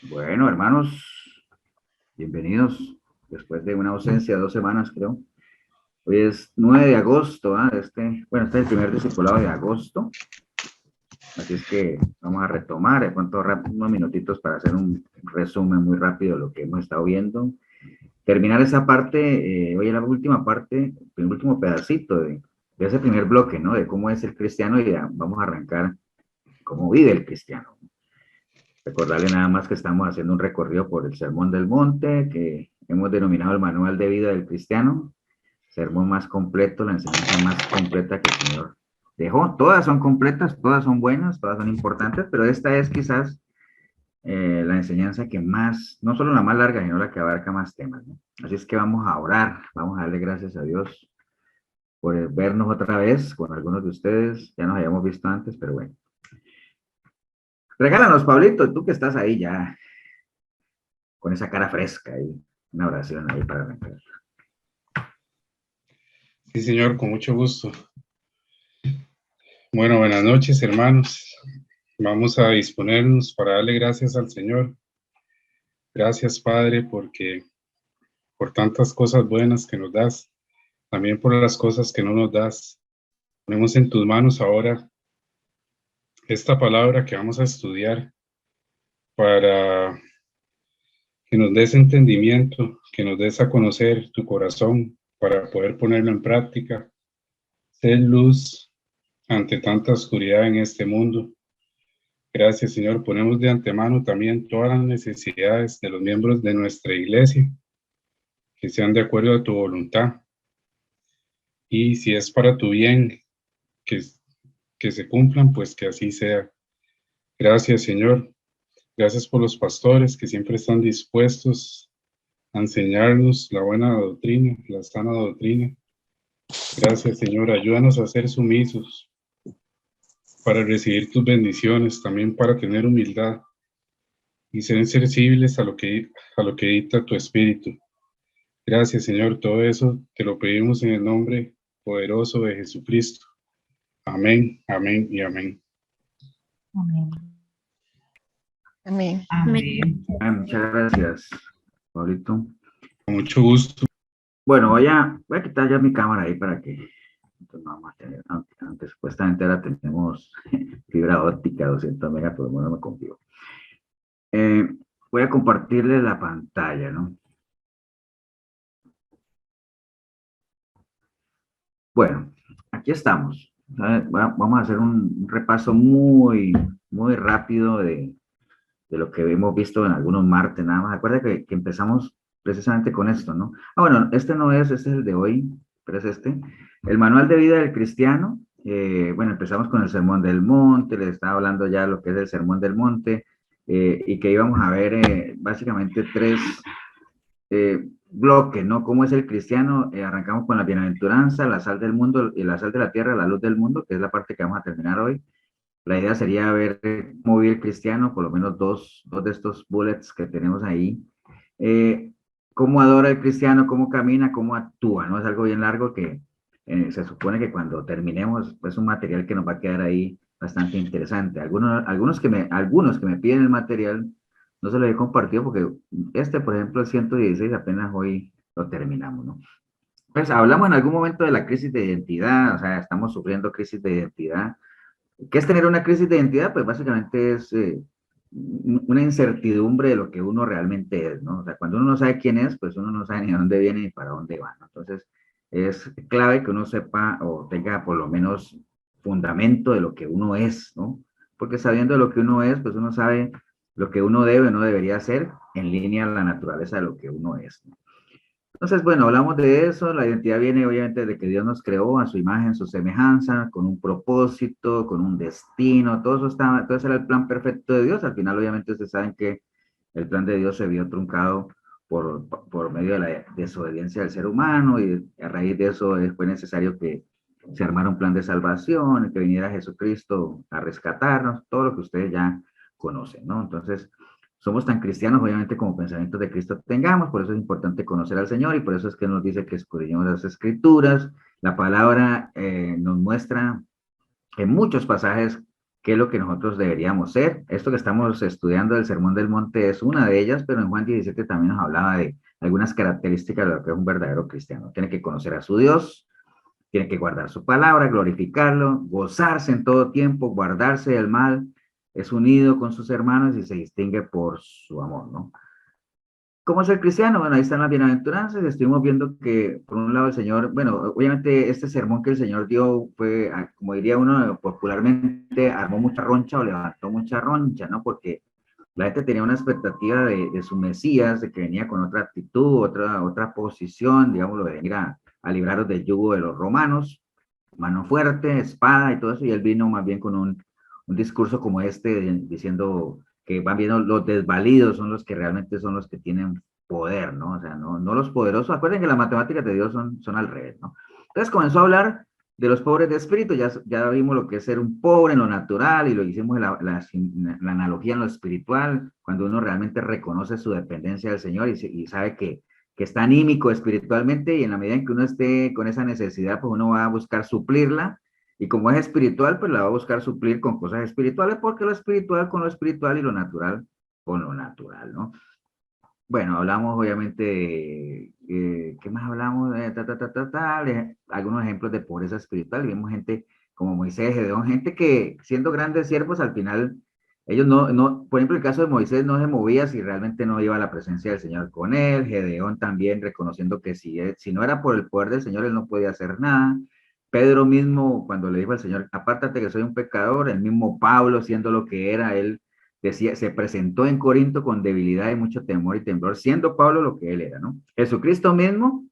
Bueno, hermanos, bienvenidos después de una ausencia de 2 semanas, creo. Hoy es 9 de agosto, este es el primer discipulado de agosto, así es que vamos a retomar de pronto unos minutitos para hacer un resumen muy rápido de lo que hemos estado viendo. Terminar esa parte, hoy es la última parte, el último pedacito de ese primer bloque, ¿no? De cómo es el cristiano y ya vamos a arrancar cómo vive el cristiano. Recordarle nada más que estamos haciendo un recorrido por el Sermón del Monte, que hemos denominado el manual de vida del cristiano, sermón más completo, la enseñanza más completa que el Señor dejó. Todas son completas, todas son buenas, todas son importantes, pero esta es quizás la enseñanza que más, no solo la más larga, sino la que abarca más temas, ¿no? Así es que vamos a orar, vamos a darle gracias a Dios por vernos otra vez con algunos de ustedes. Ya nos habíamos visto antes, pero bueno. Regálanos, Pablito, tú que estás ahí ya con esa cara fresca y una oración ahí para arrancar. Sí, señor, con mucho gusto. Bueno, buenas noches, hermanos. Vamos a disponernos para darle gracias al Señor. Gracias, Padre, porque por tantas cosas buenas que nos das, también por las cosas que no nos das. Ponemos en tus manos ahora esta palabra que vamos a estudiar para que nos des entendimiento, que nos des a conocer tu corazón para poder ponerlo en práctica. Sé luz ante tanta oscuridad en este mundo. Gracias, Señor. Ponemos de antemano también todas las necesidades de los miembros de nuestra iglesia, que sean de acuerdo a tu voluntad. Y si es para tu bien, que se cumplan, pues que así sea. Gracias, Señor. Gracias por los pastores que siempre están dispuestos a enseñarnos la buena doctrina, la sana doctrina. Gracias, Señor. Ayúdanos a ser sumisos para recibir tus bendiciones, también para tener humildad y ser sensibles a lo que dicta tu espíritu. Gracias, Señor. Todo eso te lo pedimos en el nombre poderoso de Jesucristo. Amén, amén y amén. Amén. Amén. Amén. Muchas gracias, Pablito. Con mucho gusto. Bueno, voy a quitar ya mi cámara ahí para que entonces vamos a tener, aunque supuestamente ahora tenemos fibra óptica 200 megas, pero bueno, no me confío. Voy a compartirle la pantalla, ¿no? Bueno, aquí estamos. Vamos a hacer un repaso muy rápido de lo que hemos visto en algunos martes, nada más. Acuerda que empezamos precisamente con esto, ¿no? Bueno, este no es, este es el de hoy, pero es este. El manual de vida del cristiano. Bueno, empezamos con el Sermón del Monte, les estaba hablando ya de lo que es el Sermón del Monte, y que íbamos a ver básicamente tres bloques, ¿no? ¿Cómo es el cristiano? Arrancamos con la bienaventuranza, la sal del mundo y la sal de la tierra, la luz del mundo, que es la parte que vamos a terminar hoy. La idea sería ver cómo vive el cristiano, por lo menos dos de estos bullets que tenemos ahí. Cómo adora el cristiano, cómo camina, cómo actúa, ¿no? Es algo bien largo que se supone que cuando terminemos, pues un material que nos va a quedar ahí bastante interesante. Algunos que me piden el material, no se lo he compartido porque por ejemplo, el 116 apenas hoy lo terminamos, ¿no? Pues hablamos en algún momento de la crisis de identidad, o sea, estamos sufriendo crisis de identidad. ¿Qué es tener una crisis de identidad? Pues básicamente es una incertidumbre de lo que uno realmente es, ¿no? O sea, cuando uno no sabe quién es, pues uno no sabe ni a dónde viene ni para dónde va, ¿no? Entonces, es clave que uno sepa o tenga por lo menos fundamento de lo que uno es, ¿no? Porque sabiendo de lo que uno es, pues uno sabe lo que uno debe o no debería hacer en línea a la naturaleza de lo que uno es, ¿no? Entonces, bueno, hablamos de eso. La identidad viene obviamente de que Dios nos creó a su imagen, su semejanza, con un propósito, con un destino. Todo ese era el plan perfecto de Dios. Al final, obviamente, ustedes saben que el plan de Dios se vio truncado por medio de la desobediencia del ser humano y a raíz de eso fue necesario que se armara un plan de salvación, que viniera Jesucristo a rescatarnos, todo lo que ustedes ya conocen, ¿no? Entonces, somos tan cristianos, obviamente, como pensamientos de Cristo tengamos, por eso es importante conocer al Señor y por eso es que nos dice que escudriñemos las Escrituras. La palabra nos muestra en muchos pasajes qué es lo que nosotros deberíamos ser. Esto que estamos estudiando del Sermón del Monte es una de ellas, pero en Juan 17 también nos hablaba de algunas características de lo que es un verdadero cristiano. Tiene que conocer a su Dios, tiene que guardar su palabra, glorificarlo, gozarse en todo tiempo, guardarse del mal, es unido con sus hermanos y se distingue por su amor, ¿no? ¿Cómo ser cristiano? Bueno, ahí están las bienaventuranzas. Estuvimos viendo que, por un lado, el Señor, bueno, obviamente este sermón que el Señor dio fue, como diría uno popularmente, armó mucha roncha o levantó mucha roncha, ¿no? Porque la gente tenía una expectativa de su Mesías, de que venía con otra actitud, otra posición, digamos, de venir a libraros del yugo de los romanos, mano fuerte, espada y todo eso, y él vino más bien con un discurso como este, diciendo que van viendo los desvalidos son los que realmente son los que tienen poder, ¿no? O sea, no los poderosos. Acuérdense que las matemáticas de Dios son al revés, ¿no? Entonces comenzó a hablar de los pobres de espíritu, ya vimos lo que es ser un pobre en lo natural y lo hicimos la analogía en lo espiritual, cuando uno realmente reconoce su dependencia del Señor y sabe que está anímico espiritualmente y en la medida en que uno esté con esa necesidad, pues uno va a buscar suplirla y como es espiritual, pues la va a buscar suplir con cosas espirituales porque lo espiritual con lo espiritual y lo natural con lo natural, ¿no? Bueno, hablamos obviamente de, ¿qué más hablamos? Algunos ejemplos de pobreza espiritual. Vimos gente como Moisés, Gedeón, gente que siendo grandes siervos al final, ellos por ejemplo, el caso de Moisés no se movía si realmente no iba a la presencia del Señor con él. Gedeón también reconociendo que si no era por el poder del Señor, él no podía hacer nada. Pedro mismo, cuando le dijo al Señor, apártate que soy un pecador, el mismo Pablo siendo lo que era, él decía, se presentó en Corinto con debilidad y mucho temor y temblor, siendo Pablo lo que él era, ¿no? Jesucristo mismo,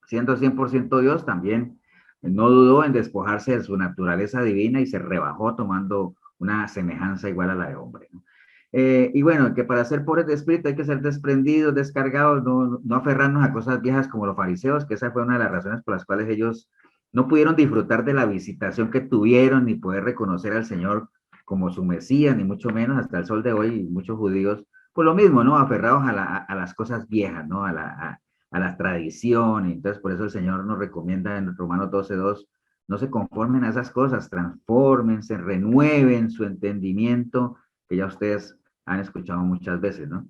siendo 100% Dios, también no dudó en despojarse de su naturaleza divina y se rebajó tomando una semejanza igual a la de hombre, ¿no? Y bueno, que para ser pobres de espíritu hay que ser desprendidos, descargados, no aferrarnos a cosas viejas como los fariseos, que esa fue una de las razones por las cuales ellos no pudieron disfrutar de la visitación que tuvieron ni poder reconocer al Señor como su Mesías, ni mucho menos hasta el sol de hoy, muchos judíos, pues lo mismo, ¿no? Aferrados a las cosas viejas, ¿no? A las tradiciones. Entonces, por eso el Señor nos recomienda en Romanos 12:2, no se conformen a esas cosas, transfórmense, renueven su entendimiento, que ya ustedes han escuchado muchas veces, ¿no?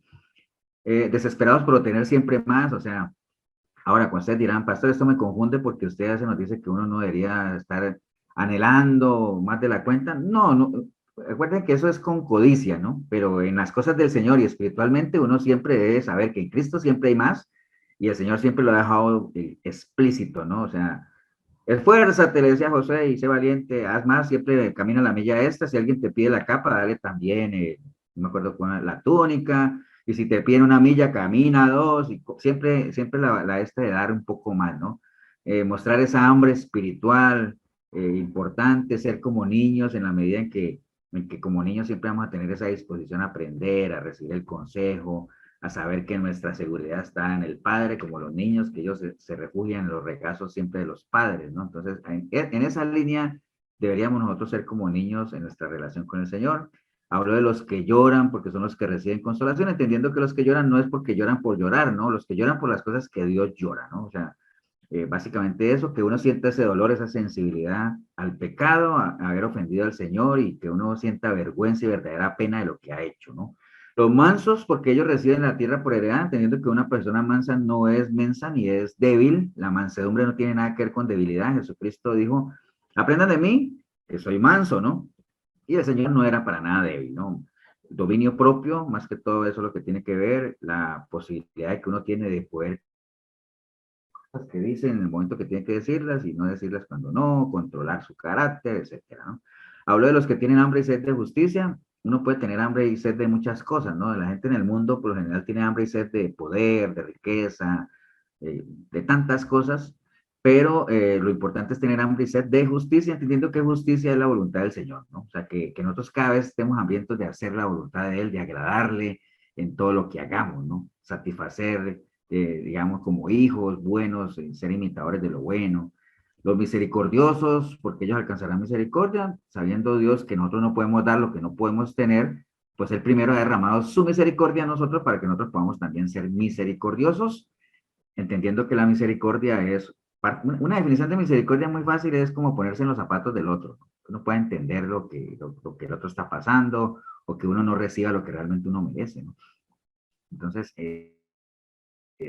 Desesperados por obtener siempre más, o sea, ahora cuando ustedes dirán, pastor, esto me confunde porque usted se nos dice que uno no debería estar anhelando más de la cuenta. No, recuerden que eso es con codicia, ¿no? Pero en las cosas del Señor y espiritualmente uno siempre debe saber que en Cristo siempre hay más y el Señor siempre lo ha dejado explícito, ¿no? O sea, esfuérzate, le decía José, y sé valiente, haz más, siempre camina la milla esta, si alguien te pide la capa, dale también, no me acuerdo cuál, la túnica, y si te piden una milla, camina dos, y siempre la esta de dar un poco más, ¿no? Mostrar esa hambre espiritual, importante, ser como niños en la medida en que como niños siempre vamos a tener esa disposición a aprender, a recibir el consejo, a saber que nuestra seguridad está en el Padre, como los niños, que ellos se refugian en los regazos siempre de los padres, ¿no? Entonces, en esa línea deberíamos nosotros ser como niños en nuestra relación con el Señor. Hablo de los que lloran porque son los que reciben consolación, entendiendo que los que lloran no es porque lloran por llorar, ¿no? Los que lloran por las cosas que Dios llora, ¿no? O sea, básicamente eso, que uno sienta ese dolor, esa sensibilidad al pecado, a haber ofendido al Señor y que uno sienta vergüenza y verdadera pena de lo que ha hecho, ¿no? Los mansos, porque ellos reciben la tierra por heredad, entendiendo que una persona mansa no es mensa ni es débil, la mansedumbre no tiene nada que ver con debilidad. Jesucristo dijo, aprendan de mí, que soy manso, ¿no? Y el Señor no era para nada débil, ¿no? Dominio propio, más que todo eso es lo que tiene que ver, la posibilidad que uno tiene de poder que dicen en el momento que tiene que decirlas y no decirlas cuando no, controlar su carácter, etcétera, ¿no? Hablo de los que tienen hambre y sed de justicia. Uno puede tener hambre y sed de muchas cosas, ¿no? La gente en el mundo por lo general tiene hambre y sed de poder, de riqueza, de tantas cosas, pero lo importante es tener hambre y sed de justicia, entendiendo que justicia es la voluntad del Señor, ¿no? O sea, que nosotros cada vez estemos hambrientos de hacer la voluntad de Él, de agradarle en todo lo que hagamos, ¿no? Satisfacer, digamos, como hijos buenos, ser imitadores de lo bueno. Los misericordiosos, porque ellos alcanzarán misericordia, sabiendo Dios que nosotros no podemos dar lo que no podemos tener, pues el primero ha derramado su misericordia a nosotros para que nosotros podamos también ser misericordiosos, entendiendo que la misericordia es Una definición de misericordia muy fácil es como ponerse en los zapatos del otro. Uno puede entender lo que el otro está pasando o que uno no reciba lo que realmente uno merece, ¿no? Entonces,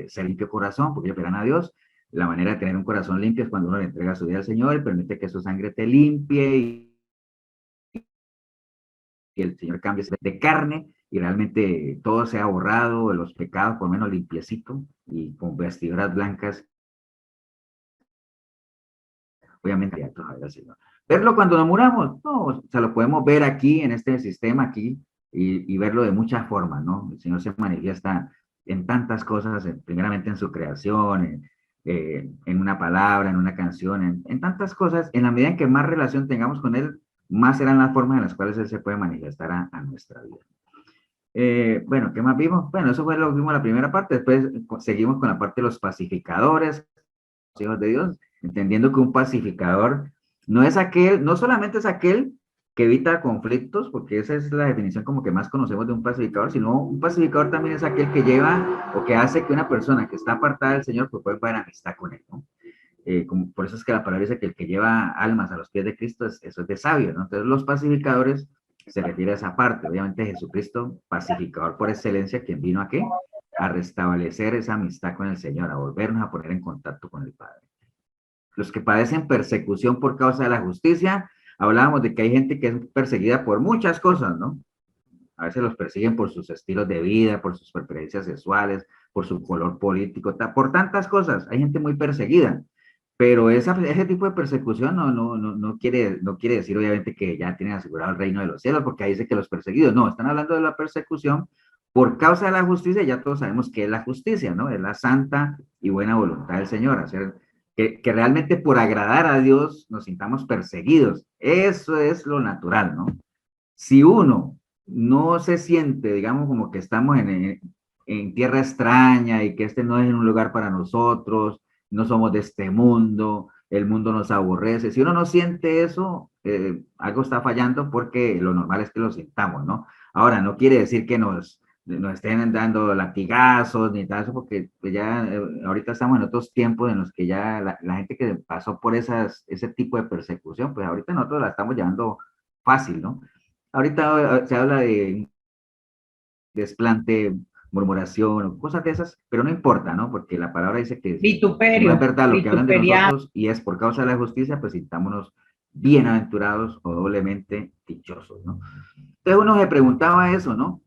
ser limpio corazón, porque ellos verán a Dios. La manera de tener un corazón limpio es cuando uno le entrega su vida al Señor y permite que su sangre te limpie y el Señor cambie de carne y realmente todo sea borrado, los pecados por lo menos limpiecito y con vestiduras blancas, obviamente ya todavía al Señor. Verlo cuando nos muramos, no, o sea, lo podemos ver aquí en este sistema aquí y verlo de muchas formas, ¿no? El Señor se manifiesta en tantas cosas, primeramente en su creación, en una palabra, en una canción, en tantas cosas, en la medida en que más relación tengamos con Él, más serán las formas en las cuales Él se puede manifestar a nuestra vida. Bueno, ¿qué más vimos? Bueno, eso fue lo que vimos la primera parte, después seguimos con la parte de los pacificadores, los hijos de Dios, entendiendo que un pacificador no es aquel, no solamente es aquel que evita conflictos, porque esa es la definición como que más conocemos de un pacificador, sino un pacificador también es aquel que lleva o que hace que una persona que está apartada del Señor pues pueda haber amistad con Él, ¿no? Como, por eso es que la palabra dice que el que lleva almas a los pies de Cristo, eso es de sabio, ¿no? Entonces los pacificadores se refiere a esa parte. Obviamente Jesucristo, pacificador por excelencia, quien vino a qué? A restablecer esa amistad con el Señor, a volvernos a poner en contacto con el Padre. Los que padecen persecución por causa de la justicia, hablábamos de que hay gente que es perseguida por muchas cosas, ¿no? A veces los persiguen por sus estilos de vida, por sus preferencias sexuales, por su color político, por tantas cosas. Hay gente muy perseguida. Pero ese tipo de persecución no quiere decir, obviamente, que ya tienen asegurado el reino de los cielos, porque ahí dice que los perseguidos, no, están hablando de la persecución por causa de la justicia, ya todos sabemos que es la justicia, ¿no? Es la santa y buena voluntad del Señor, hacer que realmente por agradar a Dios nos sintamos perseguidos. Eso es lo natural, ¿no? Si uno no se siente, digamos, como que estamos en tierra extraña y que este no es un lugar para nosotros, no somos de este mundo, el mundo nos aborrece. Si uno no siente eso, algo está fallando porque lo normal es que lo sintamos, ¿no? Ahora, no quiere decir que nos estén dando latigazos ni tal, eso porque pues ya ahorita estamos en otros tiempos en los que ya la gente que pasó por ese tipo de persecución, pues ahorita nosotros la estamos llevando fácil, ¿no? Ahorita se habla de desplante, murmuración, cosas de esas, pero no importa, ¿no? Porque la palabra dice que si no es Vituperio, verdad lo que hablan de vituperiar. nosotros y es por causa de la justicia, pues sintámonos bienaventurados o doblemente dichosos, ¿no? Entonces uno se preguntaba eso, ¿no?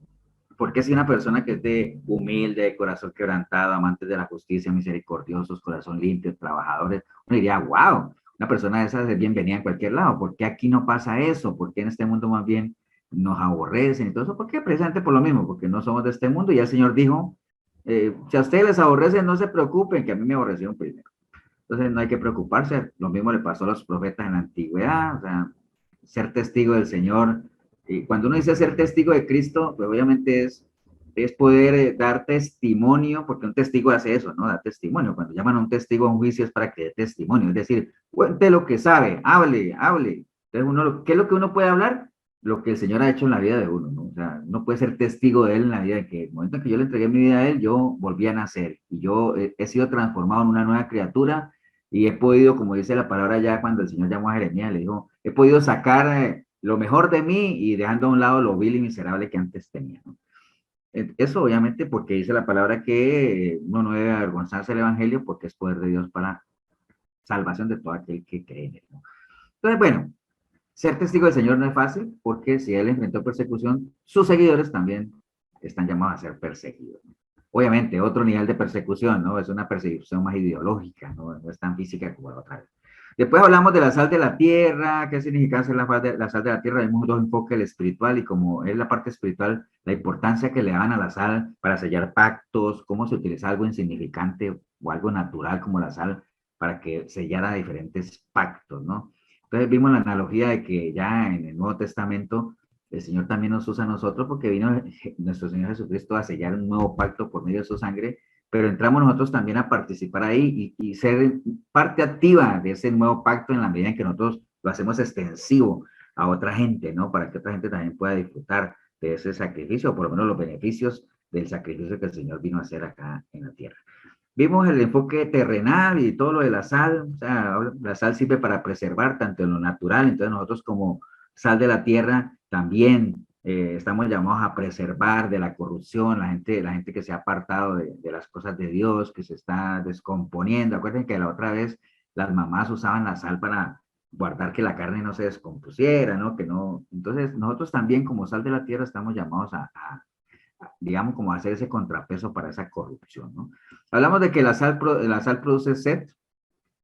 ¿Por qué si una persona que es de humilde, corazón quebrantado, amantes de la justicia, misericordiosos, corazón limpio, trabajadores, uno diría, wow, una persona de esas es bienvenida en cualquier lado? ¿Por qué aquí no pasa eso? ¿Por qué en este mundo más bien nos aborrecen y todo eso? ¿Por qué? Precisamente por lo mismo, porque no somos de este mundo y el Señor dijo, si a ustedes les aborrecen, no se preocupen, que a mí me aborrecieron primero. Entonces no hay que preocuparse, lo mismo le pasó a los profetas en la antigüedad, o sea, ser testigo del Señor. Y cuando uno dice ser testigo de Cristo, pues obviamente es poder dar testimonio, porque un testigo hace eso, ¿no? Da testimonio. Cuando llaman a un testigo a un juicio es para que dé testimonio, es decir, cuente lo que sabe, hable, hable. Entonces, ¿qué es lo que uno puede hablar? Lo que el Señor ha hecho en la vida de uno, ¿no? O sea, uno puede ser testigo de Él en la vida, de que el momento en que yo le entregué mi vida a Él, yo volví a nacer y yo he sido transformado en una nueva criatura y he podido, como dice la palabra ya cuando el Señor llamó a Jeremías, le dijo, he podido sacar lo mejor de mí y dejando a un lado lo vil y miserable que antes tenía, ¿no? Eso obviamente porque dice la palabra que uno no debe avergonzarse del Evangelio porque es poder de Dios para salvación de todo aquel que cree en él, ¿no? Entonces, bueno, ser testigo del Señor no es fácil porque si Él enfrentó persecución, sus seguidores también están llamados a ser perseguidos, ¿no? Obviamente, otro nivel de persecución, ¿no? Es una persecución más ideológica, ¿no? No es tan física como la otra. Después hablamos de la sal de la tierra, qué significa ser la sal de la tierra. Vimos dos enfoques, el espiritual y como es la parte espiritual, la importancia que le dan a la sal para sellar pactos, cómo se utiliza algo insignificante o algo natural como la sal para que sellara diferentes pactos, ¿no? Entonces vimos la analogía de que ya en el Nuevo Testamento el Señor también nos usa a nosotros porque vino nuestro Señor Jesucristo a sellar un nuevo pacto por medio de su sangre, pero entramos nosotros también a participar ahí y ser parte activa de ese nuevo pacto en la medida en que nosotros lo hacemos extensivo a otra gente, ¿no? Para que otra gente también pueda disfrutar de ese sacrificio, o por lo menos los beneficios del sacrificio que el Señor vino a hacer acá en la tierra. vimos el enfoque terrenal y todo lo de la sal. O sea, la sal sirve para preservar tanto en lo natural, entonces nosotros como sal de la tierra también estamos llamados a preservar de la corrupción, la gente que se ha apartado de las cosas de Dios, que se está descomponiendo. Acuérdense que la otra vez las mamás usaban la sal para guardar que la carne no se descompusiera, ¿no? Que no. Entonces, nosotros también como sal de la tierra estamos llamados digamos, como hacer ese contrapeso para esa corrupción, ¿no? Hablamos de que la sal produce sed.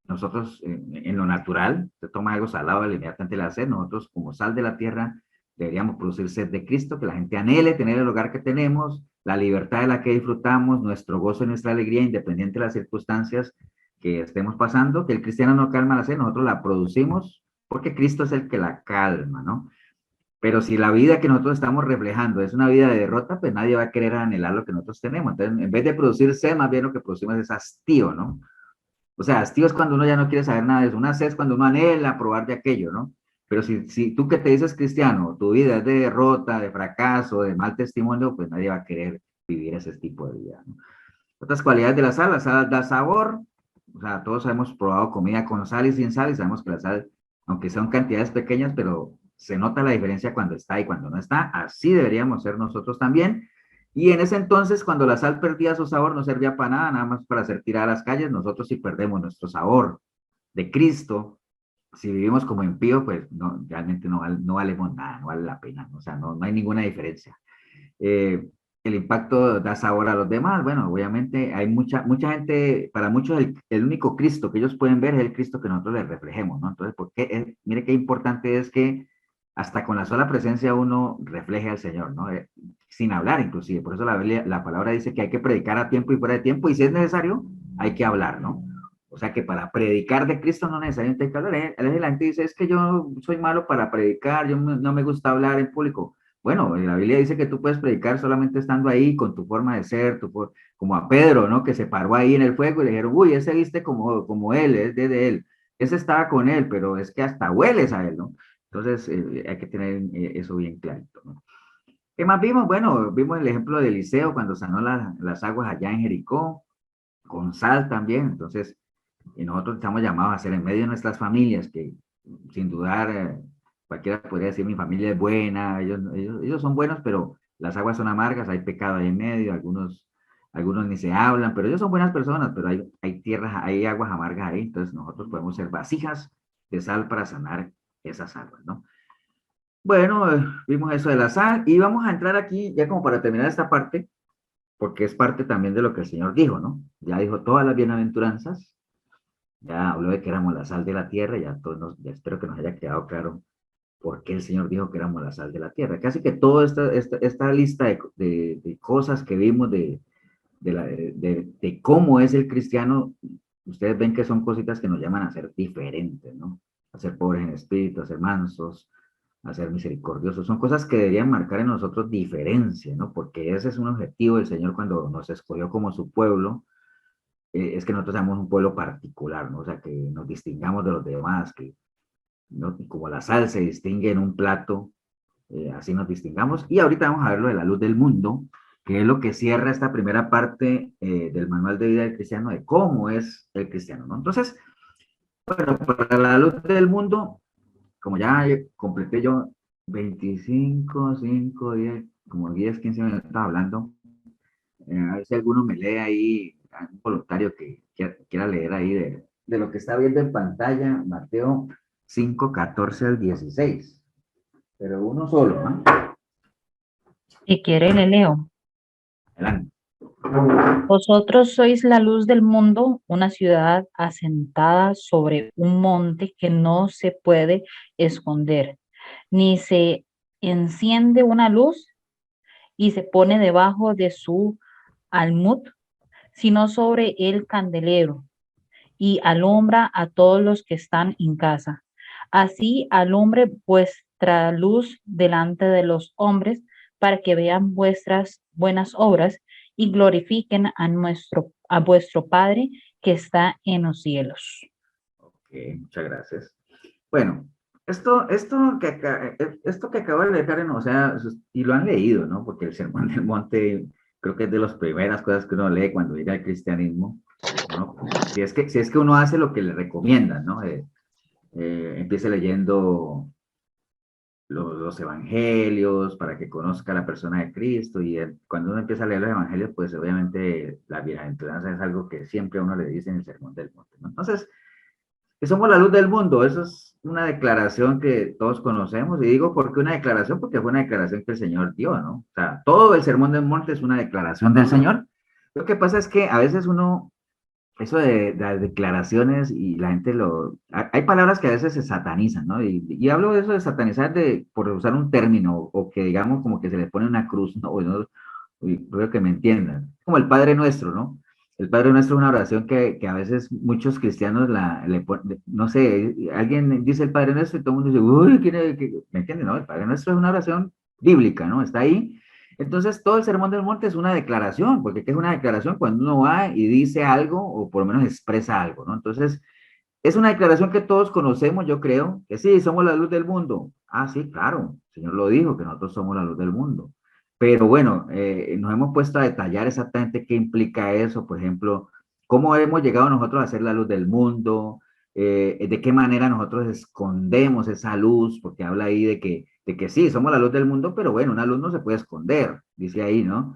Nosotros, en lo natural, se toma algo salado, inmediatamente la sed. Nosotros, como sal de la tierra, deberíamos producir sed de Cristo, que la gente anhele tener el hogar que tenemos, la libertad de la que disfrutamos, nuestro gozo y nuestra alegría, independiente de las circunstancias que estemos pasando, que el cristiano no calma la sed, nosotros la producimos porque Cristo es el que la calma, ¿no? Pero si la vida que nosotros estamos reflejando es una vida de derrota, pues nadie va a querer anhelar lo que nosotros tenemos. Entonces, en vez de producir sed, más bien lo que producimos es hastío, ¿no? O sea, hastío es cuando uno ya no quiere saber nada de eso. Una sed es cuando uno anhela probar de aquello, ¿no? Pero si tú que te dices cristiano, tu vida es de derrota, de fracaso, de mal testimonio, pues nadie va a querer vivir ese tipo de vida, ¿no? Otras cualidades de la sal da sabor. O sea, todos hemos probado comida con sal y sin sal y sabemos que la sal, aunque son cantidades pequeñas, pero se nota la diferencia cuando está y cuando no está. Así deberíamos ser nosotros también. Y en ese entonces, cuando la sal perdía su sabor, no servía para nada, nada más para ser tirada a las calles. Nosotros si perdemos nuestro sabor de Cristo, si vivimos como impío, pues no, realmente no valemos nada, no vale la pena. O sea, no hay ninguna diferencia. Eh, el impacto da sabor a los demás. Bueno, obviamente hay mucha gente, para muchos el único Cristo que ellos pueden ver es el Cristo que nosotros les reflejemos, ¿no? Entonces, mire qué importante es que hasta con la sola presencia uno refleje al Señor, ¿no? Sin hablar inclusive. Por eso la palabra dice que hay que predicar a tiempo y fuera de tiempo y si es necesario, hay que hablar, ¿no? O sea que para predicar de Cristo no necesariamente hay que hablar. La gente dice, es que yo soy malo para predicar, no me gusta hablar en público. Bueno, la Biblia dice que tú puedes predicar solamente estando ahí con tu forma de ser, como a Pedro, ¿no? Que se paró ahí en el fuego y le dijeron, uy, ese viste como él, es de él. Ese estaba con él, pero es que hasta hueles a él, ¿no? Entonces, hay que tener eso bien clarito, ¿no? ¿Qué más vimos? Bueno, vimos el ejemplo de Eliseo cuando sanó las aguas allá en Jericó, con sal también. Entonces, y nosotros estamos llamados a hacer en medio de nuestras familias, que sin dudar, cualquiera podría decir mi familia es buena, ellos son buenos, pero las aguas son amargas, hay pecado ahí en medio, algunos ni se hablan, pero ellos son buenas personas, pero hay tierras, hay aguas amargas ahí, entonces nosotros podemos ser vasijas de sal para sanar esas aguas, ¿no? Bueno, vimos eso de la sal y vamos a entrar aquí, ya como para terminar esta parte, porque es parte también de lo que el Señor dijo, ¿no? Ya dijo todas las bienaventuranzas, ya habló de que éramos la sal de la tierra, ya espero que nos haya quedado claro por qué el Señor dijo que éramos la sal de la tierra. Casi que toda esta lista de cosas que vimos de cómo es el cristiano, ustedes ven que son cositas que nos llaman a ser diferentes, ¿no? A ser pobres en espíritu, a ser mansos, a ser misericordiosos. Son cosas que deberían marcar en nosotros diferencia, ¿no? Porque ese es un objetivo del Señor cuando nos escogió como su pueblo, es que nosotros seamos un pueblo particular, ¿no? O sea, que nos distingamos de los demás, que ¿no? Como la sal se distingue en un plato, así nos distingamos. Y ahorita vamos a ver lo de la luz del mundo, que es lo que cierra esta primera parte del manual de vida del cristiano, de cómo es el cristiano, ¿no? Entonces, bueno, para la luz del mundo, como ya completé yo 25, 5, 10, como 10, 15 minutos hablando, a ver si alguno me lee ahí, un voluntario que quiera leer ahí de lo que está viendo en pantalla, Mateo 5, 14 al 16, pero uno solo, ¿no? Si quiere, le leo. Adelante. Vosotros sois la luz del mundo, una ciudad asentada sobre un monte que no se puede esconder, ni se enciende una luz y se pone debajo de su almud, sino sobre el candelero y alumbra a todos los que están en casa. Así alumbre vuestra luz delante de los hombres para que vean vuestras buenas obras y glorifiquen a vuestro Padre que está en los cielos. Ok, muchas gracias. Bueno, esto que acabo de dejar, o sea, y lo han leído, ¿no? Porque el Sermón del Monte creo que es de las primeras cosas que uno lee cuando llega al cristianismo. ¿no? Si es que uno hace lo que le recomiendan, ¿no? Empiece leyendo los evangelios para que conozca la persona de Cristo y cuando uno empieza a leer los evangelios, pues obviamente la bienaventuranza es algo que siempre a uno le dice en el Sermón del Monte, ¿no? Entonces, que somos la luz del mundo, eso es una declaración que todos conocemos, y digo ¿por qué una declaración? Porque fue una declaración que el Señor dio, ¿no? O sea, todo el Sermón del Monte es una declaración del Señor. Lo que pasa es que a veces uno eso de las declaraciones y la gente hay palabras que a veces se satanizan, ¿no? Y hablo de eso de satanizar por usar un término o que digamos como que se le pone una cruz, ¿no? Creo que me entiendan. Como el Padre Nuestro, ¿no? El Padre Nuestro es una oración que a veces muchos cristianos no sé, alguien dice el Padre Nuestro y todo el mundo dice, uy, ¿me entienden? No, el Padre Nuestro es una oración bíblica, ¿no? Está ahí. Entonces, todo el Sermón del Monte es una declaración, porque ¿qué es una declaración? Cuando uno va y dice algo o por lo menos expresa algo, ¿no? Entonces, es una declaración que todos conocemos, yo creo, que sí, somos la luz del mundo. Ah, sí, claro, el Señor lo dijo, que nosotros somos la luz del mundo. Pero bueno, nos hemos puesto a detallar exactamente qué implica eso, por ejemplo, cómo hemos llegado nosotros a ser la luz del mundo, de qué manera nosotros escondemos esa luz, porque habla ahí de que sí, somos la luz del mundo, pero bueno, una luz no se puede esconder, dice ahí, ¿no?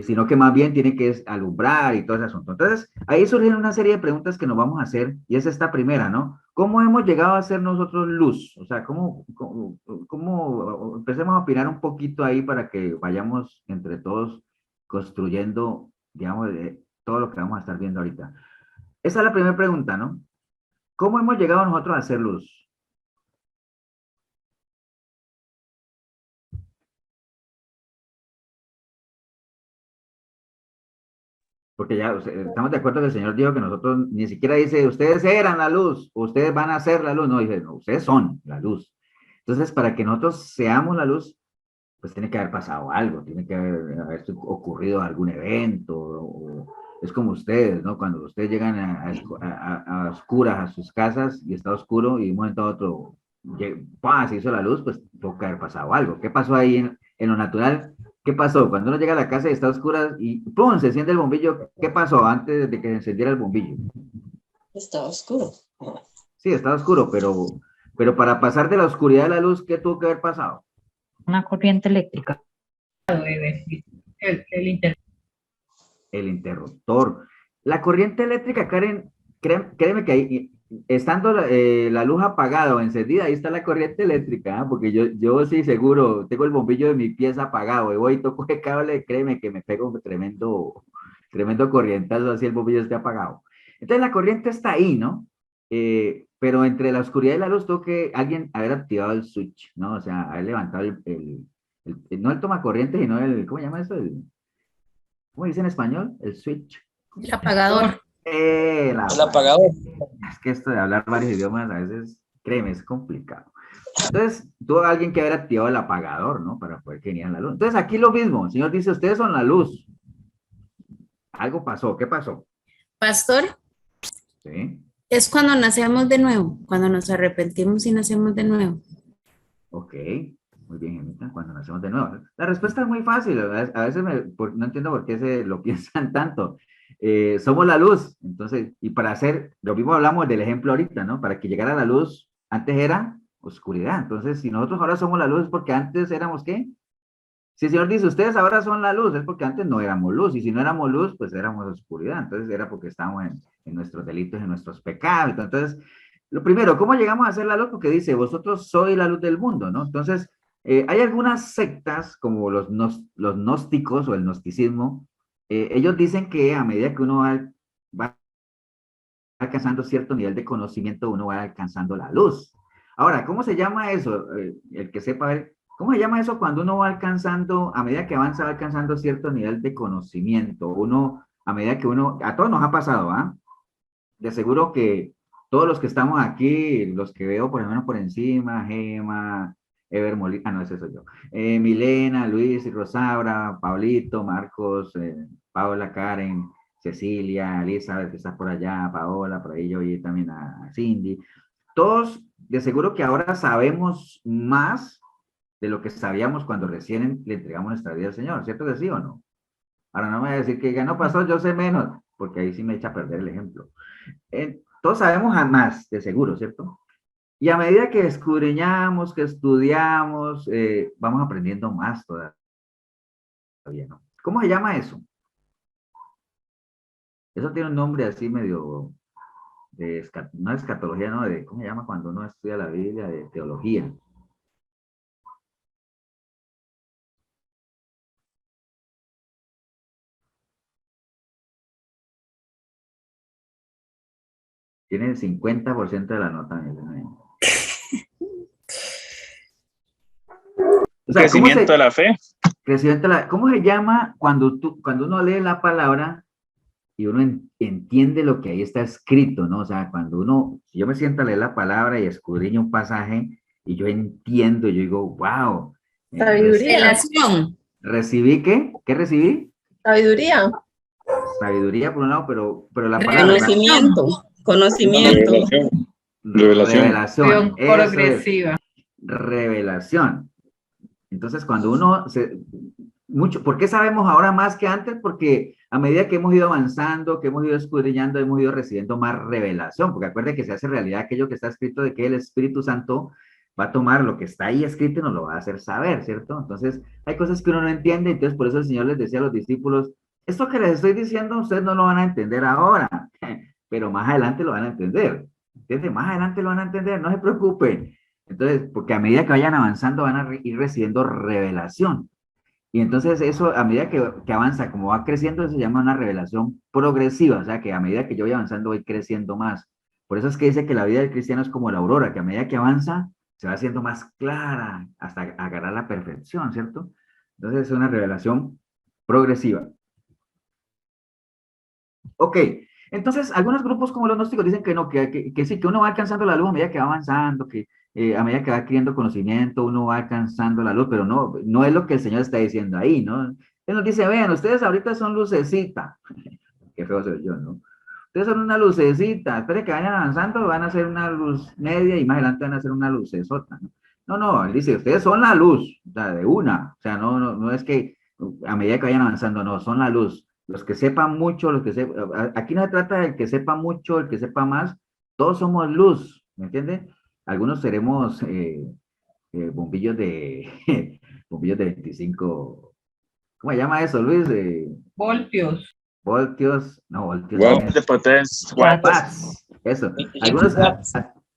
Sino que más bien tiene que alumbrar y todo ese asunto. Entonces, ahí surgen una serie de preguntas que nos vamos a hacer, y es esta primera, ¿no? ¿Cómo hemos llegado a ser nosotros luz? O sea, empecemos a opinar un poquito ahí para que vayamos entre todos construyendo, digamos, todo lo que vamos a estar viendo ahorita. Esa es la primera pregunta, ¿no? ¿Cómo hemos llegado nosotros a ser luz? Porque ya estamos de acuerdo que el Señor dijo que nosotros ni siquiera dice, ustedes eran la luz, ustedes van a ser la luz. No, dice, no, ustedes son la luz. Entonces, para que nosotros seamos la luz, pues tiene que haber pasado algo, tiene que haber ocurrido algún evento, es como ustedes, ¿no? Cuando ustedes llegan a oscuras a sus casas y está oscuro y de un momento a otro se hizo la luz, pues tuvo que haber pasado algo. ¿Qué pasó ahí en lo natural? ¿Qué pasó? Cuando uno llega a la casa y está oscura y ¡pum! Se enciende el bombillo. ¿Qué pasó antes de que se encendiera el bombillo? Estaba oscuro. Sí, estaba oscuro, pero para pasar de la oscuridad a la luz, ¿qué tuvo que haber pasado? Una corriente eléctrica. El interruptor. La corriente eléctrica, Karen, créeme que ahí, estando la luz apagada o encendida, ahí está la corriente eléctrica, ¿eh? Porque yo sí seguro, tengo el bombillo de mi pieza apagado y voy y toco el cable, créeme que me pego un tremendo corrientazo así el bombillo esté apagado. Entonces la corriente está ahí, ¿no? Pero entre la oscuridad y la luz tuvo que alguien haber activado el switch, ¿no? O sea, haber levantado no el tomacorriente, sino ¿cómo se llama eso? ¿Cómo dice en español? El switch. El apagador. El El apagador. Es que esto de hablar varios idiomas a veces, créeme, es complicado. Entonces, tuvo alguien que haber activado el apagador, ¿no? Para poder que viniera la luz. Entonces, aquí lo mismo. El Señor dice, ustedes son la luz. Algo pasó. ¿Qué pasó? Pastor, Sí. es cuando nacemos de nuevo, cuando nos arrepentimos y nacemos de nuevo. Ok. Muy bien, Gemita, cuando nacemos de nuevo. La respuesta es muy fácil. A veces no entiendo por qué se lo piensan tanto. Somos la luz. Entonces, y para hacer, lo mismo hablamos del ejemplo ahorita, ¿no? Para que llegara la luz, antes era oscuridad. Entonces, si nosotros ahora somos la luz, es porque antes éramos ¿qué? Si el Señor dice, ustedes ahora son la luz, es porque antes no éramos luz. Y si no éramos luz, pues éramos oscuridad. Entonces, era porque estábamos en nuestros delitos, en nuestros pecados. Entonces, lo primero, ¿cómo llegamos a ser la luz? Porque dice, vosotros sois la luz del mundo, ¿no? Entonces, hay algunas sectas, como los gnósticos o el gnosticismo, ellos dicen que a medida que uno va alcanzando cierto nivel de conocimiento, uno va alcanzando la luz. Ahora, ¿cómo se llama eso? El que sepa ver, ¿cómo se llama eso cuando uno va alcanzando, a medida que avanza, va alcanzando cierto nivel de conocimiento? Uno, a medida que uno, a todos nos ha pasado, ¿ah? De seguro que todos los que estamos aquí, los que veo por lo menos por encima, Gema, Ever Molina, no, ese soy yo, Milena, Luis y Rosaura, Pablito, Marcos, Paola, Karen, Cecilia, Elizabeth, que está por allá, Paola, por ahí yo oí también a Cindy. Todos, de seguro que ahora sabemos más de lo que sabíamos cuando recién le entregamos nuestra vida al Señor, ¿cierto que sí o no? Ahora no me voy a decir que ya no pasó, yo sé menos. porque ahí sí me echa a perder el ejemplo. Todos sabemos a más, de seguro, ¿cierto? Y a medida que escudriñamos, que estudiamos, vamos aprendiendo más todavía, ¿no? ¿Cómo se llama eso? Eso tiene un nombre así medio de, no escatología, no, de, ¿cómo se llama cuando uno estudia la Biblia? De teología. Tiene el 50% de la nota. O sea, Crecimiento de la fe. ¿cómo se llama cuando uno lee la palabra y uno entiende lo que ahí está escrito, ¿no? O sea, si yo me siento a leer la palabra y escudriño un pasaje y yo entiendo, yo digo, wow. Sabiduría. Relación. ¿Recibí qué? ¿Qué recibí? Sabiduría. Sabiduría por un lado, pero la palabra... Conocimiento. Conocimiento. Revelación. Eso es. Progresiva. Revelación. Entonces, cuando uno ¿por qué sabemos ahora más que antes? Porque a medida que hemos ido avanzando, que hemos ido escudriñando, hemos ido recibiendo más revelación, porque acuérdense que se hace realidad aquello que está escrito de que el Espíritu Santo va a tomar lo que está ahí escrito y nos lo va a hacer saber, ¿cierto? Entonces, hay cosas que uno no entiende, entonces por eso el Señor les decía a los discípulos, esto que les estoy diciendo, ustedes no lo van a entender ahora, pero más adelante lo van a entender, ¿entiendes? Más adelante lo van a entender, no se preocupen. Entonces, porque a medida que vayan avanzando, van a ir recibiendo revelación. Y entonces eso, a medida que avanza, como va creciendo, se llama una revelación progresiva, o sea, que a medida que yo voy avanzando, voy creciendo más. Por eso es que dice que la vida del cristiano es como la aurora, que a medida que avanza, se va haciendo más clara hasta agarrar la perfección, ¿cierto? Entonces es una revelación progresiva. Ok, entonces algunos grupos como los gnósticos dicen que no, que sí, que uno va alcanzando la luz a medida que va avanzando, que a medida que va adquiriendo conocimiento, uno va alcanzando la luz, pero no es lo que el Señor está diciendo ahí, ¿no? Él nos dice, vean, ustedes ahorita son lucecita. Qué feo soy yo, ¿no? Ustedes son una lucecita, espere que vayan avanzando, van a ser una luz media y más adelante van a ser una lucesota, ¿no? No, él dice, ustedes son la luz, o sea, de una, o sea, no es que a medida que vayan avanzando, no, son la luz. Los que sepan mucho, aquí no se trata del que sepa mucho, el que sepa más, todos somos luz, ¿me entiende? Algunos seremos bombillos bombillos de 25, ¿cómo se llama eso, Luis? Voltios. Voltios, no, voltios. Watts de potencia. Watts, eso.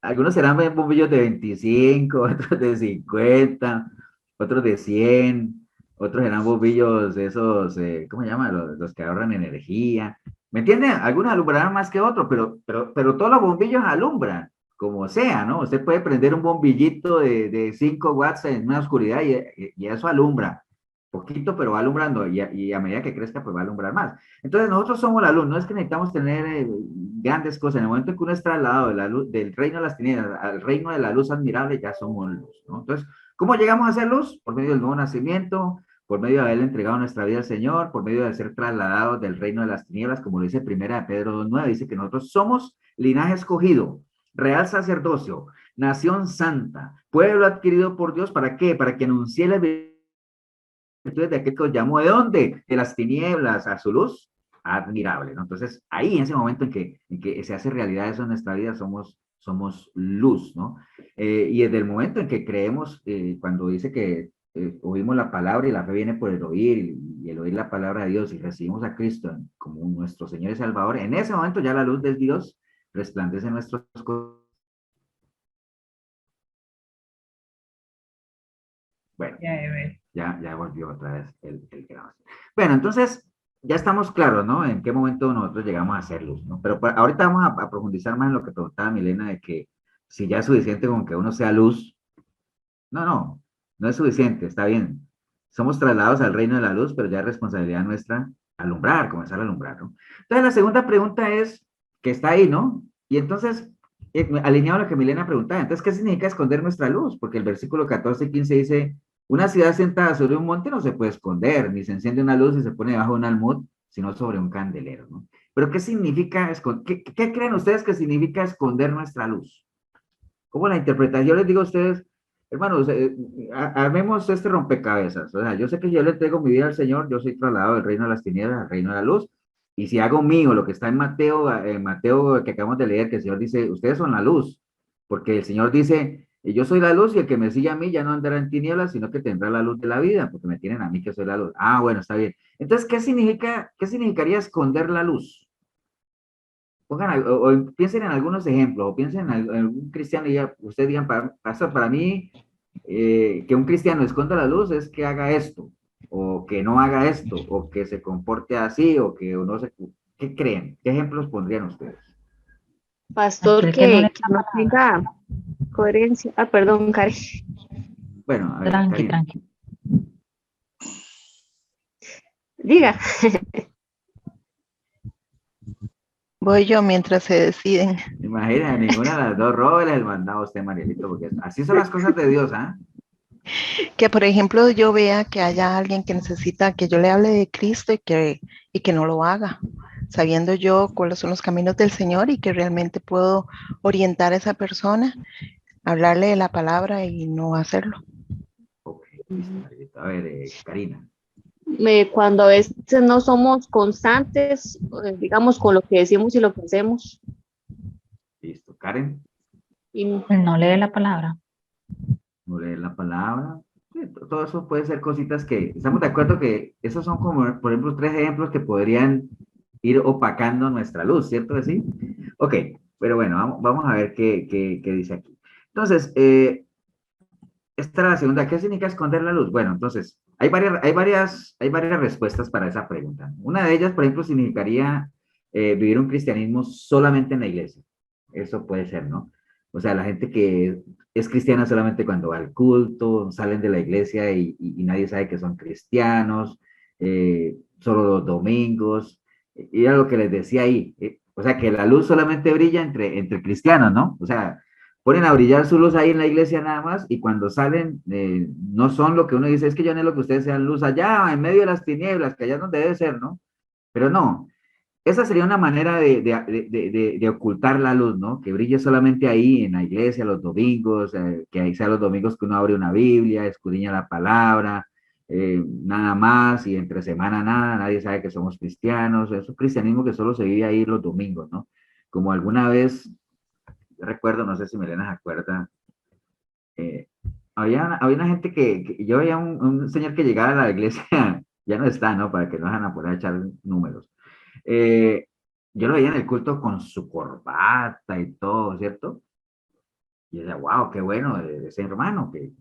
Algunos serán bombillos de 25, otros de 50, otros de 100, otros serán bombillos de esos, ¿cómo se llama? Los que ahorran energía. ¿Me entienden? Algunos alumbrarán más que otros, pero todos los bombillos alumbran, como sea, ¿no? Usted puede prender un bombillito de 5 watts en una oscuridad y eso alumbra. Poquito, pero va alumbrando y a medida que crezca, pues va a alumbrar más. Entonces, nosotros somos la luz, no es que necesitamos tener grandes cosas. En el momento en que uno es trasladado de la luz, del reino de las tinieblas al reino de la luz admirable, ya somos luz, ¿no? Entonces, ¿cómo llegamos a ser luz? Por medio del nuevo nacimiento, por medio de haberle entregado nuestra vida al Señor, por medio de ser trasladados del reino de las tinieblas, como lo dice primera de Pedro 2:9, dice que nosotros somos linaje escogido, real sacerdocio, nación santa, pueblo adquirido por Dios, ¿para qué? Para que anuncie la entonces de aquel que os llamó, ¿de dónde? De las tinieblas a su luz admirable, ¿no? Entonces, ahí en ese momento en que se hace realidad eso en nuestra vida, somos luz, ¿no? Y desde el momento en que creemos, cuando dice que oímos la palabra y la fe viene por el oír, y el oír la palabra de Dios y recibimos a Cristo como nuestro Señor y Salvador, en ese momento ya la luz de Dios resplandece en nuestros corazones. Bueno, ya volvió otra vez el grabación. Bueno, entonces ya estamos claros, ¿no? En qué momento nosotros llegamos a ser luz, ¿no? Pero ahorita vamos a profundizar más en lo que preguntaba Milena, de que si ya es suficiente con que uno sea luz. No es suficiente, está bien. Somos trasladados al reino de la luz, pero ya es responsabilidad nuestra alumbrar, comenzar a alumbrar, ¿no? Entonces la segunda pregunta es, que está ahí, ¿no? Y entonces, alineado a lo que Milena preguntaba, entonces, ¿qué significa esconder nuestra luz? Porque el versículo 14 y 15 dice, una ciudad sentada sobre un monte no se puede esconder, ni se enciende una luz y se pone debajo de un almud, sino sobre un candelero, ¿no? Pero ¿qué significa qué creen ustedes que significa esconder nuestra luz? ¿Cómo la interpretan? Yo les digo a ustedes, hermanos, armemos este rompecabezas. O sea, yo sé que yo le entrego mi vida al Señor, yo soy trasladado del reino de las tinieblas al reino de la luz, Y si hago mío lo que está en Mateo que acabamos de leer, que el Señor dice, ustedes son la luz, porque el Señor dice, yo soy la luz y el que me sigue a mí ya no andará en tinieblas, sino que tendrá la luz de la vida, porque me tienen a mí que soy la luz. Ah, bueno, está bien. Entonces, qué significaría esconder la luz? Piensen en algunos ejemplos, o piensen en algún cristiano y ustedes digan, pastor, para mí, que un cristiano esconda la luz es que haga esto, o que no haga esto, o que se comporte así, o que no se... ¿Qué creen? ¿Qué ejemplos pondrían ustedes? Pastor, Aquel que no le que no tenga coherencia. Ah, perdón, Karen. Bueno, a ver, tranqui, Karina. tranqui. Diga. Voy yo mientras se deciden. Imagina, ninguna de las dos roles el mandado a usted, Marielito, porque así son las cosas de Dios, ¿ah? Que, por ejemplo, yo vea que haya alguien que necesita que yo le hable de Cristo y que no lo haga, sabiendo yo cuáles son los caminos del Señor y que realmente puedo orientar a esa persona, hablarle de la palabra y no hacerlo. Ok, listo, Marielito. A ver, Karina. Cuando a veces no somos constantes, digamos, con lo que decimos y lo que hacemos. Listo. Karen, Y Él no lee la palabra. no leer la palabra. Sí, todo eso puede ser cositas que, estamos de acuerdo que esos son como, por ejemplo, 3 ejemplos que podrían ir opacando nuestra luz, ¿cierto que sí? Ok, pero bueno, vamos a ver qué dice aquí. Entonces, esta era la segunda. ¿Qué significa esconder la luz? Bueno, entonces, hay varias respuestas para esa pregunta. Una de ellas, por ejemplo, significaría vivir un cristianismo solamente en la iglesia. Eso puede ser, ¿no? O sea, la gente que es cristiana solamente cuando va al culto, salen de la iglesia y nadie sabe que son cristianos, solo los domingos. Y era lo que les decía ahí. O sea, que la luz solamente brilla entre cristianos, ¿no? O sea, ponen a brillar su luz ahí en la iglesia nada más y cuando salen no son lo que uno dice, es que yo anhelo que ustedes sean luz allá, en medio de las tinieblas, que allá es donde debe ser, ¿no? Pero no, esa sería una manera de ocultar la luz, ¿no? Que brille solamente ahí en la iglesia los domingos, que ahí sea los domingos que uno abre una Biblia, escudriña la palabra, nada más, y entre semana nada, nadie sabe que somos cristianos, es un cristianismo que solo se vive ahí los domingos, ¿no? Como alguna vez, yo recuerdo, no sé si Melena se acuerda, eh, había una gente yo veía un señor que llegaba a la iglesia, ya no está, ¿no? Para que no vayan a poder echar números. Eh, yo lo veía en el culto con su corbata y todo, ¿cierto? Y decía, wow, qué bueno ese hermano, que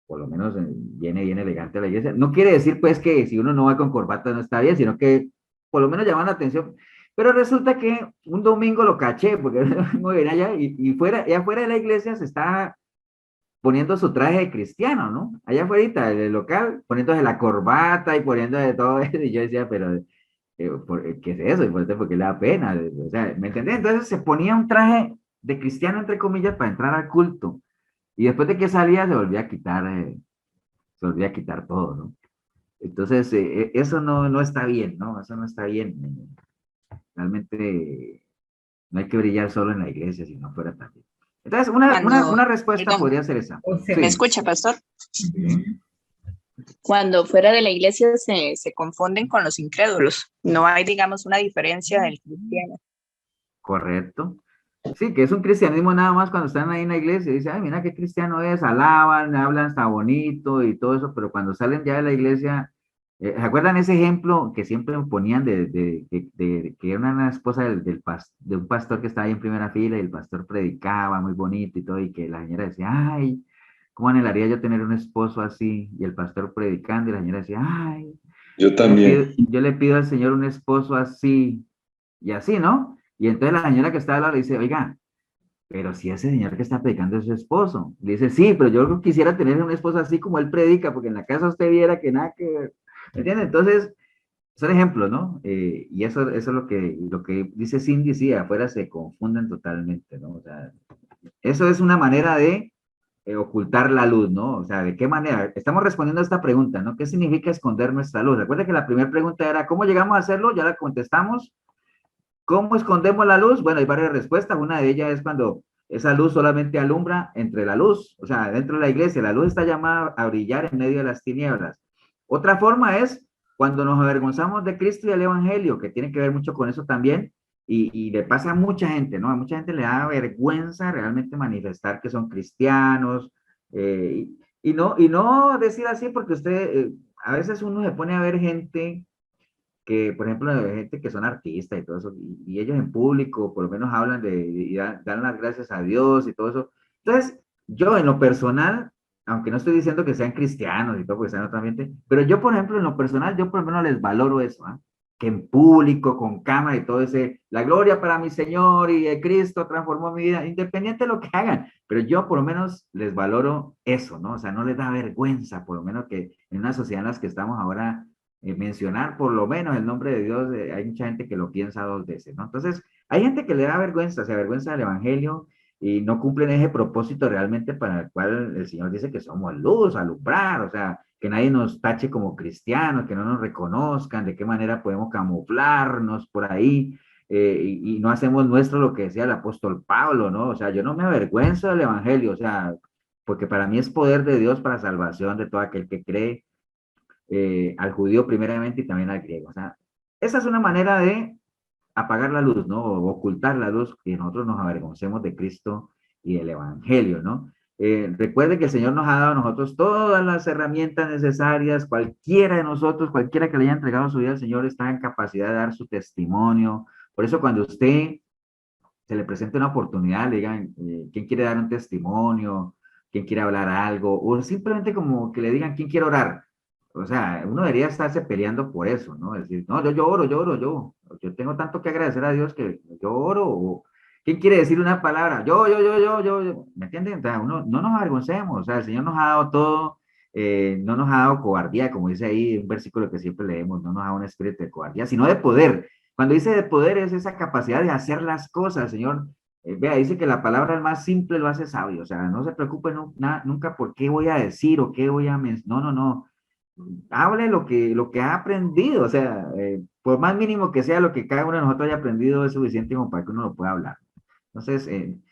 por lo menos viene bien elegante a la iglesia. No quiere decir, pues, que si uno no va con corbata no está bien, sino que por lo menos llaman la atención. Pero resulta que un domingo lo caché, porque muy bien allá, y afuera de la iglesia se está poniendo su traje de cristiano, ¿no? Allá afuera del local, poniéndose la corbata y poniéndose todo eso, y yo decía, pero, ¿qué es eso? ¿Y por qué le da pena? O sea, ¿me entendés? Entonces se ponía un traje de cristiano, entre comillas, para entrar al culto, y después de que salía se volvía a quitar todo, ¿no? Entonces, eso no está bien, ¿no? Eso no está bien. Realmente no hay que brillar solo en la iglesia, sino fuera también. Entonces, una respuesta Perdón, podría ser esa. ¿me Sí. escucha, pastor? Sí. Cuando fuera de la iglesia se confunden con los incrédulos. No hay, digamos, una diferencia del cristiano. Correcto. Sí, que es un cristianismo nada más cuando están ahí en la iglesia, dicen, ay, mira qué cristiano es, alaban, hablan, está bonito y todo eso, pero cuando salen ya de la iglesia, ¿se acuerdan ese ejemplo que siempre ponían que era una esposa de un pastor que estaba ahí en primera fila y el pastor predicaba muy bonito y todo, y que la señora decía, ay, ¿cómo anhelaría yo tener un esposo así? Y el pastor predicando y la señora decía, ay, Yo también. yo le pido al Señor un esposo así y así, ¿no? Y entonces la señora que está al lado le dice, oiga, pero si ese señor que está predicando es su esposo. Le dice, sí, pero yo quisiera tener un esposo así como él predica, porque en la casa usted viera que nada que ver. ¿Me entiende? Entonces, son ejemplos, ¿no? Y eso es lo que dice Cindy, sí, afuera se confunden totalmente, ¿no? O sea, eso es una manera de ocultar la luz, ¿no? O sea, ¿de qué manera? Estamos respondiendo a esta pregunta, ¿no? ¿Qué significa esconder nuestra luz? Recuerda que la primera pregunta era, ¿cómo llegamos a hacerlo? Ya la contestamos. ¿Cómo escondemos la luz? Bueno, hay varias respuestas. Una de ellas es cuando esa luz solamente alumbra entre la luz, o sea, dentro de la iglesia. La luz está llamada a brillar en medio de las tinieblas. Otra forma es cuando nos avergonzamos de Cristo y del Evangelio, que tiene que ver mucho con eso también, y le pasa a mucha gente, ¿no? A mucha gente le da vergüenza realmente manifestar que son cristianos, y no decir así porque a veces uno se pone a ver gente que, por ejemplo, gente que son artistas y todo eso, y ellos en público por lo menos hablan y dan las gracias a Dios y todo eso. Entonces, yo en lo personal, aunque no estoy diciendo que sean cristianos y todo, porque están en otro ambiente, pero yo, por ejemplo, en lo personal, yo por lo menos les valoro eso, ¿ah? Que en público, con cámara y todo ese, la gloria para mi Señor y Cristo transformó mi vida, independiente de lo que hagan, pero yo por lo menos les valoro eso, ¿no? O sea, no les da vergüenza, por lo menos que en una sociedad en la que estamos ahora, mencionar por lo menos el nombre de Dios, hay mucha gente que lo piensa dos veces, ¿no? Entonces, hay gente que le da vergüenza, se avergüenza del Evangelio y no cumplen ese propósito realmente para el cual el Señor dice que somos luz, alumbrar, o sea, que nadie nos tache como cristianos, que no nos reconozcan, de qué manera podemos camuflarnos por ahí, y no hacemos nuestro lo que decía el apóstol Pablo, ¿no? O sea, yo no me avergüenzo del Evangelio, o sea, porque para mí es poder de Dios para salvación de todo aquel que cree, al judío primeramente y también al griego. O sea, esa es una manera de apagar la luz, ¿no? O ocultar la luz, que nosotros nos avergoncemos de Cristo y del Evangelio, ¿no? Recuerde que el Señor nos ha dado a nosotros todas las herramientas necesarias, cualquiera de nosotros, cualquiera que le haya entregado su vida al Señor está en capacidad de dar su testimonio. Por eso cuando usted se le presente una oportunidad, le digan, ¿quién quiere dar un testimonio? ¿Quién quiere hablar algo? O simplemente como que le digan, ¿quién quiere orar? O sea, uno debería estarse peleando por eso, ¿no? Es decir, no, yo oro, yo tengo tanto que agradecer a Dios que yo oro. O, ¿quién quiere decir una palabra? Yo. ¿Me entienden? O sea, uno, no nos avergoncemos, o sea, el Señor nos ha dado todo, no nos ha dado cobardía, como dice ahí un versículo que siempre leemos, no nos ha dado un espíritu de cobardía, sino de poder. Cuando dice de poder es esa capacidad de hacer las cosas, Señor. Vea, dice que la palabra el más simple lo hace sabio, o sea, no se preocupe nunca por qué voy a decir o qué voy a mencionar, no. Hable lo que ha aprendido, o sea, por más mínimo que sea lo que cada uno de nosotros haya aprendido es suficiente como para que uno lo pueda hablar. Entonces,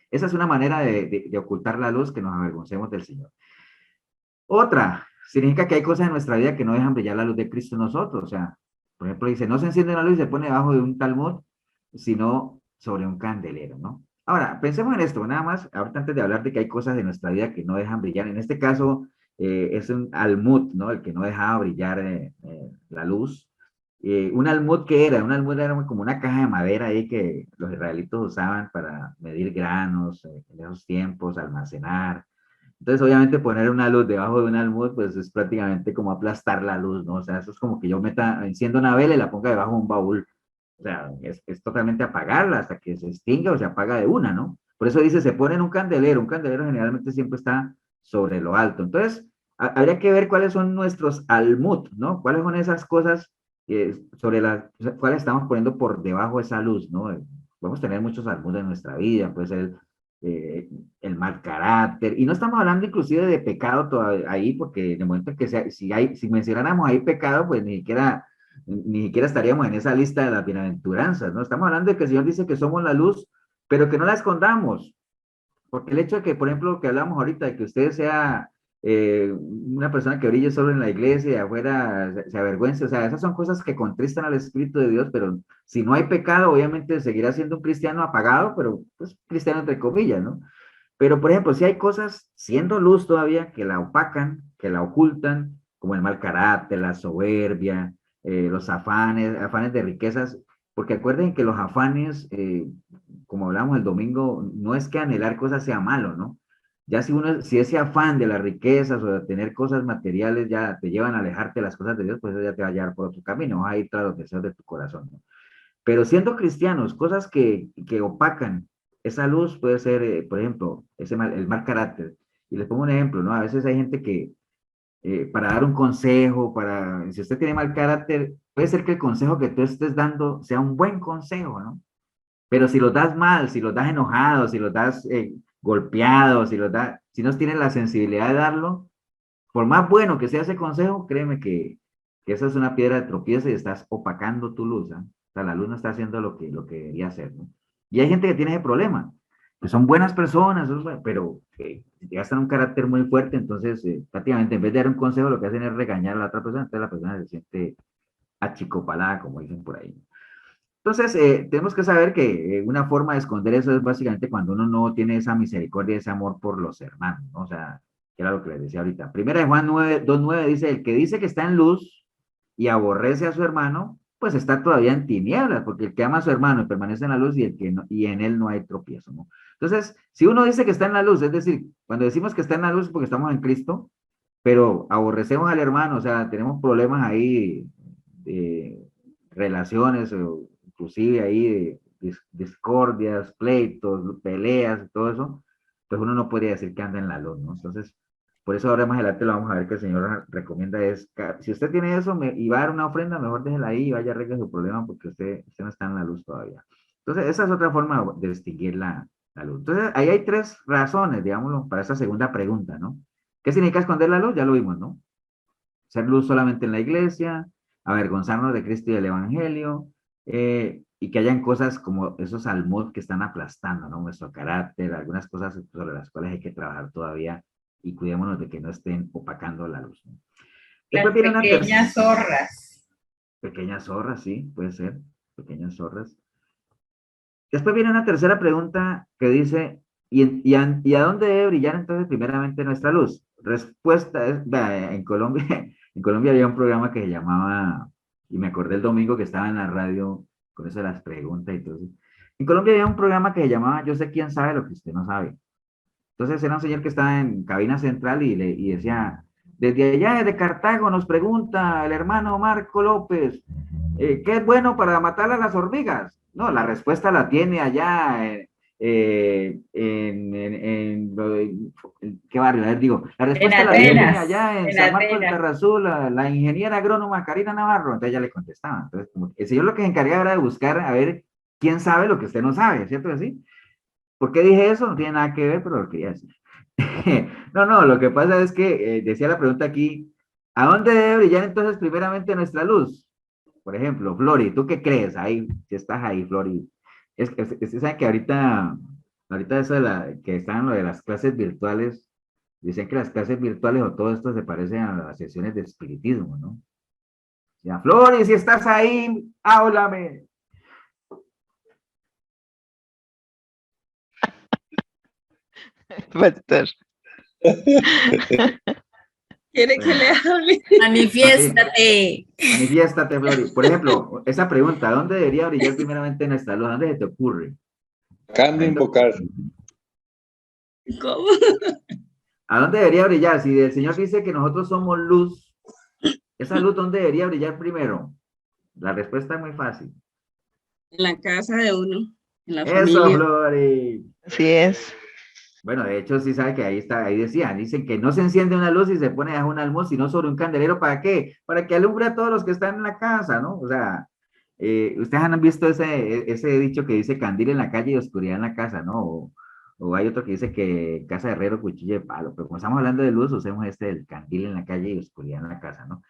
esa es una manera de ocultar la luz, que nos avergoncemos del Señor. Otra, significa que hay cosas en nuestra vida que no dejan brillar la luz de Cristo en nosotros, o sea, por ejemplo, dice, no se enciende una luz y se pone debajo de un talmud, sino sobre un candelero, ¿no? Ahora, pensemos en esto, nada más, ahorita antes de hablar de que hay cosas de nuestra vida que no dejan brillar, en este caso, es un almud, ¿no? El que no dejaba brillar, la luz. Un almud, ¿qué era? Un almud era como una caja de madera ahí que los israelitos usaban para medir granos, en esos tiempos, almacenar. Entonces, obviamente, poner una luz debajo de un almud, pues es prácticamente como aplastar la luz, ¿no? O sea, eso es como que yo enciendo una vela y la ponga debajo de un baúl. O sea, es totalmente apagarla hasta que se extinga o se apaga de una, ¿no? Por eso dice, se pone en un candelero generalmente siempre está sobre lo alto. Entonces, habría que ver cuáles son nuestros almud, ¿no? Cuáles son esas cosas, sobre las cuales estamos poniendo por debajo de esa luz, ¿no? Podemos tener muchos almud en nuestra vida, puede ser, el mal carácter, y no estamos hablando inclusive de pecado todavía ahí, porque de momento que si mencionáramos ahí pecado, pues ni siquiera estaríamos en esa lista de las bienaventuranzas, ¿no? Estamos hablando de que el Señor dice que somos la luz, pero que no la escondamos, porque el hecho de que, por ejemplo, lo que hablamos ahorita, de que usted sea, una persona que brille solo en la iglesia y afuera se avergüence, o sea, esas son cosas que contristan al Espíritu de Dios, pero si no hay pecado, obviamente seguirá siendo un cristiano apagado, pero pues cristiano entre comillas, ¿no? Pero, por ejemplo, si hay cosas siendo luz todavía que la opacan, que la ocultan, como el mal carácter, la soberbia, los afanes de riquezas, porque acuerden que los afanes, como hablamos el domingo, no es que anhelar cosas sea malo, ¿no? Ya si ese afán de las riquezas o de tener cosas materiales ya te llevan a alejarte de las cosas de Dios, pues eso ya te va a llevar por otro camino, vas a ir tras los deseos de tu corazón, ¿no? Pero siendo cristianos, cosas que opacan esa luz puede ser, por ejemplo, el mal carácter. Y les pongo un ejemplo, ¿no? A veces hay gente que, para dar un consejo, si usted tiene mal carácter, puede ser que el consejo que tú estés dando sea un buen consejo, ¿no? Pero si los das mal, si los das enojados, si los das, golpeados, si no tienes la sensibilidad de darlo, por más bueno que sea ese consejo, créeme que esa es una piedra de tropiezo y estás opacando tu luz, ¿ah? O sea, la luz no está haciendo lo que debería hacer, ¿no? Y hay gente que tiene ese problema, que son buenas personas, pero que gastan un carácter muy fuerte, entonces, prácticamente en vez de dar un consejo, lo que hacen es regañar a la otra persona, entonces la persona se siente achicopalada, como dicen por ahí. Entonces, tenemos que saber que una forma de esconder eso es básicamente cuando uno no tiene esa misericordia, ese amor por los hermanos, ¿no? O sea, que era lo que les decía ahorita. Primera de Juan 9, 2:9 dice, el que dice que está en luz y aborrece a su hermano, pues está todavía en tinieblas, porque el que ama a su hermano permanece en la luz y, el que no, y en él no hay tropiezo, ¿no? Entonces, si uno dice que está en la luz, es decir, cuando decimos que está en la luz es porque estamos en Cristo, pero aborrecemos al hermano, o sea, tenemos problemas ahí de relaciones, o inclusive ahí de discordias, pleitos, peleas, todo eso, pues uno no podría decir que anda en la luz, ¿no? Entonces, por eso ahora más adelante lo vamos a ver que el Señor recomienda es, si usted tiene eso y va a dar una ofrenda, mejor déjela ahí y vaya a arreglar su problema porque usted no está en la luz todavía. Entonces, esa es otra forma de distinguir la luz. Entonces, ahí hay tres razones, digámoslo, para esa segunda pregunta, ¿no? ¿Qué significa esconder la luz? Ya lo vimos, ¿no? Ser luz solamente en la iglesia, avergonzarnos de Cristo y del Evangelio, y que hayan cosas como esos almud que están aplastando, ¿no? Nuestro carácter, algunas cosas sobre las cuales hay que trabajar todavía y cuidémonos de que no estén opacando la luz, ¿no? Después viene una Pequeñas zorras. pequeñas zorras, sí, puede ser, pequeñas zorras. Después viene una tercera pregunta que dice, ¿y a dónde debe brillar entonces primeramente nuestra luz? Respuesta es, vea, en Colombia, en Colombia había un programa que se llamaba, y me acordé el domingo que estaba en la radio con eso de las preguntas y todo eso. En Colombia había un programa que se llamaba Yo sé quién sabe lo que usted no sabe. Entonces era un señor que estaba en cabina central y decía, desde allá, desde Cartago, nos pregunta el hermano Marco López, ¿qué es bueno para matar a las hormigas? No, la respuesta la tiene allá ¿qué barrio? A ver, digo, la respuesta la tiene allá en San Marcos de Terrazú, la ingeniera agrónoma Karina Navarro. Entonces ella le contestaba. Entonces, como el señor lo que se encargaba era de buscar a ver quién sabe lo que usted no sabe, ¿cierto que sí? ¿Por qué dije eso? No tiene nada que ver, pero lo quería decir. No, no, lo que pasa es que decía la pregunta aquí, ¿a dónde debe brillar entonces primeramente nuestra luz? Por ejemplo, Flori, ¿tú qué crees? Ahí, si estás ahí, Flori. Sabe que ahorita eso de que están lo de las clases virtuales, dicen que las clases virtuales o todo esto se parecen a las sesiones de espiritismo, ¿no? Ya, Flori, si estás ahí, háblame. Pastor. ¿Quiere que le hable? Manifiéstate. Manifiéstate, Flori. Por ejemplo, esa pregunta, ¿dónde debería brillar primeramente nuestra luz? ¿Dónde se te ocurre? ¿Cuándo invocar? ¿Cómo? ¿A dónde debería brillar? Si el Señor dice que nosotros somos luz, ¿esa luz dónde debería brillar primero? La respuesta es muy fácil. En la casa de uno, en la Eso, familia. Flori. Así es. Bueno, de hecho, sí sabe que ahí está, ahí dicen que no se enciende una luz y se pone a un almuerzo, sino sobre un candelero. ¿Para qué? Para que alumbre a todos los que están en la casa, ¿no? O sea, ustedes han visto ese dicho que dice candil en la calle y oscuridad en la casa, ¿no? O hay otro que dice que casa de herrero, cuchillo de palo. Pero como estamos hablando de luz, usemos el candil en la calle y oscuridad en la casa, ¿no?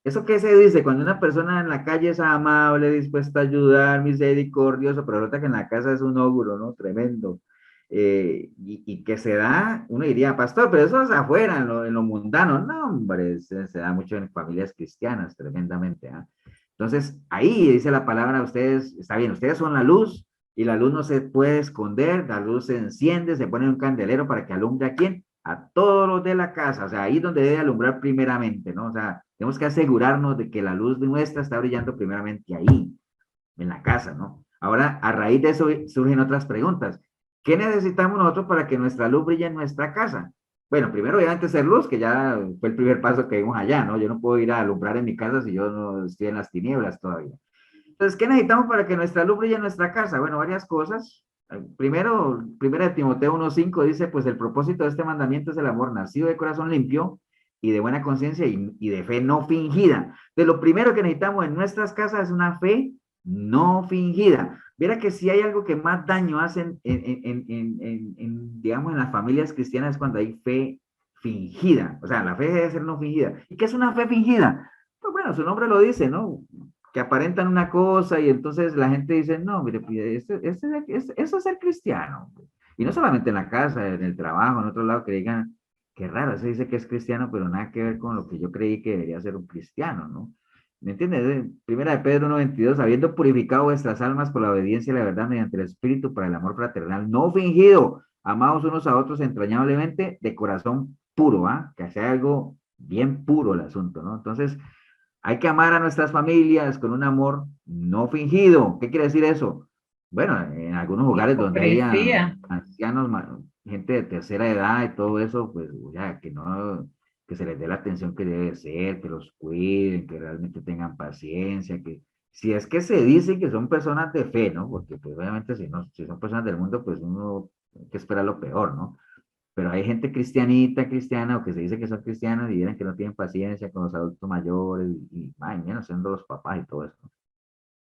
¿Eso qué se dice? Cuando una persona en la calle es amable, dispuesta a ayudar, misericordioso, pero resulta que en la casa es un ogro, ¿no? Tremendo. Y que se da, uno diría, pastor, pero eso es afuera, en lo mundano. No, hombre, se da mucho en familias cristianas, tremendamente. ¿Ah? Entonces, ahí dice la palabra, ustedes, está bien, ustedes son la luz, y la luz no se puede esconder, la luz se enciende, se pone en un candelero para que alumbre a quién, a todos los de la casa, o sea, ahí es donde debe alumbrar primeramente, ¿no? O sea, tenemos que asegurarnos de que la luz nuestra está brillando primeramente ahí, en la casa, ¿no? Ahora, a raíz de eso surgen otras preguntas. ¿Qué necesitamos nosotros para que nuestra luz brille en nuestra casa? Bueno, primero obviamente ser luz, que ya fue el primer paso que vimos allá, ¿no? Yo no puedo ir a alumbrar en mi casa si yo no estoy en las tinieblas todavía. Entonces, ¿qué necesitamos para que nuestra luz brille en nuestra casa? Bueno, varias cosas. Primero, primera de Timoteo 1:5 dice, pues el propósito de este mandamiento es el amor nacido de corazón limpio y de buena conciencia y de fe no fingida. De lo primero que necesitamos en nuestras casas es una fe no fingida. Viera que si hay algo que más daño hacen digamos, en las familias cristianas es cuando hay fe fingida. O sea, la fe debe ser no fingida. ¿Y qué es una fe fingida? Pues bueno, su nombre lo dice, ¿no? Que aparentan una cosa y entonces la gente dice, no, mire, eso es ser cristiano. Y no solamente en la casa, en el trabajo, en otro lado, que digan, qué raro, se dice que es cristiano, pero nada que ver con lo que yo creí que debería ser un cristiano, ¿no? ¿Me entiendes? Primera de Pedro 1:22, habiendo purificado vuestras almas por la obediencia y la verdad mediante el Espíritu para el amor fraternal, no fingido, amados unos a otros entrañablemente, de corazón puro, ¿ah? Que sea algo bien puro el asunto, ¿no? Entonces, hay que amar a nuestras familias con un amor no fingido. ¿Qué quiere decir eso? Bueno, en algunos hogares donde haya Hipocresía. ancianos, gente de tercera edad y todo eso, pues ya que no, que se les dé la atención que debe ser, que los cuiden, que realmente tengan paciencia, que si es que se dice que son personas de fe, ¿no? Porque pues obviamente si no, si son personas del mundo, pues uno hay que esperar lo peor, ¿no? Pero hay gente cristianita, cristiana, o que se dice que son cristianos y dicen que no tienen paciencia con los adultos mayores y ay, menos siendo los papás y todo eso.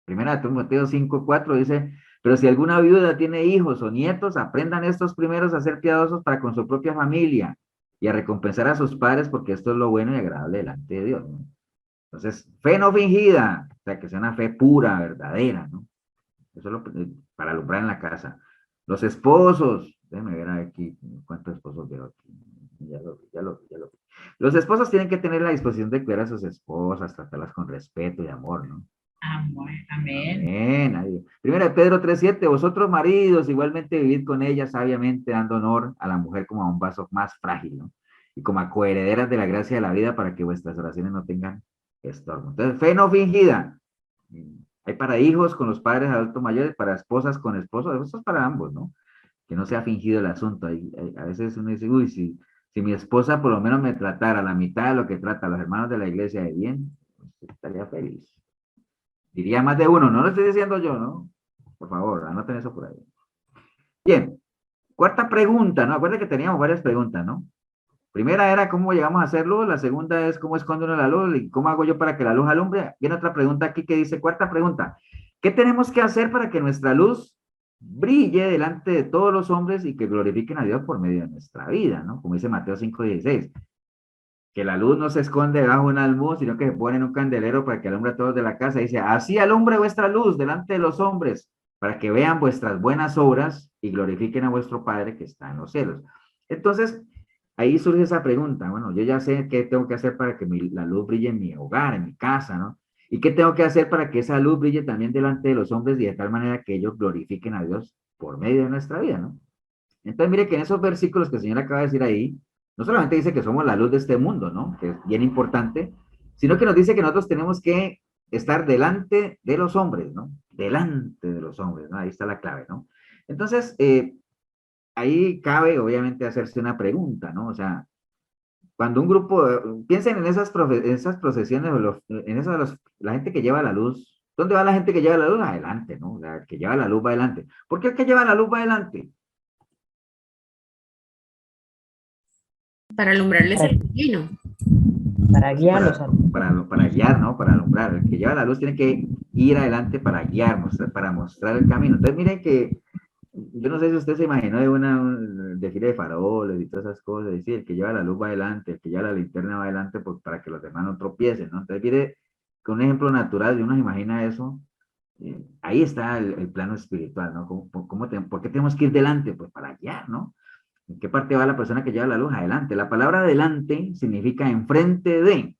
Primera de Timoteo 5:4 dice, pero si alguna viuda tiene hijos o nietos, aprendan estos primeros a ser piadosos para con su propia familia y a recompensar a sus padres porque esto es lo bueno y agradable delante de Dios, ¿no? Entonces, fe no fingida, o sea, que sea una fe pura, verdadera, ¿no? Eso es para alumbrar en la casa. Los esposos, déjenme ver aquí cuántos esposos veo aquí. Ya lo. Los esposos tienen que tener la disposición de cuidar a sus esposas, tratarlas con respeto y amor, ¿no? Amén. Amén. Amén. Primera de Pedro 3:7, vosotros maridos igualmente vivid con ella sabiamente, dando honor a la mujer como a un vaso más frágil, ¿no? Y como a coherederas de la gracia de la vida para que vuestras oraciones no tengan estorbo. Entonces, fe no fingida. Hay para hijos con los padres adultos mayores, para esposas con esposos, eso es para ambos, ¿no? Que no sea fingido el asunto. A veces uno dice, uy, si mi esposa por lo menos me tratara la mitad de lo que trata a los hermanos de la iglesia de bien, pues, estaría feliz. Diría más de uno, no lo estoy diciendo yo, ¿no? Por favor, anoten eso por ahí. Bien, cuarta pregunta, ¿no? Acuérdense que teníamos varias preguntas, ¿no? Primera era cómo llegamos a hacer luz, la segunda es cómo esconde uno la luz y cómo hago yo para que la luz alumbre. Viene otra pregunta aquí que dice, cuarta pregunta, ¿qué tenemos que hacer para que nuestra luz brille delante de todos los hombres y que glorifiquen a Dios por medio de nuestra vida, ¿no? Como dice Mateo 5:16, que la luz no se esconde debajo de un almud, sino que se pone en un candelero para que alumbre a todos de la casa. Dice, así alumbre vuestra luz delante de los hombres, para que vean vuestras buenas obras y glorifiquen a vuestro Padre que está en los cielos. Entonces, ahí surge esa pregunta, bueno, yo ya sé qué tengo que hacer para que la luz brille en mi hogar, en mi casa, ¿no? ¿Y qué tengo que hacer para que esa luz brille también delante de los hombres y de tal manera que ellos glorifiquen a Dios por medio de nuestra vida, ¿no? Entonces, mire que en esos versículos que el Señor acaba de decir ahí, no solamente dice que somos la luz de este mundo, ¿no? Que es bien importante, sino que nos dice que nosotros tenemos que estar delante de los hombres, ¿no? Delante de los hombres, ¿no? Ahí está la clave, ¿no? Entonces, ahí cabe, obviamente, hacerse una pregunta, ¿no? O sea, cuando un grupo, piensen en esas procesiones, en esas, la gente que lleva la luz, ¿dónde va la gente que lleva la luz? Adelante, ¿no? La que lleva la luz va adelante. ¿Por qué el que lleva la luz va adelante? Para alumbrarles el camino. Para guiarlos. Para guiar, ¿no? Para alumbrar. El que lleva la luz tiene que ir adelante para guiar, para mostrar el camino. Entonces, miren que, yo no sé si usted se imaginó de un desfile de faroles y todas esas cosas, es decir, el que lleva la luz va adelante, el que lleva la linterna va adelante pues, para que los demás no tropiecen, ¿no? Entonces, mire, con un ejemplo natural, si uno se imagina eso, ahí está el plano espiritual, ¿no? ¿Por qué tenemos que ir delante? Pues para guiar, ¿no? ¿En qué parte va la persona que lleva la luz? Adelante. La palabra adelante significa enfrente de,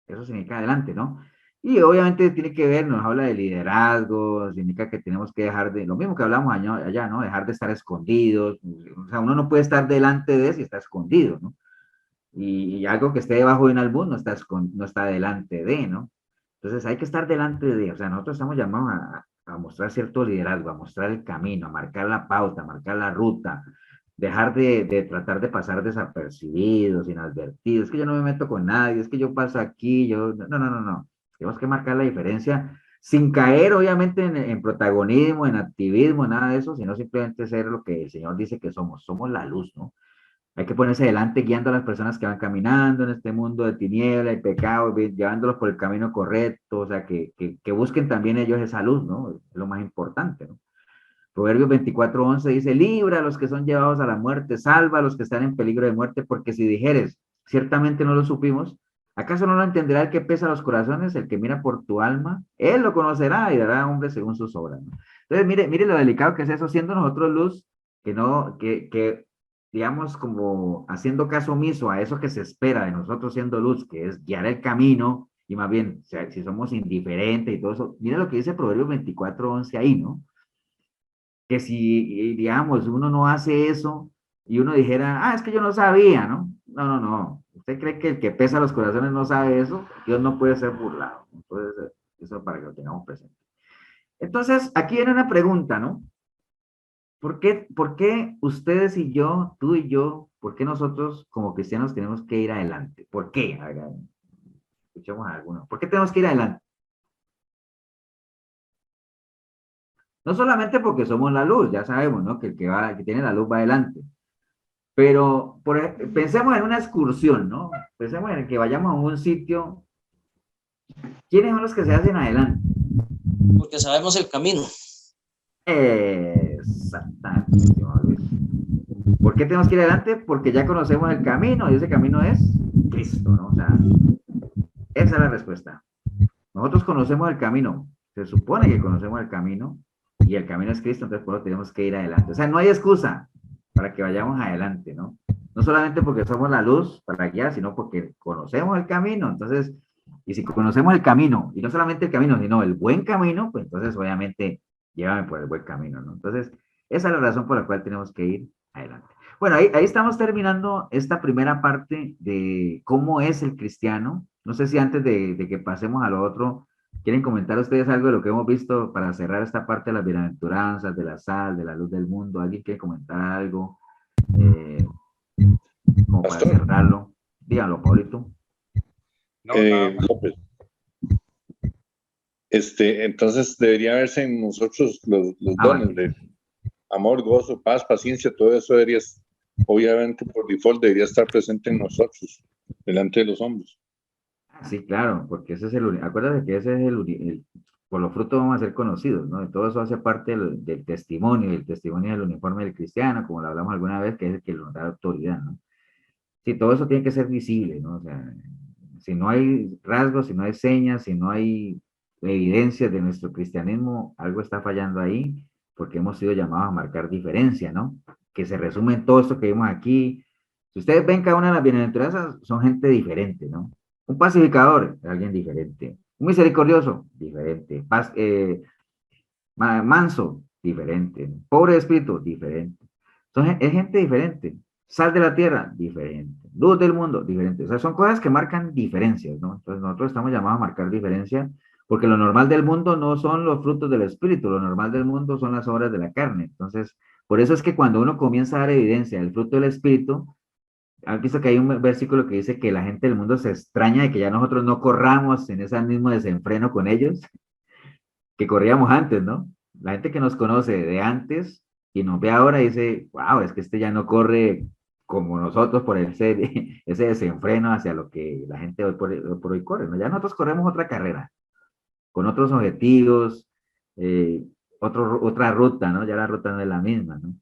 eso significa adelante, ¿no? Y obviamente tiene que ver, nos habla de liderazgo, significa que tenemos que dejar de, lo mismo que hablamos allá, ¿no? Dejar de estar escondidos, o sea, uno no puede estar delante de si está escondido, ¿no? Y algo que esté debajo de un álbum no está delante de, ¿no? Entonces hay que estar delante de, o sea, nosotros estamos llamados a mostrar cierto liderazgo, a mostrar el camino, a marcar la pauta, a marcar la ruta, dejar de tratar de pasar desapercibidos, inadvertidos, es que yo no me meto con nadie, es que yo paso aquí, no. Tenemos que marcar la diferencia sin caer, obviamente, en protagonismo, en activismo, nada de eso, sino simplemente ser lo que el Señor dice que somos la luz, ¿no? Hay que ponerse adelante guiando a las personas que van caminando en este mundo de tiniebla y pecado, llevándolos por el camino correcto, o sea, que busquen también ellos esa luz, ¿no? Es lo más importante, ¿no? Proverbios 24:11 dice, libra a los que son llevados a la muerte, salva a los que están en peligro de muerte, porque si dijeres, ciertamente no lo supimos, ¿acaso no lo entenderá el que pesa los corazones, el que mira por tu alma? Él lo conocerá y dará a hombre según sus obras, ¿no? Entonces, mire lo delicado que es eso, siendo nosotros luz, que no, que digamos, como haciendo caso omiso a eso que se espera de nosotros siendo luz, que es guiar el camino y más bien, o sea, si somos indiferentes y todo eso, mira lo que dice Proverbios 24:11 ahí, ¿no? Que si, digamos, uno no hace eso y uno dijera, es que yo no sabía, ¿no? No, no, no. ¿Usted cree que el que pesa los corazones no sabe eso? Dios no puede ser burlado. Entonces, eso para que lo tengamos presente. Entonces, aquí viene una pregunta, ¿no? ¿Por qué ustedes y yo, tú y yo, por qué nosotros como cristianos tenemos que ir adelante? ¿Por qué? Escuchemos a algunos. ¿Por qué tenemos que ir adelante? No solamente porque somos la luz, ya sabemos, ¿no? Que el que tiene la luz va adelante. Pero pensemos en una excursión, ¿no? Pensemos en que vayamos a un sitio. ¿Quiénes son los que se hacen adelante? Porque sabemos el camino. Exactamente, Luis. ¿Por qué tenemos que ir adelante? Porque ya conocemos el camino y ese camino es Cristo, ¿no? O sea, esa es la respuesta. Nosotros conocemos el camino. Se supone que conocemos el camino y el camino es Cristo, entonces por eso tenemos que ir adelante. O sea, no hay excusa para que vayamos adelante, ¿no? No solamente porque somos la luz para guiar, sino porque conocemos el camino. Entonces, y si conocemos el camino, y no solamente el camino, sino el buen camino, pues entonces obviamente llévame por el buen camino, ¿no? Entonces, esa es la razón por la cual tenemos que ir adelante. Bueno, ahí estamos terminando esta primera parte de cómo es el cristiano. No sé si antes de que pasemos a lo otro, quieren comentar ustedes algo de lo que hemos visto para cerrar esta parte de las bienaventuranzas, de la sal, de la luz del mundo. ¿Alguien quiere comentar algo? Como para cerrarlo. Díganlo, Paulito. López. Entonces debería verse en nosotros los dones de amor, gozo, paz, paciencia, todo eso debería, obviamente por default, debería estar presente en nosotros, delante de los hombres. Sí, claro, porque ese es acuérdate que ese es por los frutos vamos a ser conocidos, ¿no? Y todo eso hace parte del testimonio, y el testimonio del uniforme del cristiano, como lo hablamos alguna vez, que es el que nos da autoridad, ¿no? Sí, todo eso tiene que ser visible, ¿no? O sea, si no hay rasgos, si no hay señas, si no hay evidencias de nuestro cristianismo, algo está fallando ahí, porque hemos sido llamados a marcar diferencia, ¿no? Que se resume en todo esto que vimos aquí. Si ustedes ven cada una de las bienaventuranzas, son gente diferente, ¿no? Un pacificador, alguien diferente. Un misericordioso, diferente. Manso, diferente. Pobre de espíritu, diferente. Es gente diferente. Sal de la tierra, diferente. Luz del mundo, diferente. O sea, son cosas que marcan diferencias, ¿no? Entonces nosotros estamos llamados a marcar diferencia porque lo normal del mundo no son los frutos del espíritu, lo normal del mundo son las obras de la carne. Entonces, por eso es que cuando uno comienza a dar evidencia del fruto del espíritu, han visto que hay un versículo que dice que la gente del mundo se extraña de que ya nosotros no corramos en ese mismo desenfreno con ellos que corríamos antes, ¿no? La gente que nos conoce de antes y nos ve ahora dice, wow, es que este ya no corre como nosotros por ese desenfreno hacia lo que la gente hoy por hoy corre, ¿no? Ya nosotros corremos otra carrera, con otros objetivos, otra ruta, ¿no? Ya la ruta no es la misma, ¿no?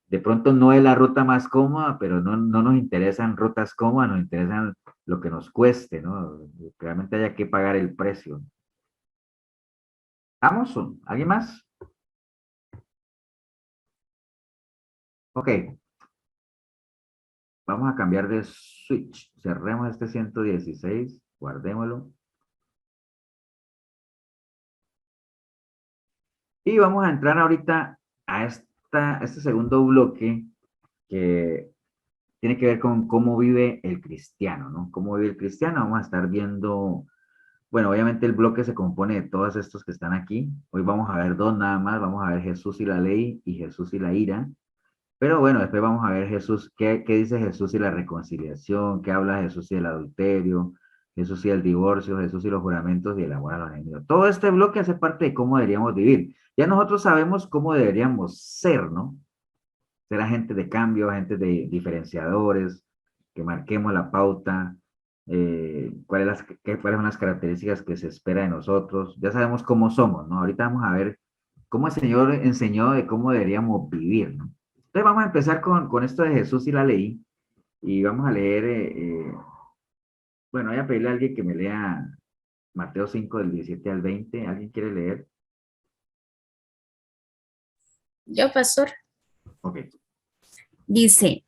De pronto no es la ruta más cómoda, pero no nos interesan rutas cómodas, nos interesan lo que nos cueste, ¿no? Realmente haya que pagar el precio. ¿Vamos? ¿Alguien más? Ok. Vamos a cambiar de switch. Cerremos este 116, guardémoslo. Y vamos a entrar ahorita a este segundo bloque que tiene que ver con cómo vive el cristiano, ¿no? Cómo vive el cristiano. Vamos a estar viendo, bueno, obviamente el bloque se compone de todos estos que están aquí. Hoy vamos a ver dos nada más. Vamos a ver Jesús y la ley y Jesús y la ira. Pero bueno, después vamos a ver Jesús, qué dice Jesús y la reconciliación, qué habla Jesús y el adulterio, Jesús y el divorcio, Jesús y los juramentos y el amor a los enemigos. Todo este bloque hace parte de cómo deberíamos vivir. Ya nosotros sabemos cómo deberíamos ser, ¿no? Ser agentes de cambio, agentes de diferenciadores, que marquemos la pauta, cuáles son las características que se espera de nosotros. Ya sabemos cómo somos, ¿no? Ahorita vamos a ver cómo el Señor enseñó de cómo deberíamos vivir, ¿no? Entonces vamos a empezar con esto de Jesús y la ley, y vamos a leer, bueno, voy a pedirle a alguien que me lea Mateo 5 del 17 al 20. ¿Alguien quiere leer? Yo, pastor. Ok. Dice,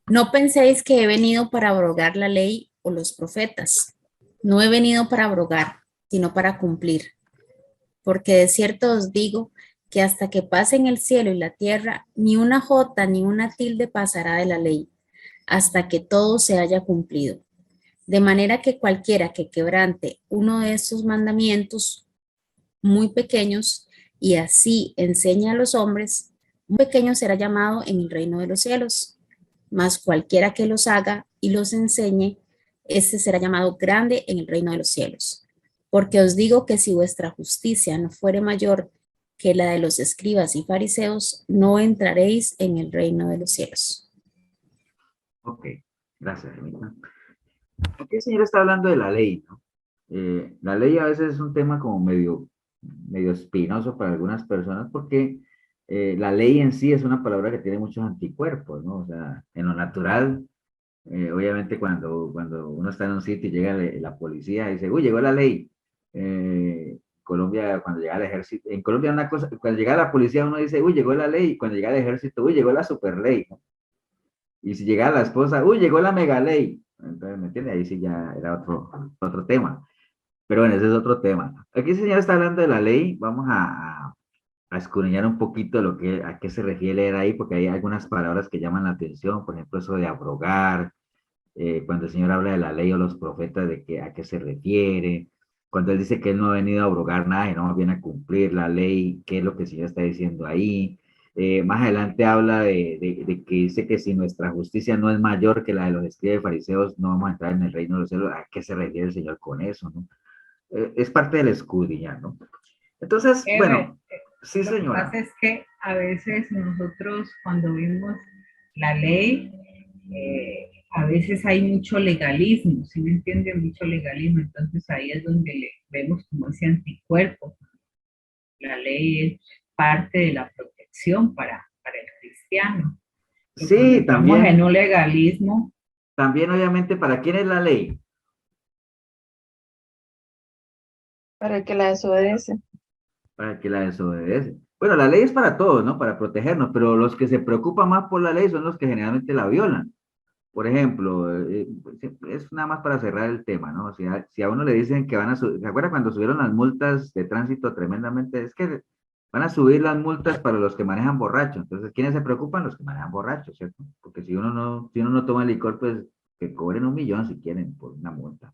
no penséis que he venido para abrogar la ley o los profetas. No he venido para abrogar, sino para cumplir. Porque de cierto os digo que hasta que pasen el cielo y la tierra, ni una jota ni una tilde pasará de la ley, hasta que todo se haya cumplido. De manera que cualquiera que quebrante uno de estos mandamientos muy pequeños y así enseña a los hombres, muy pequeño será llamado en el reino de los cielos. Mas cualquiera que los haga y los enseñe, este será llamado grande en el reino de los cielos. Porque os digo que si vuestra justicia no fuere mayor que la de los escribas y fariseos, no entraréis en el reino de los cielos. Ok, gracias, Emita. Aquí el Señor está hablando de la ley, ¿no? La ley a veces es un tema como medio espinoso para algunas personas porque la ley en sí es una palabra que tiene muchos anticuerpos, ¿no? O sea, en lo natural, obviamente cuando uno está en un sitio y llega la policía y dice, uy, llegó la ley. Colombia, cuando llega el ejército, en Colombia una cosa, cuando llega la policía uno dice, uy, llegó la ley, y cuando llega el ejército, uy, llegó la super ley, ¿no? Y si llega la esposa, uy, llegó la mega ley. Entonces, ¿me entiende? Ahí sí ya era otro tema. Pero bueno, ese es otro tema. Aquí el Señor está hablando de la ley. Vamos a escudriñar un poquito a qué se refiere ahí, porque hay algunas palabras que llaman la atención. Por ejemplo, eso de abrogar, cuando el Señor habla de la ley o los profetas, a qué se refiere. Cuando Él dice que Él no ha venido a abrogar nada, sino más bien a cumplir la ley, qué es lo que el Señor está diciendo ahí. Más adelante habla de que dice que si nuestra justicia no es mayor que la de los escribas y fariseos, no vamos a entrar en el reino de los cielos. ¿A qué se refiere el Señor con eso, no? Es parte del escudriñar, ¿no? Entonces, bueno, sí, Lo que señora. pasa es que a veces nosotros cuando vimos la ley, a veces hay mucho legalismo, ¿sí me entiende? Mucho legalismo, entonces ahí es donde le vemos como ese anticuerpo. La ley es parte de la protección para el cristiano. Pero Sí, cuando estamos también. en un legalismo. También, obviamente, ¿para quién es la ley? Para el que la desobedece. Para el que la desobedece. Bueno, la ley es para todos, ¿no? Para protegernos, pero los que se preocupan más por la ley son los que generalmente la violan. Por ejemplo, es nada más para cerrar el tema, ¿no? Si a uno le dicen que van a subir, ¿se acuerda cuando subieron las multas de tránsito tremendamente? Es que van a subir las multas para los que manejan borrachos. Entonces, ¿quiénes se preocupan? Los que manejan borrachos, ¿cierto? Porque si uno no toma licor, pues que cobren 1 millón si quieren por una multa.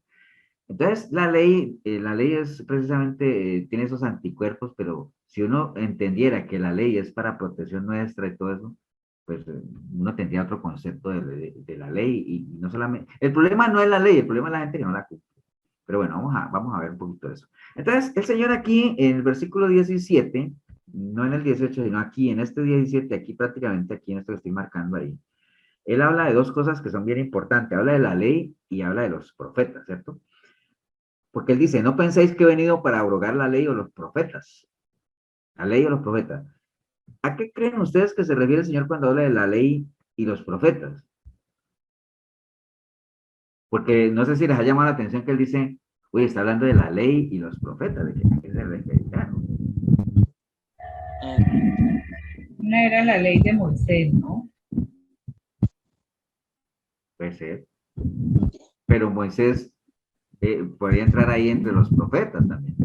Entonces, la ley es precisamente, tiene esos anticuerpos, pero si uno entendiera que la ley es para protección nuestra y todo eso, pues uno tendría otro concepto de la ley y no solamente, el problema no es la ley, el problema es la gente que no la cumple. Pero bueno, vamos a ver un poquito de eso. Entonces, el Señor aquí en el versículo 17, no en el 18, sino aquí en este 17, aquí prácticamente, aquí en esto que estoy marcando ahí, él habla de dos cosas que son bien importantes, habla de la ley y habla de los profetas, ¿cierto? Porque él dice, no penséis que he venido para abrogar la ley o los profetas. La ley o los profetas. ¿A qué creen ustedes que se refiere el Señor cuando habla de la ley y los profetas? Porque no sé si les ha llamado la atención que él dice, uy, está hablando de la ley y los profetas. ¿De qué se refiere? Una era la ley de Moisés, ¿no? Puede ser. Pero Moisés podría entrar ahí entre los profetas también.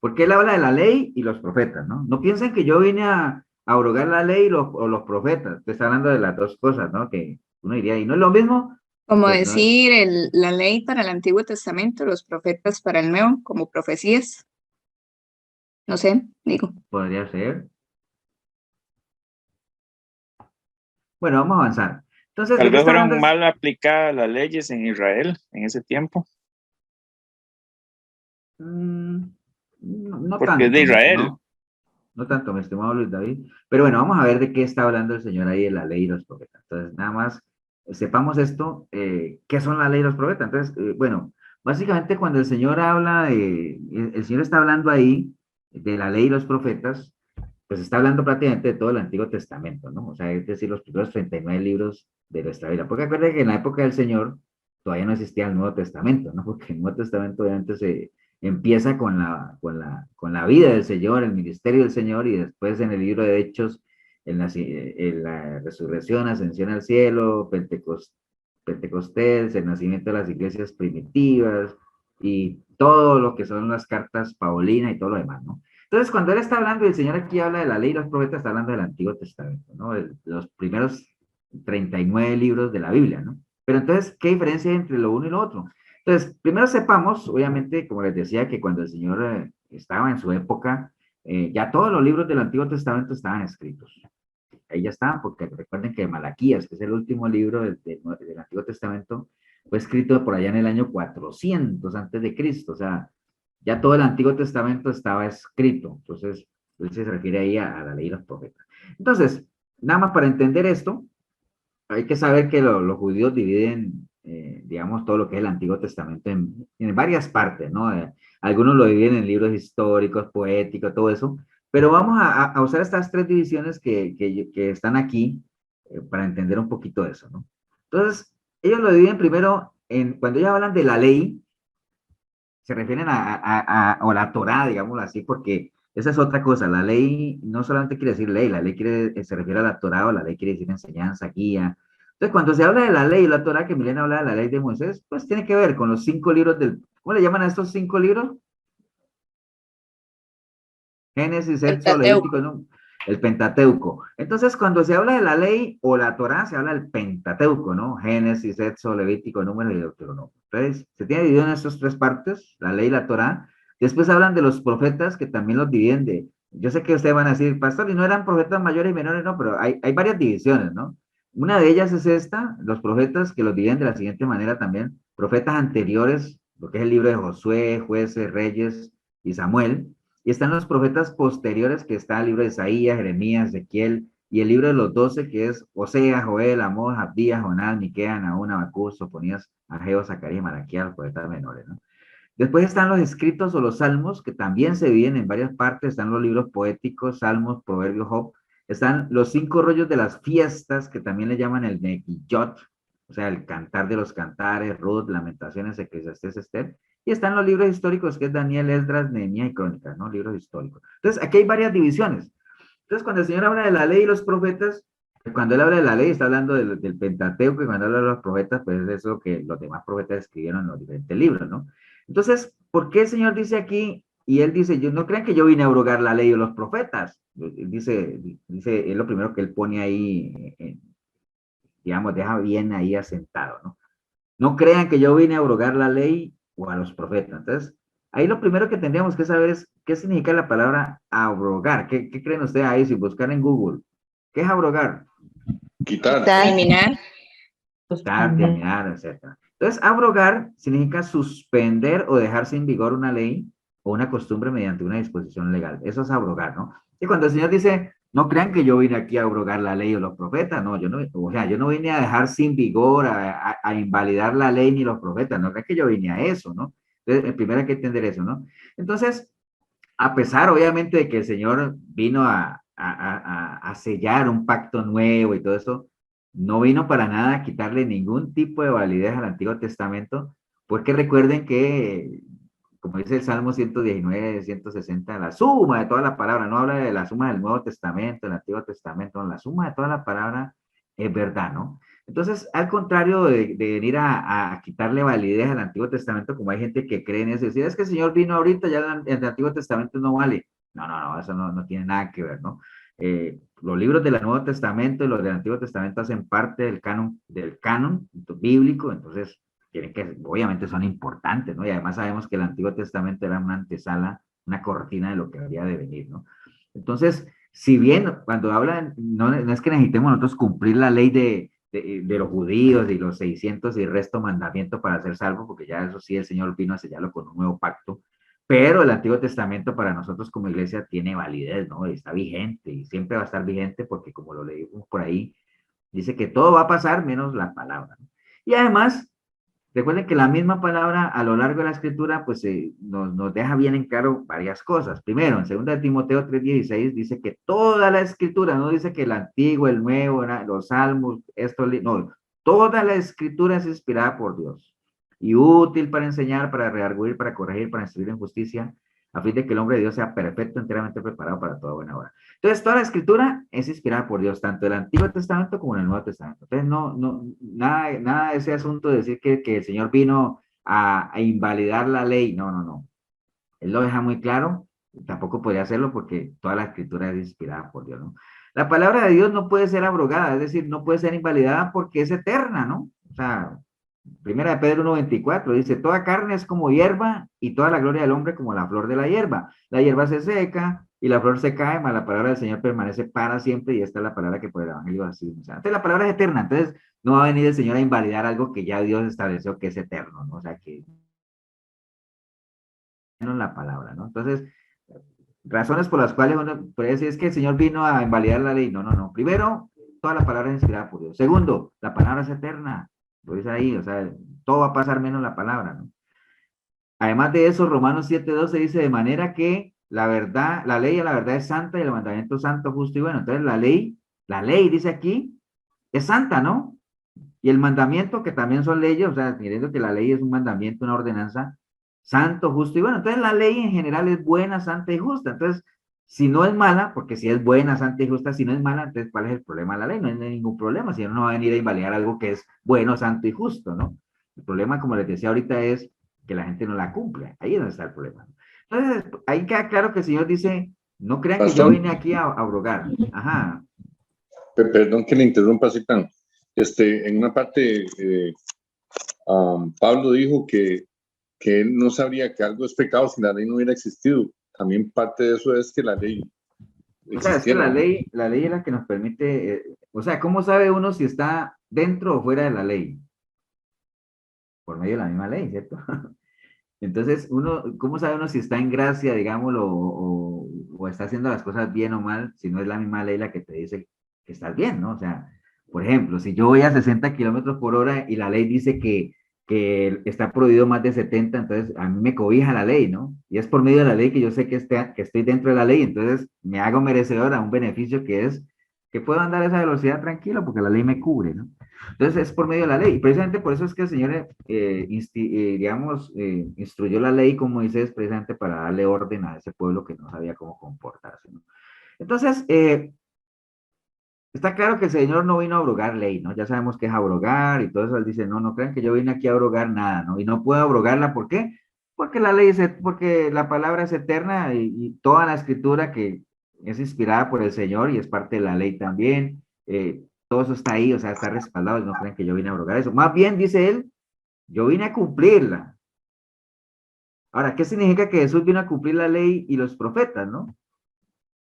Porque él habla de la ley y los profetas, ¿no? No piensen que yo vine a abrogar la ley o los profetas. Usted está hablando de las dos cosas, ¿no? Que uno diría, ¿y no es lo mismo? Como Pues, decir la ley para el Antiguo Testamento, los profetas para el Nuevo, como profecías. No sé, digo. Podría ser. Bueno, vamos a avanzar. Entonces, Tal ¿de qué vez está hablando? fueron mal aplicadas las leyes en Israel en ese tiempo. No Porque tanto, es de Israel. no tanto, mi estimado Luis David. Pero bueno, vamos a ver de qué está hablando el Señor ahí de la ley y los profetas. Entonces, nada más sepamos esto, ¿qué son la ley y los profetas? Entonces, bueno, básicamente cuando el Señor habla el Señor está hablando ahí de la ley y los profetas, pues está hablando prácticamente de todo el Antiguo Testamento, ¿no? O sea, es decir, los primeros 39 libros de nuestra Biblia. Porque acuérdense que en la época del Señor todavía no existía el Nuevo Testamento, ¿no? Porque el Nuevo Testamento obviamente se empieza con la vida del Señor, el ministerio del Señor, y después en el libro de Hechos, en la resurrección, ascensión al cielo, Pentecostés, Pentecostés, el nacimiento de las iglesias primitivas y todo lo que son las cartas paulinas y todo lo demás, ¿no? Entonces, cuando él está hablando, y el Señor aquí habla de la ley y los profetas, está hablando del Antiguo Testamento, ¿no? Los primeros 39 libros de la Biblia, ¿no? Pero entonces, ¿qué diferencia hay entre lo uno y lo otro? Entonces, primero sepamos, obviamente, como les decía, que cuando el Señor estaba en su época, ya todos los libros del Antiguo Testamento estaban escritos. Ahí ya estaban, porque recuerden que Malaquías, que es el último libro del Antiguo Testamento, fue escrito por allá en el año 400 antes de Cristo, o sea, ya todo el Antiguo Testamento estaba escrito, entonces él se refiere ahí a la ley y los profetas. Entonces, nada más para entender esto, hay que saber que los judíos dividen, digamos, todo lo que es el Antiguo Testamento en varias partes, ¿no? Algunos lo dividen en libros históricos, poéticos, todo eso, pero vamos a usar estas tres divisiones que están aquí para entender un poquito de eso, ¿no? Entonces, ellos lo dividen primero cuando ellos hablan de la ley, se refieren o la Torá, digámoslo así, porque esa es otra cosa. La ley no solamente quiere decir ley, la ley se refiere a la Torá, o la ley quiere decir enseñanza, guía. Entonces, cuando se habla de la ley y la Torá, que Milena habla de la ley de Moisés, pues tiene que ver con los 5 libros ¿cómo le llaman a estos 5 libros? Génesis, Éxodo, Levítico, ¿no? El Pentateuco. Entonces, cuando se habla de la ley o la Torá, se habla del Pentateuco, ¿no? Génesis, Éxodo, Levítico, Números y Deuteronomio. Entonces, se tiene dividido en estas tres partes, la ley y la Torá. Después hablan de los profetas, que también los dividen yo sé que ustedes van a decir, pastor, y no eran profetas mayores y menores, no, pero hay varias divisiones, ¿no? Una de ellas es esta, los profetas, que los dividen de la siguiente manera también, profetas anteriores, lo que es el libro de Josué, Jueces, Reyes y Samuel, y están los profetas posteriores, que está el libro de Isaías, Jeremías, Ezequiel, y el libro de los 12, que es Oseas, Joel, Amós, Abdías, Jonás, Miqueas, Nahum, Habacuc, Sofonías, Ageo, Zacarías y Malaquías, los profetas menores, ¿no? Después están los escritos o los salmos, que también se dividen en varias partes. Están los libros poéticos, salmos, proverbios, Job. Están los 5 rollos de las fiestas, que también le llaman el Nequillot, o sea, el cantar de los cantares, Ruth, Lamentaciones, Eclesiastés, Esther. Y están los libros históricos, que es Daniel, Esdras, Nehemías y Crónicas, ¿no? Libros históricos. Entonces, aquí hay varias divisiones. Entonces, cuando el Señor habla de la ley y los profetas, cuando él habla de la ley, está hablando del Pentateuco, y cuando habla de los profetas, pues es eso que los demás profetas escribieron en los diferentes libros, ¿no? Entonces, ¿por qué el Señor dice aquí, y él dice, yo no crean que yo vine a abrogar la ley o los profetas? Él dice, es lo primero que él pone ahí, digamos, deja bien ahí asentado, ¿no? No crean que yo vine a abrogar la ley o a los profetas. Entonces, ahí lo primero que tendríamos que saber es qué significa la palabra abrogar. ¿Qué creen ustedes ahí si buscan en Google? ¿Qué es abrogar? Quitar. Eliminar. Quitar, terminar, etc. Entonces, abrogar significa suspender o dejar sin vigor una ley o una costumbre mediante una disposición legal. Eso es abrogar, ¿no? Y cuando el Señor dice, no crean que yo vine aquí a abrogar la ley o los profetas, no, yo no, o sea, yo no vine a dejar sin vigor, a invalidar la ley ni los profetas, no crean que yo vine a eso, ¿no? Entonces, primero hay que entender eso, ¿no? Entonces, a pesar, obviamente, de que el Señor vino a sellar un pacto nuevo y todo eso, no vino para nada a quitarle ningún tipo de validez al Antiguo Testamento, porque recuerden que, como dice el Salmo 119, 160, la suma de toda la palabra, no habla de la suma del Nuevo Testamento, del Antiguo Testamento, no, la suma de toda la palabra es verdad, ¿no? Entonces, al contrario de venir a quitarle validez al Antiguo Testamento, como hay gente que cree en eso, decir, es que el Señor vino ahorita, ya el Antiguo Testamento no vale. No, no, no, eso no tiene nada que ver, ¿no? Los libros del Nuevo Testamento y los del Antiguo Testamento hacen parte del canon bíblico, entonces tienen que, obviamente son importantes, ¿no? Y además sabemos que el Antiguo Testamento era una antesala, una cortina de lo que habría de venir, ¿no? Entonces, si bien cuando hablan, no es que necesitemos nosotros cumplir la ley de los judíos y los 600 y resto mandamientos para ser salvos, porque ya eso sí el Señor vino a sellarlo con un nuevo pacto, pero el Antiguo Testamento para nosotros como iglesia tiene validez, ¿no? Está vigente y siempre va a estar vigente porque como lo leímos por ahí, dice que todo va a pasar menos la palabra, ¿no? Y además, recuerden que la misma palabra a lo largo de la escritura pues nos deja bien en claro varias cosas. Primero, en 2 de Timoteo 3:16 dice que toda la escritura, no dice que el antiguo, el nuevo, los salmos, esto, no, toda la escritura es inspirada por Dios y útil para enseñar, para redarguir, para corregir, para instruir en justicia, a fin de que el hombre de Dios sea perfecto, enteramente preparado para toda buena obra. Entonces, toda la escritura es inspirada por Dios, tanto el Antiguo Testamento como en el Nuevo Testamento. Entonces, nada de ese asunto de decir que el Señor vino a invalidar la ley. No, no, no. Él lo deja muy claro, tampoco podría hacerlo porque toda la escritura es inspirada por Dios, ¿no? La palabra de Dios no puede ser abrogada, es decir, no puede ser invalidada porque es eterna, ¿no? O sea, Primera de Pedro 1:24 dice, toda carne es como hierba y toda la gloria del hombre como la flor de la hierba. La hierba se seca y la flor se cae, mas la palabra del Señor permanece para siempre y esta es la palabra que por el Evangelio así. O sea, entonces la palabra es eterna, entonces no va a venir el Señor a invalidar algo que ya Dios estableció que es eterno, ¿no? O sea, que no la palabra, ¿no? Entonces, razones por las cuales uno puede decir es que el Señor vino a invalidar la ley. No, no, no. Primero, toda la palabra es inspirada por Dios. Segundo, la palabra es eterna. Lo dice ahí, o sea, todo va a pasar menos la palabra, ¿no? Además de eso, Romanos 7:12 dice, de manera que la verdad, la ley y la verdad es santa y el mandamiento santo, justo y bueno. Entonces, la ley dice aquí, es santa, ¿no? Y el mandamiento, que también son leyes, o sea, entendiendo que la ley es un mandamiento, una ordenanza, santo, justo y bueno. Entonces, la ley en general es buena, santa y justa. Entonces, si no es mala, porque si es buena, santa y justa, si no es mala, entonces, ¿cuál es el problema de la ley? No hay ningún problema, si no va a venir a invalidar algo que es bueno, santo y justo, ¿no? El problema, como les decía ahorita, es que la gente no la cumple. Ahí es donde está el problema. Entonces, ahí queda claro que el Señor dice, no crean que yo vine aquí a abrogar. Ajá. Perdón que le interrumpa así tan. En una parte, Pablo dijo que él no sabría que algo es pecado si la ley no hubiera existido. También parte de eso es que la ley O sea, es que existiera. la ley es la que nos permite, o sea, ¿cómo sabe uno si está dentro o fuera de la ley? Por medio de la misma ley, ¿cierto? Entonces, ¿cómo sabe uno si está en gracia, digámoslo, o está haciendo las cosas bien o mal, si no es la misma ley la que te dice que estás bien, ¿no? O sea, por ejemplo, si yo voy a 60 kilómetros por hora y la ley dice que está prohibido más de 70, entonces a mí me cobija la ley, ¿no? Y es por medio de la ley que yo sé que estoy dentro de la ley, entonces me hago merecedor a un beneficio que es que puedo andar a esa velocidad tranquilo porque la ley me cubre, ¿no? Entonces es por medio de la ley. Y precisamente por eso es que el Señor, instruyó la ley con Moisés precisamente para darle orden a ese pueblo que no sabía cómo comportarse, ¿no? Entonces, está claro que el Señor no vino a abrogar ley, ¿no? Ya sabemos que es abrogar y todo eso. Él dice, no, no crean que yo vine aquí a abrogar nada, ¿no? Y no puedo abrogarla, ¿por qué? Porque la ley porque la palabra es eterna y toda la escritura que es inspirada por el Señor y es parte de la ley también. Todo eso está ahí, o sea, está respaldado y no crean que yo vine a abrogar eso. Más bien, dice él, yo vine a cumplirla. Ahora, ¿qué significa que Jesús vino a cumplir la ley y los profetas, no?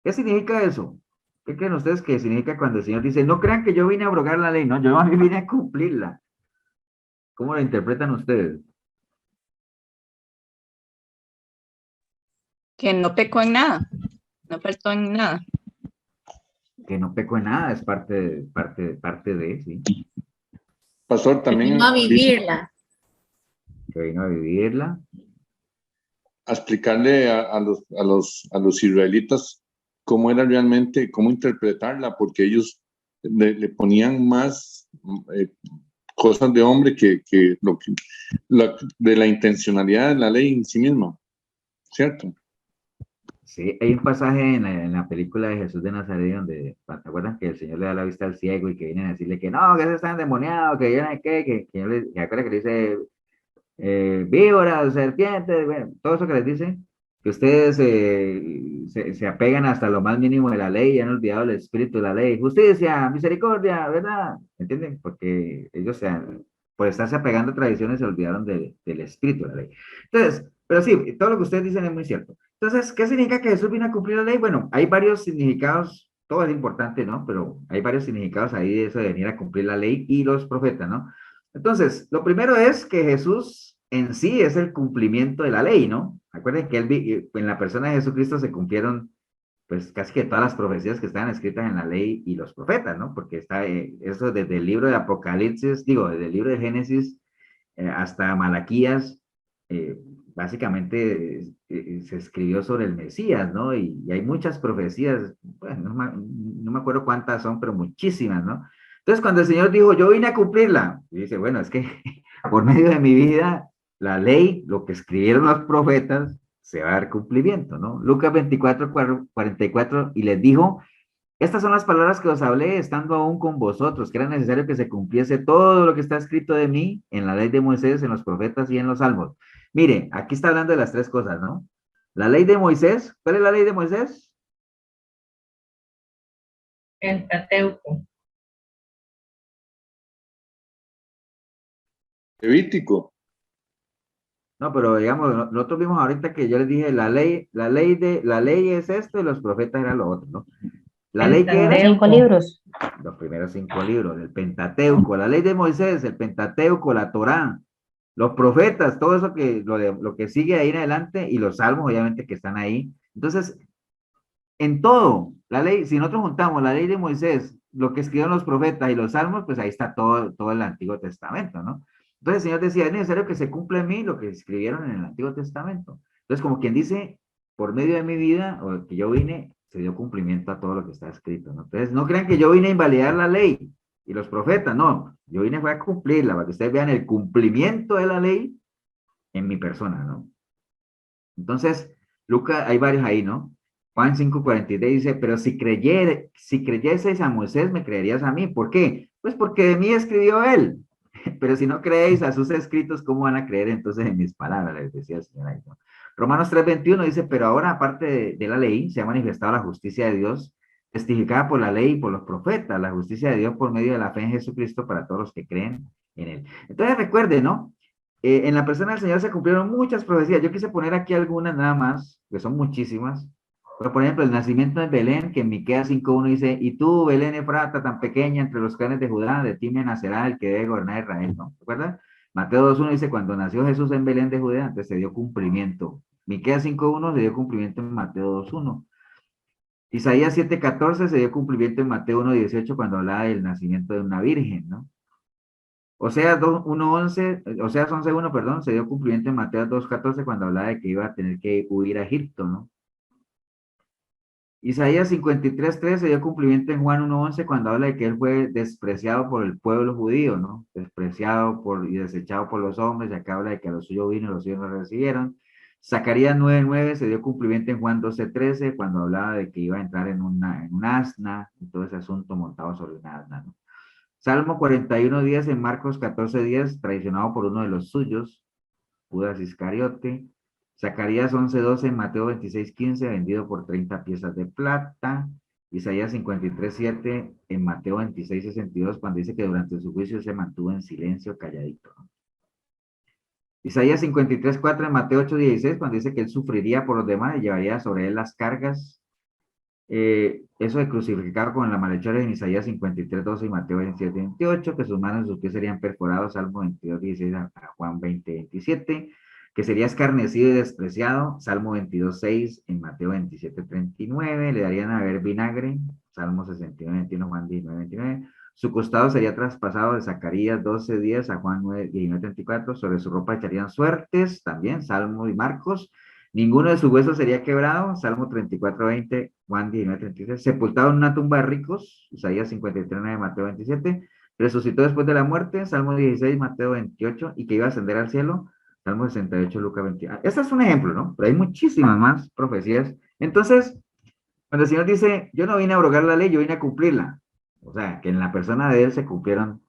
¿Qué significa eso? ¿Qué creen ustedes que significa cuando el Señor dice, no crean que yo vine a abrogar la ley? No, yo a mí vine a cumplirla. ¿Cómo lo interpretan ustedes? Que no pecó en nada, no faltó en nada. Que no peco en nada, es parte de, sí. Pastor, también Vino a vivirla. Que vino a vivirla. a explicarle a los israelitas cómo era realmente, cómo interpretarla, porque ellos le ponían más cosas de hombre que de la intencionalidad de la ley en sí misma, ¿cierto? Sí, hay un pasaje en la película de Jesús de Nazaret donde, ¿te acuerdan que el Señor le da la vista al ciego y que vienen a decirle que no, que se está endemoniado, que yo no sé qué, que acuerda que le dice víboras, serpientes, bueno, todo eso que les dice, que ustedes se apegan hasta lo más mínimo de la ley y han olvidado el espíritu de la ley, justicia, misericordia, ¿verdad? ¿Entienden? Porque ellos por estarse apegando a tradiciones se olvidaron del espíritu de la ley. Entonces, pero sí, todo lo que ustedes dicen es muy cierto. Entonces, ¿qué significa que Jesús vino a cumplir la ley? Bueno, hay varios significados, todo es importante, ¿no? Pero hay varios significados ahí de eso de venir a cumplir la ley y los profetas, ¿no? Entonces, lo primero es que Jesús en sí es el cumplimiento de la ley, ¿no? Acuérdense que en la persona de Jesucristo se cumplieron, pues, casi que todas las profecías que estaban escritas en la ley y los profetas, ¿no? Porque está eso desde el libro de Apocalipsis, digo, desde el libro de Génesis hasta Malaquías, básicamente se escribió sobre el Mesías, ¿no? Y hay muchas profecías, bueno, no me acuerdo cuántas son, pero muchísimas, ¿no? Entonces, cuando el Señor dijo, yo vine a cumplirla, y dice, bueno, es que por medio de mi vida, la ley, lo que escribieron los profetas, se va a dar cumplimiento, ¿no? Lucas 24, 44, y les dijo, estas son las palabras que os hablé estando aún con vosotros, que era necesario que se cumpliese todo lo que está escrito de mí en la ley de Moisés, en los profetas y en los salmos. Mire, aquí está hablando de las tres cosas, ¿no? La ley de Moisés, ¿cuál es la ley de Moisés? Pentateuco. Levítico. No, pero digamos, nosotros vimos ahorita que yo les dije, la ley es esto y los profetas eran lo otro, ¿no? La ley que era, 5 libros. los primeros 5 libros, el Pentateuco, la ley de Moisés, el Pentateuco, la Torá, los profetas, todo eso que, lo que sigue ahí en adelante, y los salmos, obviamente, que están ahí. Entonces, en todo, la ley, si nosotros juntamos la ley de Moisés, lo que escribieron los profetas y los salmos, pues ahí está todo el Antiguo Testamento, ¿no? Entonces el Señor decía, es necesario que se cumpla en mí lo que escribieron en el Antiguo Testamento. Entonces, como quien dice, por medio de mi vida, o que yo vine, se dio cumplimiento a todo lo que está escrito, ¿no? Entonces, no crean que yo vine a invalidar la ley y los profetas, no. Yo vine fue a cumplirla, para que ustedes vean el cumplimiento de la ley en mi persona, ¿no? Entonces, Lucas, hay varios ahí, ¿no? Juan 5:43 dice, pero si creyeseis a Moisés, me creerías a mí. ¿Por qué? Pues porque de mí escribió él. Pero si no creéis a sus escritos, ¿cómo van a creer entonces en mis palabras? Les decía el Señor ahí, ¿no? Romanos 3:21 dice, pero ahora aparte de la ley, se ha manifestado la justicia de Dios, testificada por la ley y por los profetas, la justicia de Dios por medio de la fe en Jesucristo para todos los que creen en él. Entonces recuerden, ¿no? En la persona del Señor se cumplieron muchas profecías. Yo quise poner aquí algunas nada más, que son muchísimas. Pero, por ejemplo, el nacimiento de Belén, que en Miqueas 5:1 dice, y tú, Belén Efrata, tan pequeña entre los clanes de Judá, de ti me nacerá el que debe gobernar Israel, ¿no? ¿Recuerdan? Mateo 2:1 dice, cuando nació Jesús en Belén de Judea, antes se dio cumplimiento. Miqueas 5:1 se dio cumplimiento en Mateo 2:1. Isaías 7:14 se dio cumplimiento en Mateo 1:18 cuando hablaba del nacimiento de una virgen, ¿no? Oseas 1:11, Oseas 11:1, perdón, se dio cumplimiento en Mateo 2:14 cuando hablaba de que iba a tener que huir a Egipto, ¿no? Isaías 53:3 se dio cumplimiento en Juan 1:11 cuando habla de que él fue despreciado por el pueblo judío, ¿no? Despreciado y desechado por los hombres, y acá habla de que a los suyos vino y los suyos no recibieron. Zacarías 9:9 se dio cumplimiento en Juan 12:13 cuando hablaba de que iba a entrar en un asna, y todo ese asunto montado sobre un asna, ¿no? Salmo 41:10 en Marcos 14:10, traicionado por uno de los suyos, Judas Iscariote. Zacarías 11:12 en Mateo 26:15, vendido por 30 piezas de plata. Isaías 53:7 en Mateo 26:62, cuando dice que durante su juicio se mantuvo en silencio, calladito. Isaías 53:4 en Mateo 8:16, cuando dice que él sufriría por los demás y llevaría sobre él las cargas. Eso de crucificado con la malhechora en Isaías 53:12 y Mateo 27:28, que sus manos y sus pies serían perforados, Salmo 22:16 a Juan 20:27, que sería escarnecido y despreciado, Salmo 22:6 en Mateo 27:39, le darían a beber vinagre, Salmo 69:21, Juan 19:29, su costado sería traspasado de Zacarías 12:10 a Juan 19:34, sobre su ropa echarían suertes, también Salmo y Marcos. Ninguno de sus huesos sería quebrado, Salmo 34:20, Juan 19:36, sepultado en una tumba de ricos, Isaías 53:9, Mateo 27, resucitó después de la muerte, Salmo 16, Mateo 28, y que iba a ascender al cielo, Salmo 68, Lucas 20. Este es un ejemplo, ¿no? Pero hay muchísimas más profecías. Entonces, cuando el Señor dice, yo no vine a abrogar la ley, yo vine a cumplirla. O sea, que en la persona de Él se cumplieron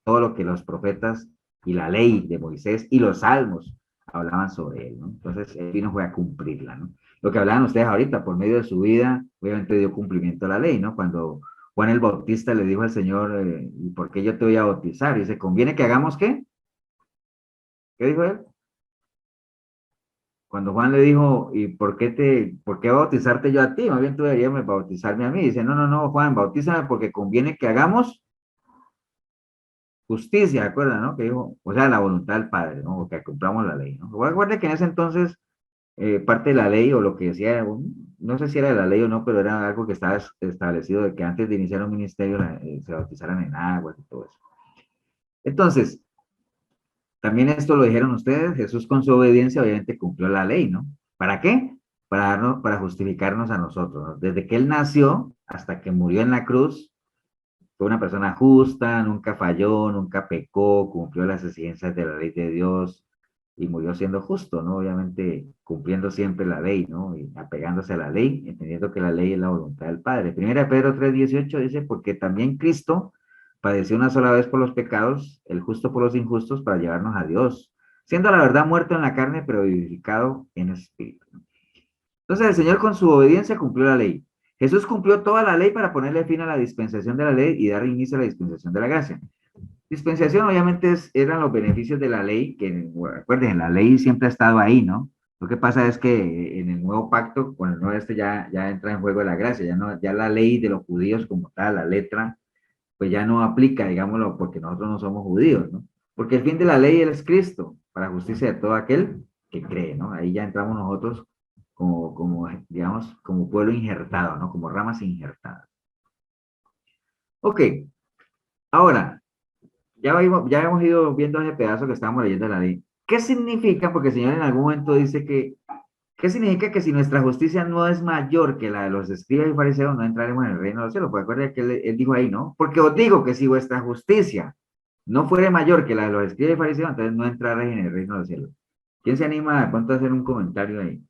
todo lo que los profetas y la ley de Moisés y los salmos hablaban sobre él, ¿no? Entonces, él vino fue a cumplirla, ¿no? Lo que hablaban ustedes ahorita, por medio de su vida, obviamente dio cumplimiento a la ley, ¿no? Cuando Juan el Bautista le dijo al Señor, ¿y por qué yo te voy a bautizar? Y dice, ¿conviene que hagamos qué? ¿Qué dijo él? Cuando Juan le dijo, ¿y por qué bautizarte yo a ti? Más bien tú deberías bautizarme a mí. Dice, no, no, no, Juan, bautízame porque conviene que hagamos justicia, ¿de acuerdo, no? Que dijo, o sea, la voluntad del Padre, ¿no? O que cumplamos la ley, ¿no? Recuerda que en ese entonces, parte de la ley, o lo que decía, no sé si era de la ley o no, pero era algo que estaba establecido de que antes de iniciar un ministerio se bautizaran en agua y todo eso. Entonces, también esto lo dijeron ustedes, Jesús con su obediencia obviamente cumplió la ley, ¿no? ¿Para qué? Para justificarnos a nosotros, ¿no? Desde que Él nació hasta que murió en la cruz, fue una persona justa, nunca falló, nunca pecó, cumplió las exigencias de la ley de Dios, y murió siendo justo, ¿no? Obviamente cumpliendo siempre la ley, ¿no? Y apegándose a la ley, entendiendo que la ley es la voluntad del Padre. Primera de Pedro 3:18 dice, porque también Cristo padeció una sola vez por los pecados, el justo por los injustos, para llevarnos a Dios, siendo la verdad muerto en la carne, pero vivificado en espíritu. Entonces el Señor con su obediencia cumplió la ley. Jesús cumplió toda la ley para ponerle fin a la dispensación de la ley y dar inicio a la dispensación de la gracia. Dispensación obviamente eran los beneficios de la ley, que recuerden, la ley siempre ha estado ahí, ¿no? Lo que pasa es que en el nuevo pacto, con el nuevo ya entra en juego la gracia, ya la ley de los judíos como tal, la letra, pues ya no aplica, digámoslo, porque nosotros no somos judíos, ¿no? Porque el fin de la ley es Cristo, para justicia de todo aquel que cree, ¿no? Ahí ya entramos nosotros digamos, como pueblo injertado, ¿no? Como ramas injertadas. Ok, ahora, ya hemos ido viendo ese pedazo que estábamos leyendo de la ley. ¿Qué significa? Porque el Señor en algún momento dice ¿qué significa que si nuestra justicia no es mayor que la de los escribas y fariseos, no entraremos en el reino de los cielos? Pues acuérdense que él dijo ahí, ¿no? Porque os digo que si vuestra justicia no fuera mayor que la de los escribas y fariseos, entonces no entraréis en el reino de los cielos. ¿Quién se anima de pronto a hacer un comentario ahí?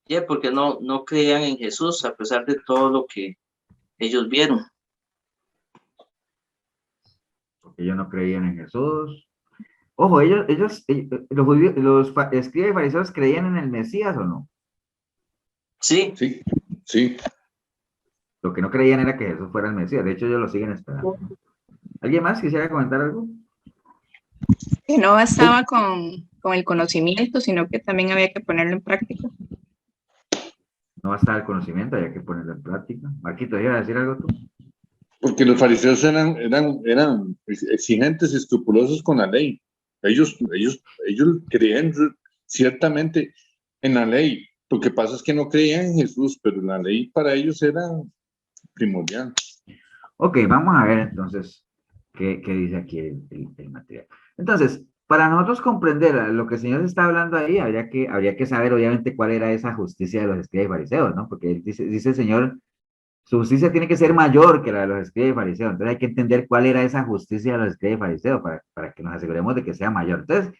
Yeah, porque no creían en Jesús a pesar de todo lo que ellos vieron. Porque ellos no creían en Jesús. Ojo, los escribas y fariseos creían en el Mesías, ¿o no? Sí. Sí, sí. Lo que no creían era que Jesús fuera el Mesías. De hecho, ellos lo siguen esperando. ¿Alguien más quisiera comentar algo? Que no bastaba con el conocimiento, sino que también había que ponerlo en práctica. No basta el conocimiento, había que ponerlo en práctica. Marquito, ¿ibas a decir algo tú? Porque los fariseos eran exigentes y escrupulosos con la ley. Ellos creían ciertamente en la ley. Lo que pasa es que no creían en Jesús, pero la ley para ellos era primordial. Ok, vamos a ver entonces qué dice aquí el material. Entonces, para nosotros comprender lo que el Señor está hablando ahí, habría que saber obviamente cuál era esa justicia de los escribas y fariseos, ¿no? Porque él dice el Señor, su justicia tiene que ser mayor que la de los escribas y fariseos. Entonces hay que entender cuál era esa justicia de los escribas y fariseos para que nos aseguremos de que sea mayor. Entonces,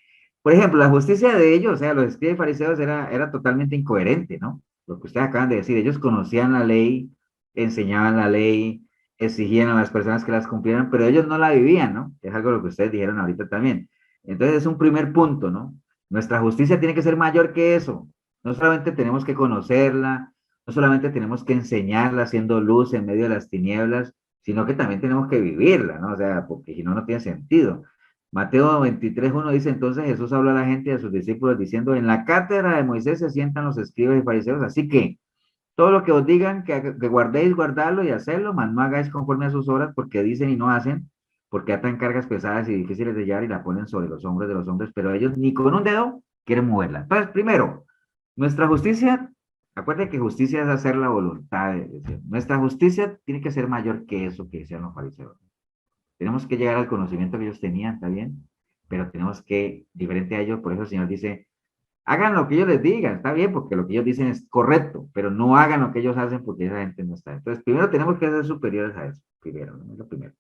por ejemplo, la justicia de ellos, o sea, los escribas y fariseos era totalmente incoherente, ¿no? Lo que ustedes acaban de decir, ellos conocían la ley, enseñaban la ley, exigían a las personas que las cumplieran, pero ellos no la vivían, ¿no? Es algo de lo que ustedes dijeron ahorita también. Entonces es un primer punto, ¿no? Nuestra justicia tiene que ser mayor que eso. No solamente tenemos que conocerla, no solamente tenemos que enseñarla haciendo luz en medio de las tinieblas, sino que también tenemos que vivirla, ¿no? O sea, porque si no, no tiene sentido. Mateo 23:1 dice, entonces Jesús habló a la gente y a sus discípulos diciendo, en la cátedra de Moisés se sientan los escribas y fariseos, así que todo lo que os digan que guardéis, guardarlo y hacerlo, mas no hagáis conforme a sus obras, porque dicen y no hacen, porque atan cargas pesadas y difíciles de llevar y la ponen sobre los hombros de los hombres, pero ellos ni con un dedo quieren moverla. Entonces, primero, nuestra justicia, acuérdense que justicia es hacer la voluntad de Dios. Nuestra justicia tiene que ser mayor que eso que decían los fariseos. Tenemos que llegar al conocimiento que ellos tenían, ¿está bien? Pero tenemos que, diferente a ellos, por eso el Señor dice, hagan lo que ellos les digan, está bien, porque lo que ellos dicen es correcto, pero no hagan lo que ellos hacen porque esa gente no está. Entonces, primero tenemos que ser superiores a eso, primero, ¿no? Es lo primero.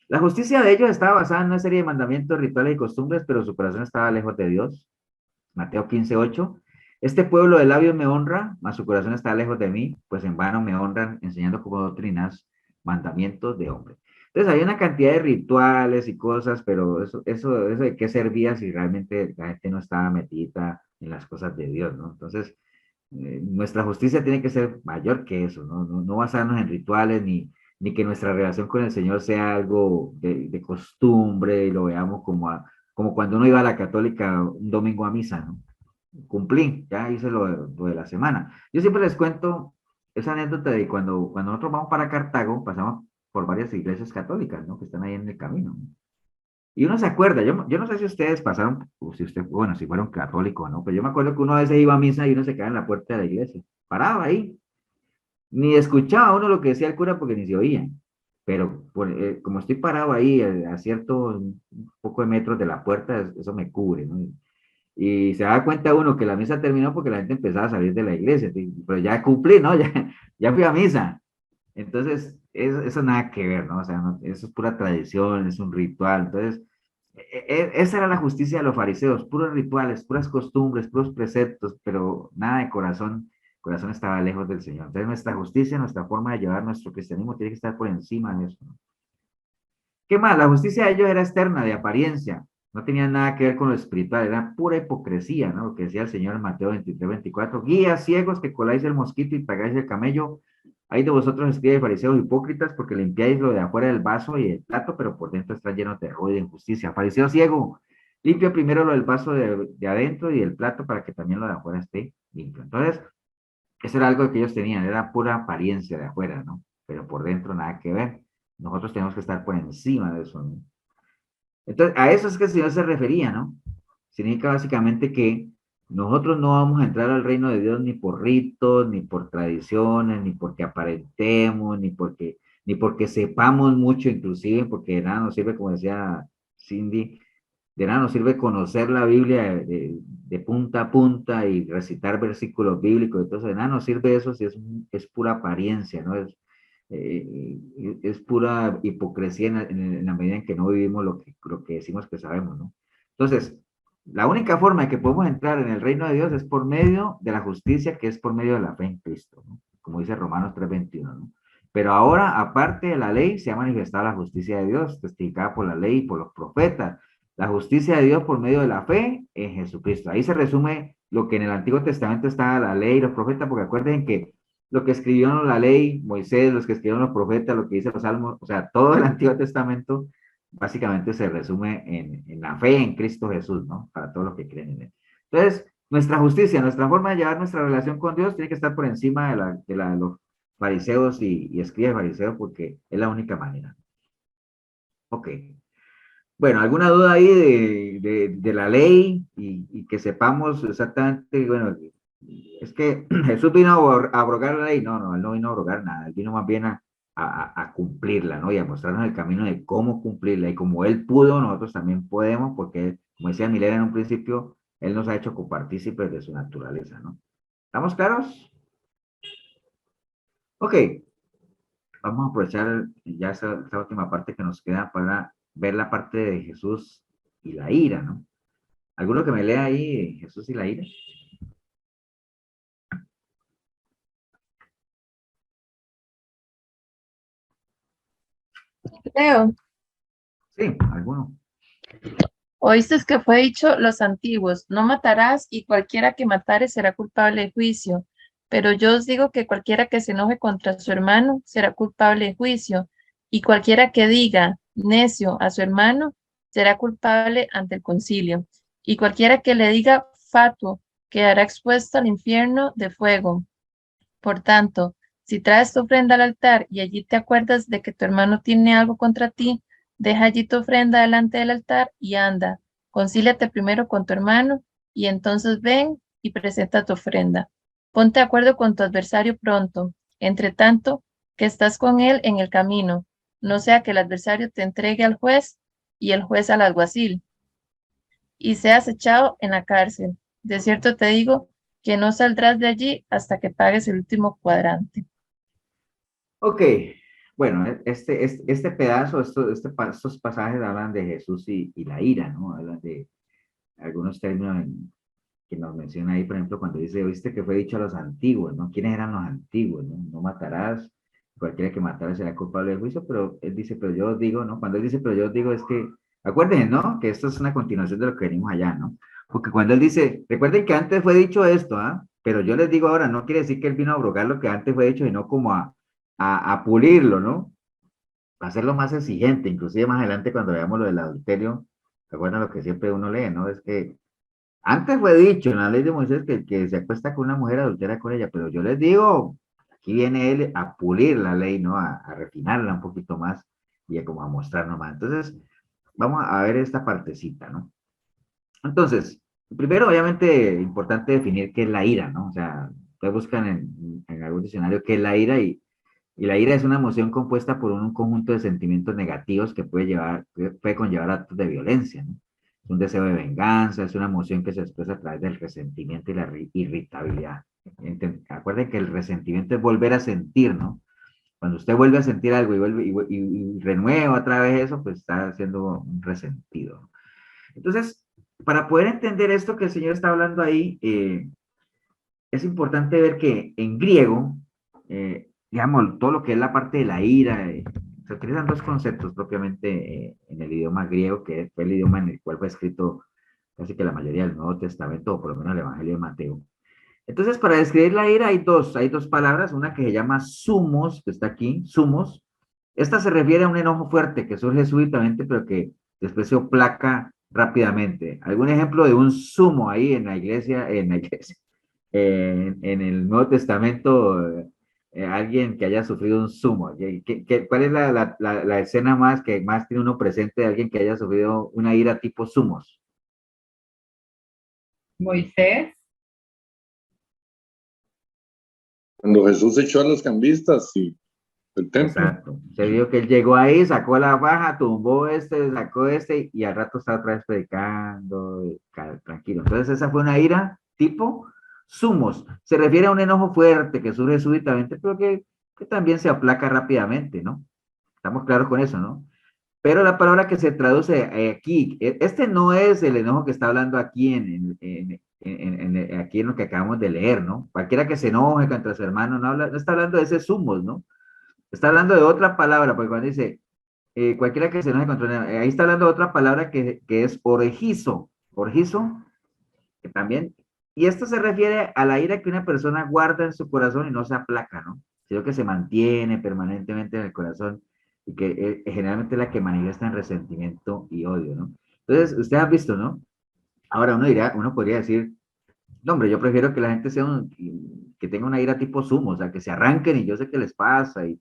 La justicia de ellos estaba basada en una serie de mandamientos, rituales y costumbres, pero su corazón estaba lejos de Dios. Mateo 15:8. Este pueblo de labios me honra, mas su corazón está lejos de mí, pues en vano me honran, enseñando como doctrinas mandamientos de hombre. Entonces hay una cantidad de rituales y cosas, pero eso de qué servía si realmente la gente no estaba metida en las cosas de Dios, ¿no? Entonces, nuestra justicia tiene que ser mayor que eso, ¿no? No basarnos en rituales ni que nuestra relación con el Señor sea algo de costumbre y lo veamos como cuando uno iba a la católica un domingo a misa, ¿no? Cumplí, ya hice lo de la semana. Yo siempre les cuento esa anécdota de cuando nosotros vamos para Cartago, pasamos por varias iglesias católicas, ¿no? Que están ahí en el camino, ¿no? Y uno se acuerda, yo no sé si ustedes pasaron, o si bueno, si fueron católicos, ¿no? Pero yo me acuerdo que uno a veces iba a misa y uno se quedaba en la puerta de la iglesia, parado ahí. Ni escuchaba uno lo que decía el cura porque ni se oía. Pero como estoy parado ahí a ciertos un poco de metros de la puerta, eso me cubre, ¿no? Y se da cuenta uno que la misa terminó porque la gente empezaba a salir de la iglesia. Pero ya cumplí, ¿no? Ya fui a misa. Entonces, eso nada que ver, ¿no? O sea, eso es pura tradición, es un ritual. Entonces, esa era la justicia de los fariseos, puros rituales, puras costumbres, puros preceptos, pero nada de corazón. El corazón estaba lejos del Señor. Entonces, nuestra justicia, nuestra forma de llevar nuestro cristianismo tiene que estar por encima de eso, ¿no? ¿Qué más? La justicia de ellos era externa, de apariencia. No tenía nada que ver con lo espiritual, era pura hipocresía, ¿no? Lo que decía el Señor en Mateo 23, 24. Guías ciegos que coláis el mosquito y tragáis el camello. Hay de vosotros, escribas y fariseos hipócritas, porque limpiáis lo de afuera del vaso y del plato, pero por dentro está lleno de error y de injusticia. Fariseo ciego, limpia primero lo del vaso de adentro y del plato para que también lo de afuera esté limpio. Entonces, eso era algo que ellos tenían, era pura apariencia de afuera, ¿no? Pero por dentro nada que ver. Nosotros tenemos que estar por encima de eso, ¿no? Entonces, a eso es que el Señor se refería, ¿no? Significa básicamente que nosotros no vamos a entrar al reino de Dios ni por ritos, ni por tradiciones, ni porque aparentemos, ni porque sepamos mucho, inclusive, porque de nada nos sirve, como decía Cindy, de nada nos sirve conocer la Biblia de punta a punta y recitar versículos bíblicos. Entonces, de nada nos sirve eso si es pura apariencia, ¿no? Es pura hipocresía en la medida en que no vivimos lo que decimos que sabemos, ¿no? Entonces, la única forma de que podemos entrar en el reino de Dios es por medio de la justicia, que es por medio de la fe en Cristo, ¿no? Como dice Romanos 3:21, ¿no? Pero ahora, aparte de la ley, se ha manifestado la justicia de Dios, testificada por la ley y por los profetas. La justicia de Dios por medio de la fe en Jesucristo. Ahí se resume lo que en el Antiguo Testamento está la ley y los profetas, porque acuérdense que lo que escribió la ley, Moisés, los que escribieron los profetas, lo que dice los salmos, o sea, todo el Antiguo Testamento básicamente se resume en la fe en Cristo Jesús, ¿no? Para todos los que creen en él. Entonces, nuestra justicia, nuestra forma de llevar nuestra relación con Dios tiene que estar por encima de los fariseos y escribas fariseos, porque es la única manera. Ok. Bueno, ¿alguna duda ahí de la ley y que sepamos exactamente, bueno, es que Jesús vino a abrogar la ley? No, no, él no vino a abrogar nada, él vino más bien a cumplirla, ¿no? Y a mostrarnos el camino de cómo cumplirla. Y como él pudo, nosotros también podemos, porque, como decía Milena en un principio, él nos ha hecho copartícipes de su naturaleza, ¿no? ¿Estamos claros? Ok, vamos a aprovechar ya esta última parte que nos queda para ver la parte de Jesús y la ira, ¿no? ¿Alguno que me lea ahí Jesús y la ira? Leo, Sí, alguno. oíste que fue dicho los antiguos, no matarás y cualquiera que matare será culpable de juicio. Pero yo os digo que cualquiera que se enoje contra su hermano será culpable de juicio, y cualquiera que diga necio a su hermano será culpable ante el concilio, y cualquiera que le diga fatuo quedará expuesto al infierno de fuego. Por tanto, si traes tu ofrenda al altar y allí te acuerdas de que tu hermano tiene algo contra ti, deja allí tu ofrenda delante del altar y anda, concíliate primero con tu hermano y entonces ven y presenta tu ofrenda. Ponte de acuerdo con tu adversario pronto, entre tanto que estás con él en el camino, no sea que el adversario te entregue al juez y el juez al alguacil y seas echado en la cárcel. De cierto te digo que no saldrás de allí hasta que pagues el último cuadrante. Ok, bueno, este pedazo, estos pasajes hablan de Jesús y la ira, ¿no? Hablan de algunos términos que nos menciona ahí, por ejemplo, cuando dice, viste que fue dicho a los antiguos, ¿no? ¿Quiénes eran los antiguos, no? No matarás, cualquiera que matara será culpable de juicio, pero él dice, pero yo os digo, ¿no? Cuando él dice, pero yo os digo, es que, acuérdense, ¿no? Que esto es una continuación de lo que venimos allá, ¿no? Porque cuando él dice, recuerden que antes fue dicho esto, ¿ah? Pero yo les digo ahora, no quiere decir que él vino a abrogar lo que antes fue dicho, sino como a pulirlo, ¿no? A hacerlo más exigente, inclusive más adelante cuando veamos lo del adulterio, ¿se acuerdan lo que siempre uno lee, ¿no? Es que antes fue dicho en la ley de Moisés que el que se acuesta con una mujer adultera con ella, pero yo les digo, aquí viene él a pulir la ley, ¿no? A refinarla un poquito más y a como a mostrarnos más. Entonces, vamos a ver esta partecita, ¿no? Entonces, primero, obviamente, importante definir qué es la ira, ¿no? O sea, ustedes buscan en algún diccionario qué es la ira y la ira es una emoción compuesta por un conjunto de sentimientos negativos que puede conllevar actos de violencia, ¿no? Es un deseo de venganza, es una emoción que se expresa a través del resentimiento y la irritabilidad. Acuérdense que el resentimiento es volver a sentir, ¿no? Cuando usted vuelve a sentir algo y vuelve y renueva otra vez eso, pues está siendo un resentido. Entonces, para poder entender esto que el Señor está hablando ahí, es importante ver que en griego, digamos, todo lo que es la parte de la ira, se utilizan dos conceptos propiamente en el idioma griego, que fue el idioma en el cual fue escrito casi que la mayoría del Nuevo Testamento, o por lo menos el Evangelio de Mateo. Entonces, para describir la ira hay dos palabras, una que se llama sumos, que está aquí, sumos. Esta se refiere a un enojo fuerte que surge súbitamente, pero que después se aplaca rápidamente. ¿Algún ejemplo de un sumo ahí en la iglesia, en el Nuevo Testamento, alguien que haya sufrido un sumo? ¿Cuál es la escena más que más tiene uno presente de alguien que haya sufrido una ira tipo sumos? Moisés. Cuando Jesús echó a los cambistas y el templo. Exacto. Se vio que él llegó ahí, sacó la faja, tumbó sacó y al rato estaba otra vez predicando, tranquilo. Entonces esa fue una ira tipo sumos. Se refiere a un enojo fuerte que surge súbitamente, pero que también se aplaca rápidamente, ¿no? Estamos claros con eso, ¿no? Pero la palabra que se traduce aquí, este no es el enojo que está hablando aquí aquí en lo que acabamos de leer, ¿no? Cualquiera que se enoje contra su hermano no está hablando de ese sumos, ¿no? Está hablando de otra palabra, porque cuando dice cualquiera que se enoje contra ahí está hablando de otra palabra que es orgizo, que también, y esto se refiere a la ira que una persona guarda en su corazón y no se aplaca, ¿no? Sino que se mantiene permanentemente en el corazón y que generalmente es la que manifiesta en resentimiento y odio, ¿no? Entonces, usted ha visto, ¿no? Ahora uno podría decir, no, hombre, yo prefiero que la gente que tenga una ira tipo sumo, o sea, que se arranquen y yo sé qué les pasa y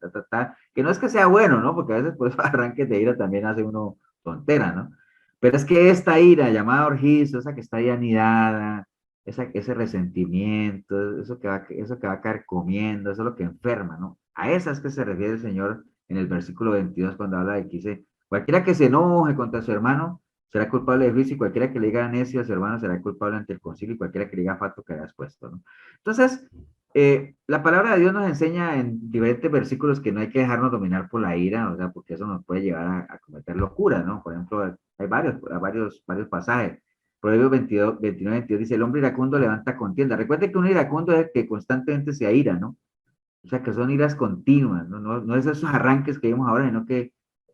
que no es que sea bueno, ¿no? Porque a veces por esos arranques de ira también hace uno tontera, ¿no? Pero es que esta ira llamada orgizo, esa que está ahí anidada, ese resentimiento, eso que va carcomiendo, eso es lo que enferma, ¿no? A esas que se refiere el Señor en el versículo 22 cuando habla de que dice, cualquiera que se enoje contra su hermano será culpable de juicio y cualquiera que le diga necio a su hermano será culpable ante el concilio y cualquiera que le diga fato quedará expuesto, ¿no? Entonces, la palabra de Dios nos enseña en diferentes versículos que no hay que dejarnos dominar por la ira, o sea, porque eso nos puede llevar a cometer locura, ¿no? Por ejemplo, hay varios pasajes. Proverbios 22, 29, 22 dice, el hombre iracundo levanta contienda. Recuerde que un iracundo es el que constantemente se aira, ¿no? O sea, que son iras continuas, ¿no? No es esos arranques que vimos ahora, sino que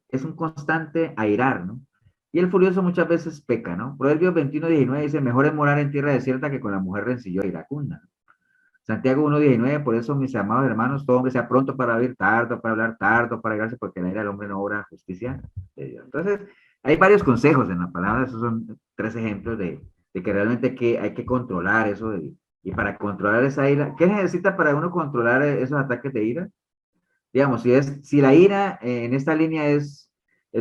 es un constante airar, ¿no? Y el furioso muchas veces peca, ¿no? Proverbios 21, 19 dice, mejor es morar en tierra desierta que con la mujer rencillosa e iracunda. Santiago 1, 19, por eso, mis amados hermanos, todo hombre sea pronto para oír, tardo para hablar, tardo para gracia, porque la ira del hombre no obra justicia de Dios. Entonces, hay varios consejos en la palabra, esos son 3 ejemplos de que realmente hay que controlar eso, y para controlar esa ira, ¿qué necesita para uno controlar esos ataques de ira? Digamos, si la ira en esta línea es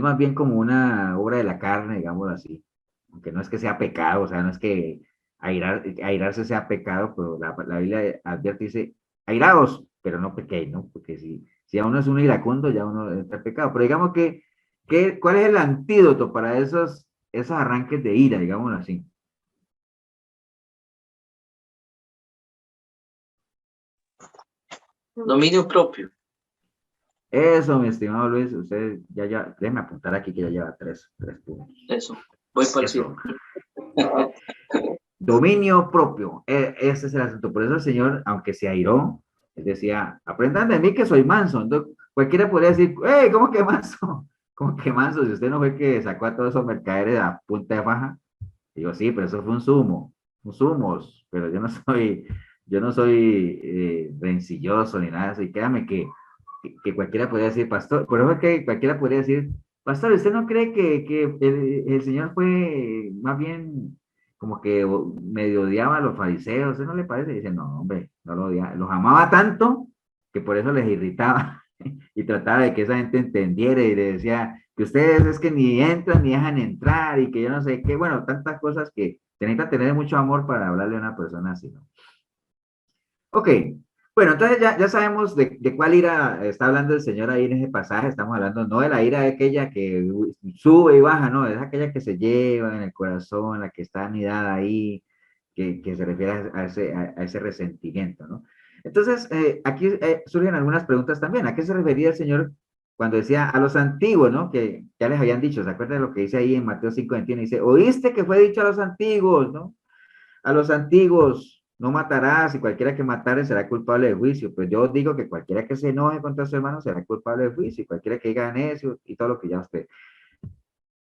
más bien como una obra de la carne, digámoslo así, aunque no es que sea pecado, o sea, no es que airarse sea pecado, pero la Biblia advierte, dice, airaos, pero no pequéis, ¿no? Porque si a uno es un iracundo, ya uno está pecado. Pero digamos ¿cuál es el antídoto para esos arranques de ira, digámoslo así? Dominio propio. Eso, mi estimado Luis, usted déjeme apuntar aquí que ya lleva tres puntos. Eso, voy para el Eso. Dominio propio, ese es el asunto. Por eso el Señor, aunque se airó, él decía, aprendan de mí que soy manso. Entonces, cualquiera podría decir, hey, ¿cómo que manso? ¿Cómo que manso? Si usted no fue que sacó a todos esos mercaderes a punta de faja. Digo, sí, pero eso fue un sumos, pero yo no soy rencilloso ni nada de eso. Y créame que cualquiera podría decir, pastor, por eso es que cualquiera podría decir, pastor, ¿usted no cree que el Señor fue más bien como que medio odiaba a los fariseos? ¿Usted no le parece? Y dice, no, hombre, no lo odiaba, los amaba tanto que por eso les irritaba y trataba de que esa gente entendiera y le decía que ustedes es que ni entran ni dejan entrar y que yo no sé qué, bueno, tantas cosas que tenéis que tener mucho amor para hablarle a una persona así, ¿no? Ok, bueno, entonces ya sabemos de cuál ira está hablando el Señor ahí en ese pasaje. Estamos hablando no de la ira de aquella que sube y baja, no, es aquella que se lleva en el corazón, la que está anidada ahí, que se refiere a ese resentimiento, ¿no? Entonces, aquí surgen algunas preguntas también. ¿A qué se refería el Señor cuando decía a los antiguos, ¿no? Que ya les habían dicho, ¿se acuerdan de lo que dice ahí en Mateo 5:21? Dice, oíste que fue dicho a los antiguos, ¿no? A los antiguos, no matarás, y cualquiera que matare será culpable de juicio. Pues yo os digo que cualquiera que se enoje contra su hermano será culpable de juicio, y cualquiera que diga necio y todo lo que ya usted.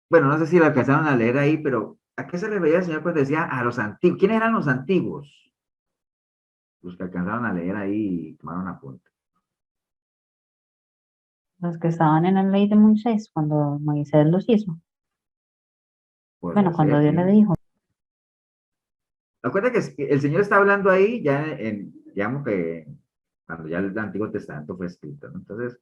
Bueno, no sé si lo alcanzaron a leer ahí, pero ¿a qué se refería el Señor cuando decía a los antiguos? ¿Quiénes eran los antiguos? Los que alcanzaron a leer ahí y tomaron apunte. Los que estaban en la ley de Moisés, cuando Moisés los hizo. Bueno, cuando Dios le dijo. Acuérdate que el Señor está hablando ahí ya digamos que cuando ya el Antiguo Testamento fue escrito, ¿no? Entonces,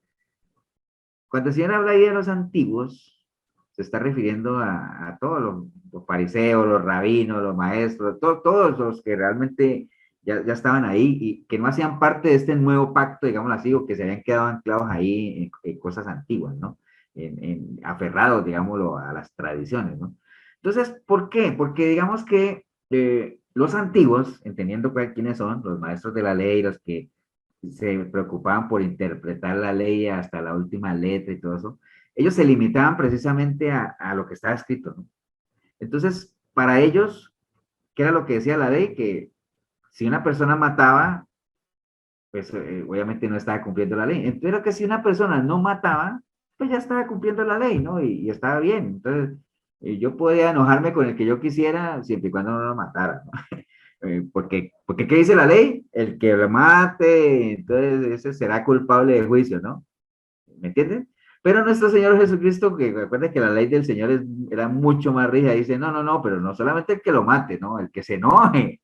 cuando el Señor habla ahí de los antiguos, se está refiriendo a todos los fariseos, los rabinos, los maestros, todos los que realmente ya estaban ahí y que no hacían parte de este nuevo pacto, digamos así, o que se habían quedado anclados ahí en cosas antiguas, ¿no? Aferrados, digámoslo, a las tradiciones, ¿no? Entonces, ¿por qué? Porque digamos que los antiguos, entendiendo quiénes son, los maestros de la ley, los que se preocupaban por interpretar la ley hasta la última letra y todo eso, ellos se limitaban precisamente a lo que estaba escrito, ¿no? Entonces, para ellos, ¿qué era lo que decía la ley? Que si una persona mataba, pues obviamente no estaba cumpliendo la ley. Entonces, que si una persona no mataba, pues ya estaba cumpliendo la ley, ¿no? Y estaba bien. Entonces, yo podía enojarme con el que yo quisiera, siempre y cuando no lo matara, ¿no? Porque ¿qué dice la ley? El que lo mate, entonces ese será culpable de juicio, ¿no? ¿Me entienden? Pero nuestro Señor Jesucristo, que recuerda que la ley del Señor era mucho más rígida, dice, no, pero no solamente el que lo mate, ¿no? El que se enoje,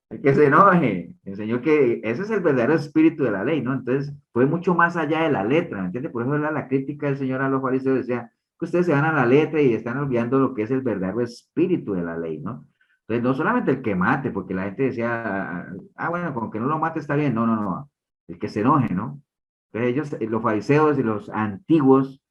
el que se enoje. Enseñó que ese es el verdadero espíritu de la ley, ¿no? Entonces, fue mucho más allá de la letra, ¿me entiende? Por eso era la crítica del Señor a los fariseos, decía que ustedes se van a la letra y están olvidando lo que es el verdadero espíritu de la ley, ¿no? Entonces, no solamente el que mate, porque la gente decía, bueno, con que no lo mate está bien, no, el que se enoje, ¿no? Entonces ellos, los fariseos y los antiguos,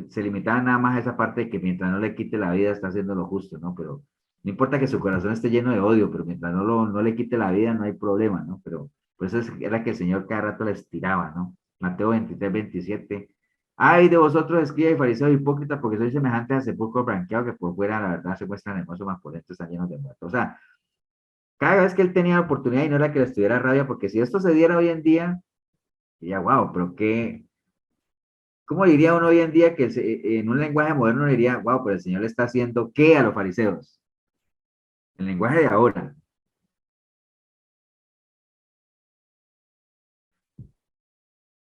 se limitaban nada más a esa parte de que mientras no le quite la vida está haciendo lo justo, ¿no? Pero no importa que su corazón esté lleno de odio, pero mientras no le quite la vida no hay problema, ¿no? Pero pues eso era que el Señor cada rato les tiraba, ¿no? Mateo 23:27. Ay de vosotros, escribas y fariseos hipócritas, porque sois semejantes a sepulcro blanqueado que por fuera la verdad se muestran hermosos, más por dentro están llenos de muertos. O sea, cada vez que él tenía oportunidad y no era que les tuviera rabia, porque si esto se diera hoy en día, ya, wow, pero qué, ¿cómo diría uno hoy en día que en un lenguaje moderno diría, wow, pero el Señor le está haciendo qué a los fariseos? El lenguaje de ahora.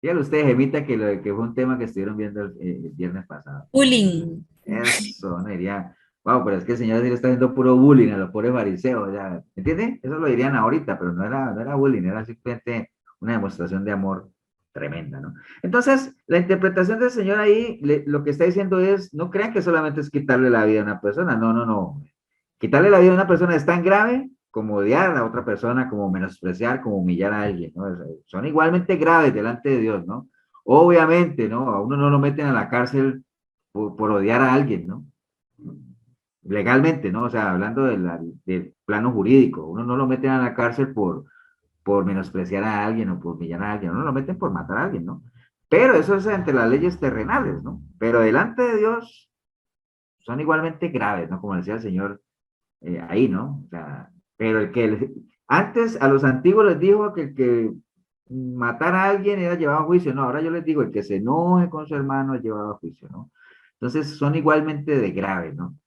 Dígale usted, Gemita, que fue un tema que estuvieron viendo el viernes pasado. Bullying. Eso, no diría, wow, pero es que el Señor sí le está haciendo puro bullying a los pobres fariseos, ya, ¿entiende? Eso lo dirían ahorita, pero no era bullying, era simplemente una demostración de amor tremenda, ¿no? Entonces, la interpretación del Señor ahí, lo que está diciendo es, no crean que solamente es quitarle la vida a una persona, no. Quitarle la vida a una persona es tan grave como odiar a otra persona, como menospreciar, como humillar a alguien, ¿no? Son igualmente graves delante de Dios, ¿no? Obviamente, ¿no? A uno no lo meten a la cárcel por odiar a alguien, ¿no? Legalmente, ¿no? O sea, hablando del plano jurídico, uno no lo meten a la cárcel por menospreciar a alguien o por humillar a alguien, uno lo meten por matar a alguien, ¿no? Pero eso es entre las leyes terrenales, ¿no? Pero delante de Dios son igualmente graves, ¿no? Como decía el Señor ahí, ¿no? O sea, pero antes a los antiguos les dijo que el que matara a alguien era llevado a juicio, no, ahora yo les digo, el que se enoje con su hermano es llevado a juicio, ¿no? Entonces son igualmente de graves, ¿no?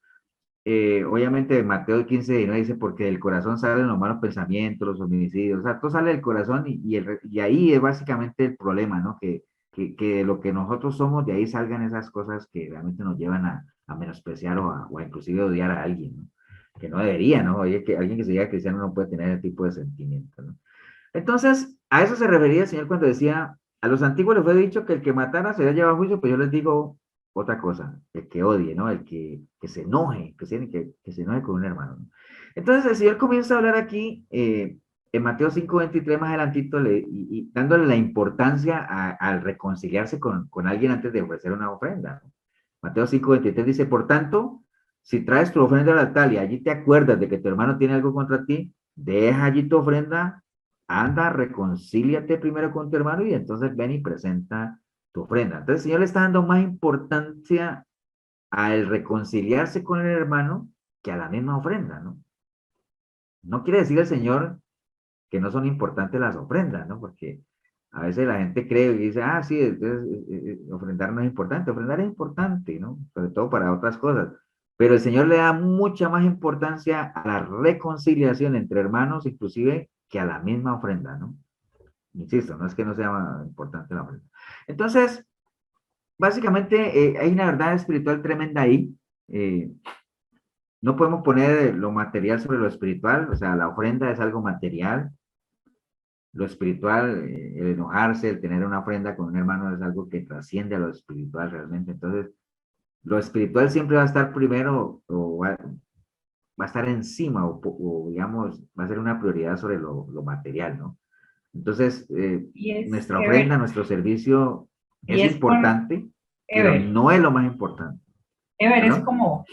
Obviamente Mateo 15:19 dice, porque del corazón salen los malos pensamientos, los homicidios, o sea, todo sale del corazón y ahí es básicamente el problema, ¿no? Que lo que nosotros somos, de ahí salgan esas cosas que realmente nos llevan a menospreciar o a inclusive odiar a alguien, ¿no? Que no debería, ¿no? Oye, que alguien que se diga cristiano no puede tener ese tipo de sentimientos, ¿no? Entonces, a eso se refería el Señor cuando decía, a los antiguos les fue dicho que el que matara sería llevado a juicio, pues yo les digo otra cosa, el que odie, ¿no? El que se enoje, que se enoje con un hermano, ¿no? Entonces el Señor comienza a hablar aquí, en Mateo 5:23 más adelantito, y dándole la importancia al reconciliarse con alguien antes de ofrecer una ofrenda, ¿no? Mateo 5:23 dice, por tanto, si traes tu ofrenda al altar y allí te acuerdas de que tu hermano tiene algo contra ti, deja allí tu ofrenda anda, reconcíliate primero con tu hermano y entonces ven y presenta tu ofrenda. Entonces el Señor le está dando más importancia al reconciliarse con el hermano que a la misma ofrenda, ¿no? No quiere decir el Señor que no son importantes las ofrendas, ¿no? Porque a veces la gente cree y dice, ah, sí, entonces, ofrendar no es importante. Ofrendar es importante, ¿no? Sobre todo para otras cosas. Pero el Señor le da mucha más importancia a la reconciliación entre hermanos, inclusive, que a la misma ofrenda, ¿no? Insisto, no es que no sea importante la ofrenda. Entonces, básicamente, hay una verdad espiritual tremenda ahí. No podemos poner lo material sobre lo espiritual, o sea, la ofrenda es algo material. Lo espiritual, el enojarse, el tener una ofrenda con un hermano es algo que trasciende a lo espiritual realmente. Entonces, lo espiritual siempre va a estar primero o va a estar encima o, digamos, va a ser una prioridad sobre lo material, ¿no? Entonces, nuestra ofrenda, nuestro servicio es importante, pero no es lo más importante. Es como,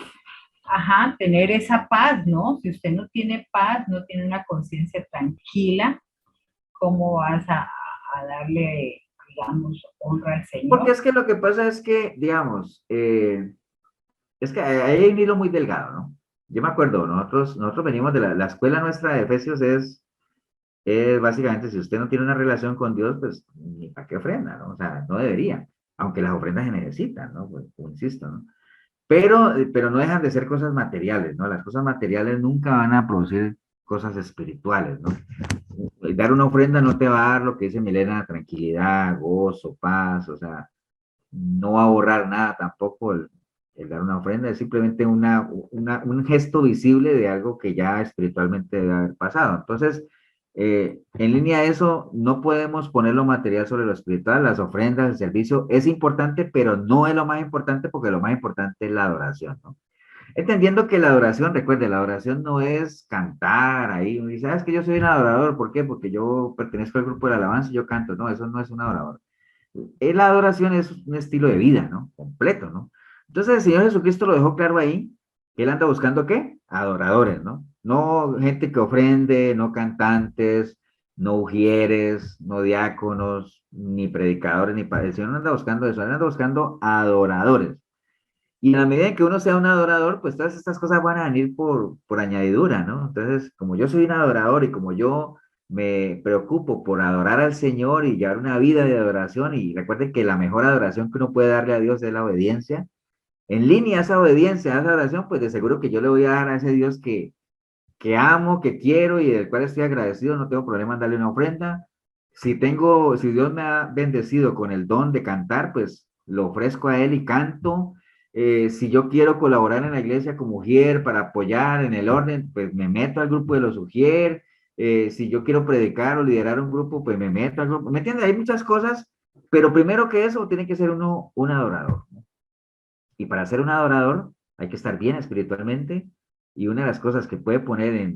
ajá, tener esa paz, ¿no? Si usted no tiene paz, no tiene una conciencia tranquila, ¿cómo vas a darle, digamos, honra al Señor? Porque es que lo que pasa es que, digamos, es que ahí hay un hilo muy delgado, ¿no? Yo me acuerdo, nosotros venimos de la escuela nuestra de Efesios es básicamente, si usted no tiene una relación con Dios, pues ni para qué ofrenda, ¿no? O sea, no debería, aunque las ofrendas se necesitan, ¿no? Pues, insisto, ¿no? Pero no dejan de ser cosas materiales, ¿no? Las cosas materiales nunca van a producir cosas espirituales, ¿no? Dar una ofrenda no te va a dar lo que dice Milena, tranquilidad, gozo, paz, o sea, no va a borrar nada tampoco el dar una ofrenda, es simplemente un gesto visible de algo que ya espiritualmente debe haber pasado. Entonces, en línea de eso, no podemos poner lo material sobre lo espiritual, las ofrendas, el servicio es importante, pero no es lo más importante porque lo más importante es la adoración, ¿no? Entendiendo que la adoración, recuerde, la adoración no es cantar ahí, uno dice, ah, es que yo soy un adorador, ¿por qué? Porque yo pertenezco al grupo de la alabanza y yo canto, no, eso no es un adorador. La adoración es un estilo de vida, ¿no? Completo, ¿no? Entonces el Señor Jesucristo lo dejó claro ahí, que Él anda buscando, ¿qué? Adoradores, ¿no? No gente que ofrende, no cantantes, no ujieres, no diáconos, ni predicadores, ni padres. El Señor no anda buscando eso, Él anda buscando adoradores. Y en la medida en que uno sea un adorador, pues todas estas cosas van a venir por añadidura, ¿no? Entonces, como yo soy un adorador y como yo me preocupo por adorar al Señor y llevar una vida de adoración, y recuerden que la mejor adoración que uno puede darle a Dios es la obediencia, en línea a esa obediencia, a esa adoración, pues de seguro que yo le voy a dar a ese Dios que amo, que quiero y del cual estoy agradecido, no tengo problema en darle una ofrenda. Si Dios me ha bendecido con el don de cantar, pues lo ofrezco a Él y canto. Si yo quiero colaborar en la iglesia como ujier para apoyar en el orden, pues me meto al grupo de los ujier. Si yo quiero predicar o liderar un grupo, pues me meto al grupo. ¿Me entiendes? Hay muchas cosas, pero primero que eso, tiene que ser uno un adorador, ¿no? Y para ser un adorador hay que estar bien espiritualmente. Y una de las cosas que puede poner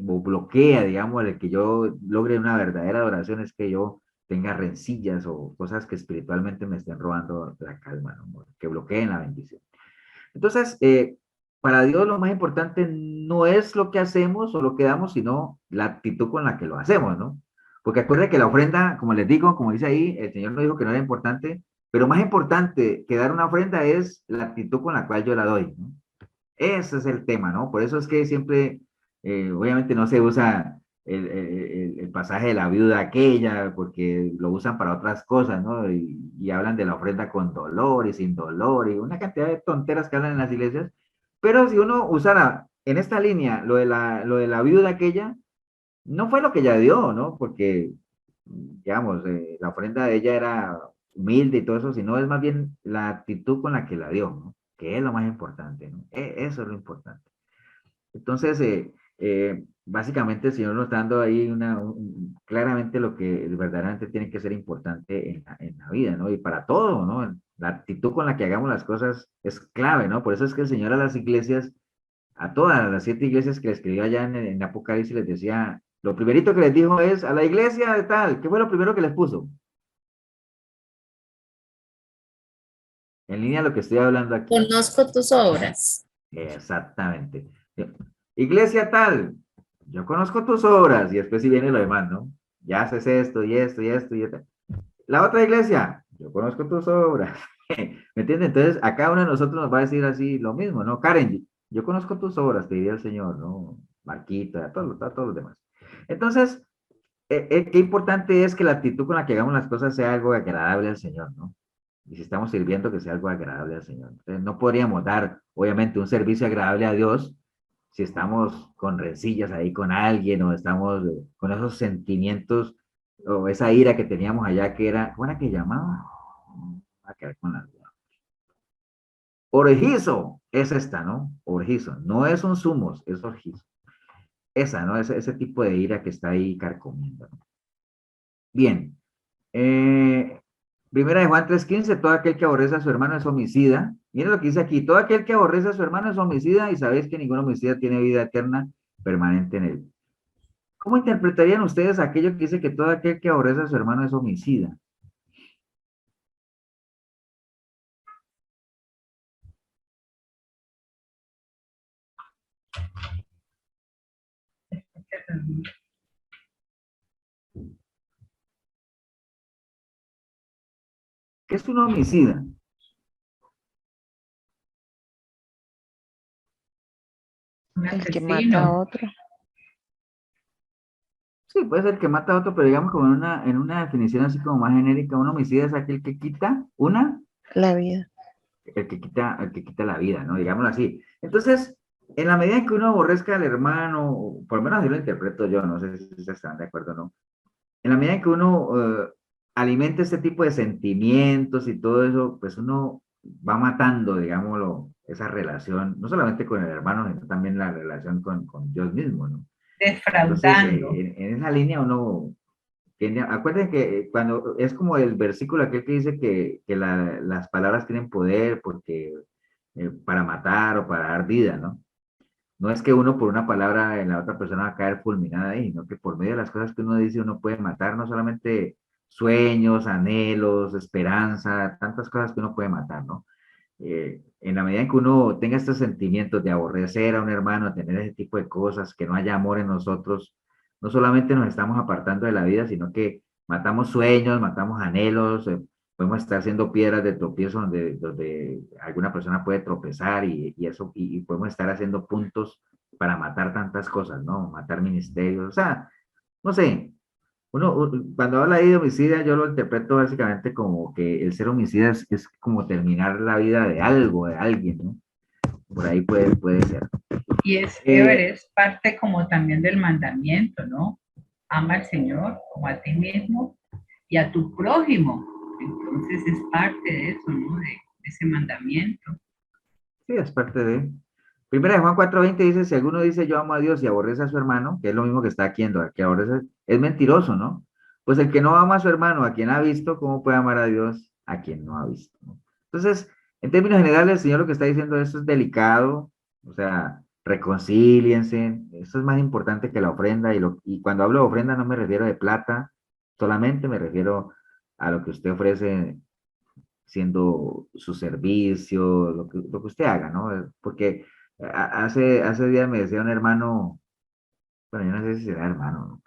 o bloquea, digamos, el que yo logre una verdadera adoración es que yo tenga rencillas o cosas que espiritualmente me estén robando la calma, ¿no? Que bloqueen la bendición. Entonces, para Dios lo más importante no es lo que hacemos o lo que damos, sino la actitud con la que lo hacemos, ¿no? Porque acuérdense que la ofrenda, como les digo, como dice ahí, el Señor nos dijo que no era importante, pero más importante que dar una ofrenda es la actitud con la cual yo la doy, ¿no? Ese es el tema, ¿no? Por eso es que siempre, obviamente no se usa el pasaje de la viuda aquella, porque lo usan para otras cosas, ¿no? Y hablan de la ofrenda con dolor y sin dolor y una cantidad de tonteras que hablan en las iglesias. Pero si uno usara en esta línea lo de la viuda aquella, no fue lo que ella dio, ¿no? Porque, digamos, la ofrenda de ella era humilde y todo eso, sino es más bien la actitud con la que la dio, ¿no? Que es lo más importante, ¿no? Eso es lo importante. Entonces, básicamente el Señor nos está dando ahí claramente lo que verdaderamente tiene que ser importante en la vida, ¿no? Y para todo, ¿no? La actitud con la que hagamos las cosas es clave, ¿no? Por eso es que el Señor a las iglesias, a todas las 7 iglesias que le escribió allá en Apocalipsis, les decía, lo primerito que les dijo es, a la iglesia de tal, ¿qué fue lo primero que les puso? En línea a lo que estoy hablando aquí. Conozco tus obras. Exactamente. Iglesia tal, yo conozco tus obras, y después si viene lo demás, ¿no? ya haces esto y esto y esto y esto. La otra iglesia, yo conozco tus obras. ¿Me entiendes? Entonces, a cada uno de nosotros nos va a decir así lo mismo, ¿no? Karen, yo conozco tus obras, te diría el Señor, ¿no? Marquita, a todos los demás. Entonces, qué importante es que la actitud con la que hagamos las cosas sea algo agradable al Señor, ¿no? Y si estamos sirviendo, que sea algo agradable al Señor. Entonces, no podríamos dar, obviamente, un servicio agradable a Dios si estamos con rencillas ahí con alguien o estamos con esos sentimientos o esa ira que teníamos allá que era, ¿cómo era que llamaba? A quedar con la orgizo, es esta, ¿no? Orgizo, no es un zumos, es orgizo. Esa, ¿no? Ese tipo de ira que está ahí carcomiendo, ¿no? Bien. Eh, Primera de Juan 3:15, todo aquel que aborrece a su hermano es homicida. Miren lo que dice aquí, todo aquel que aborrece a su hermano es homicida y sabéis que ningún homicida tiene vida eterna permanente en él. ¿Cómo interpretarían ustedes aquello que dice que todo aquel que aborrece a su hermano es homicida? ¿Qué es un homicida? El que mata a otro. Sí, puede ser que mata a otro, pero digamos como en una definición así como más genérica, un homicida es aquel que quita la vida. El que quita la vida, ¿no? Digámoslo así. Entonces, en la medida en que uno aborrezca al hermano, por lo menos así lo interpreto yo, no sé si están de acuerdo o no. En la medida en que uno alimente este tipo de sentimientos y todo eso, pues uno va matando, digámoslo, esa relación, no solamente con el hermano, sino también la relación con Dios mismo, ¿no? Entonces, Defraudando. en esa línea uno tiene, acuérdense que cuando es como el versículo aquel que dice que las palabras tienen poder porque para matar o para dar vida, ¿no? No es que uno por una palabra en la otra persona va a caer fulminada ahí, sino que por medio de las cosas que uno dice uno puede matar no solamente sueños, anhelos, esperanza, tantas cosas que uno puede matar, ¿no? En la medida en que uno tenga estos sentimientos de aborrecer a un hermano, tener ese tipo de cosas, que no haya amor en nosotros, no solamente nos estamos apartando de la vida, sino que matamos sueños, matamos anhelos, podemos estar haciendo piedras de tropiezo donde alguna persona puede tropezar y podemos estar haciendo puntos para matar tantas cosas, ¿no? Matar ministerios, o sea, no sé, cuando habla ahí de homicida, yo lo interpreto básicamente como que el ser homicida es como terminar la vida de algo, de alguien, ¿no? Por ahí puede ser. Y es chévere, es parte como también del mandamiento, ¿no? Ama al Señor como a ti mismo y a tu prójimo. Entonces es parte de eso, ¿no? De ese mandamiento. Sí, es parte de. Primera de Juan 4:20 dice, si alguno dice yo amo a Dios y aborrece a su hermano, que es lo mismo que está aquí, que aborrece, es mentiroso, ¿no? Pues el que no ama a su hermano, a quien ha visto, ¿cómo puede amar a Dios a quien no ha visto? ¿No? Entonces, en términos generales, el Señor lo que está diciendo, esto es delicado, o sea, reconcíliense, eso es más importante que la ofrenda, y cuando hablo de ofrenda no me refiero de plata, solamente me refiero a lo que usted ofrece siendo su servicio, lo que usted haga, ¿no? Porque hace días me decía un hermano, bueno, yo no sé si será hermano, ¿no?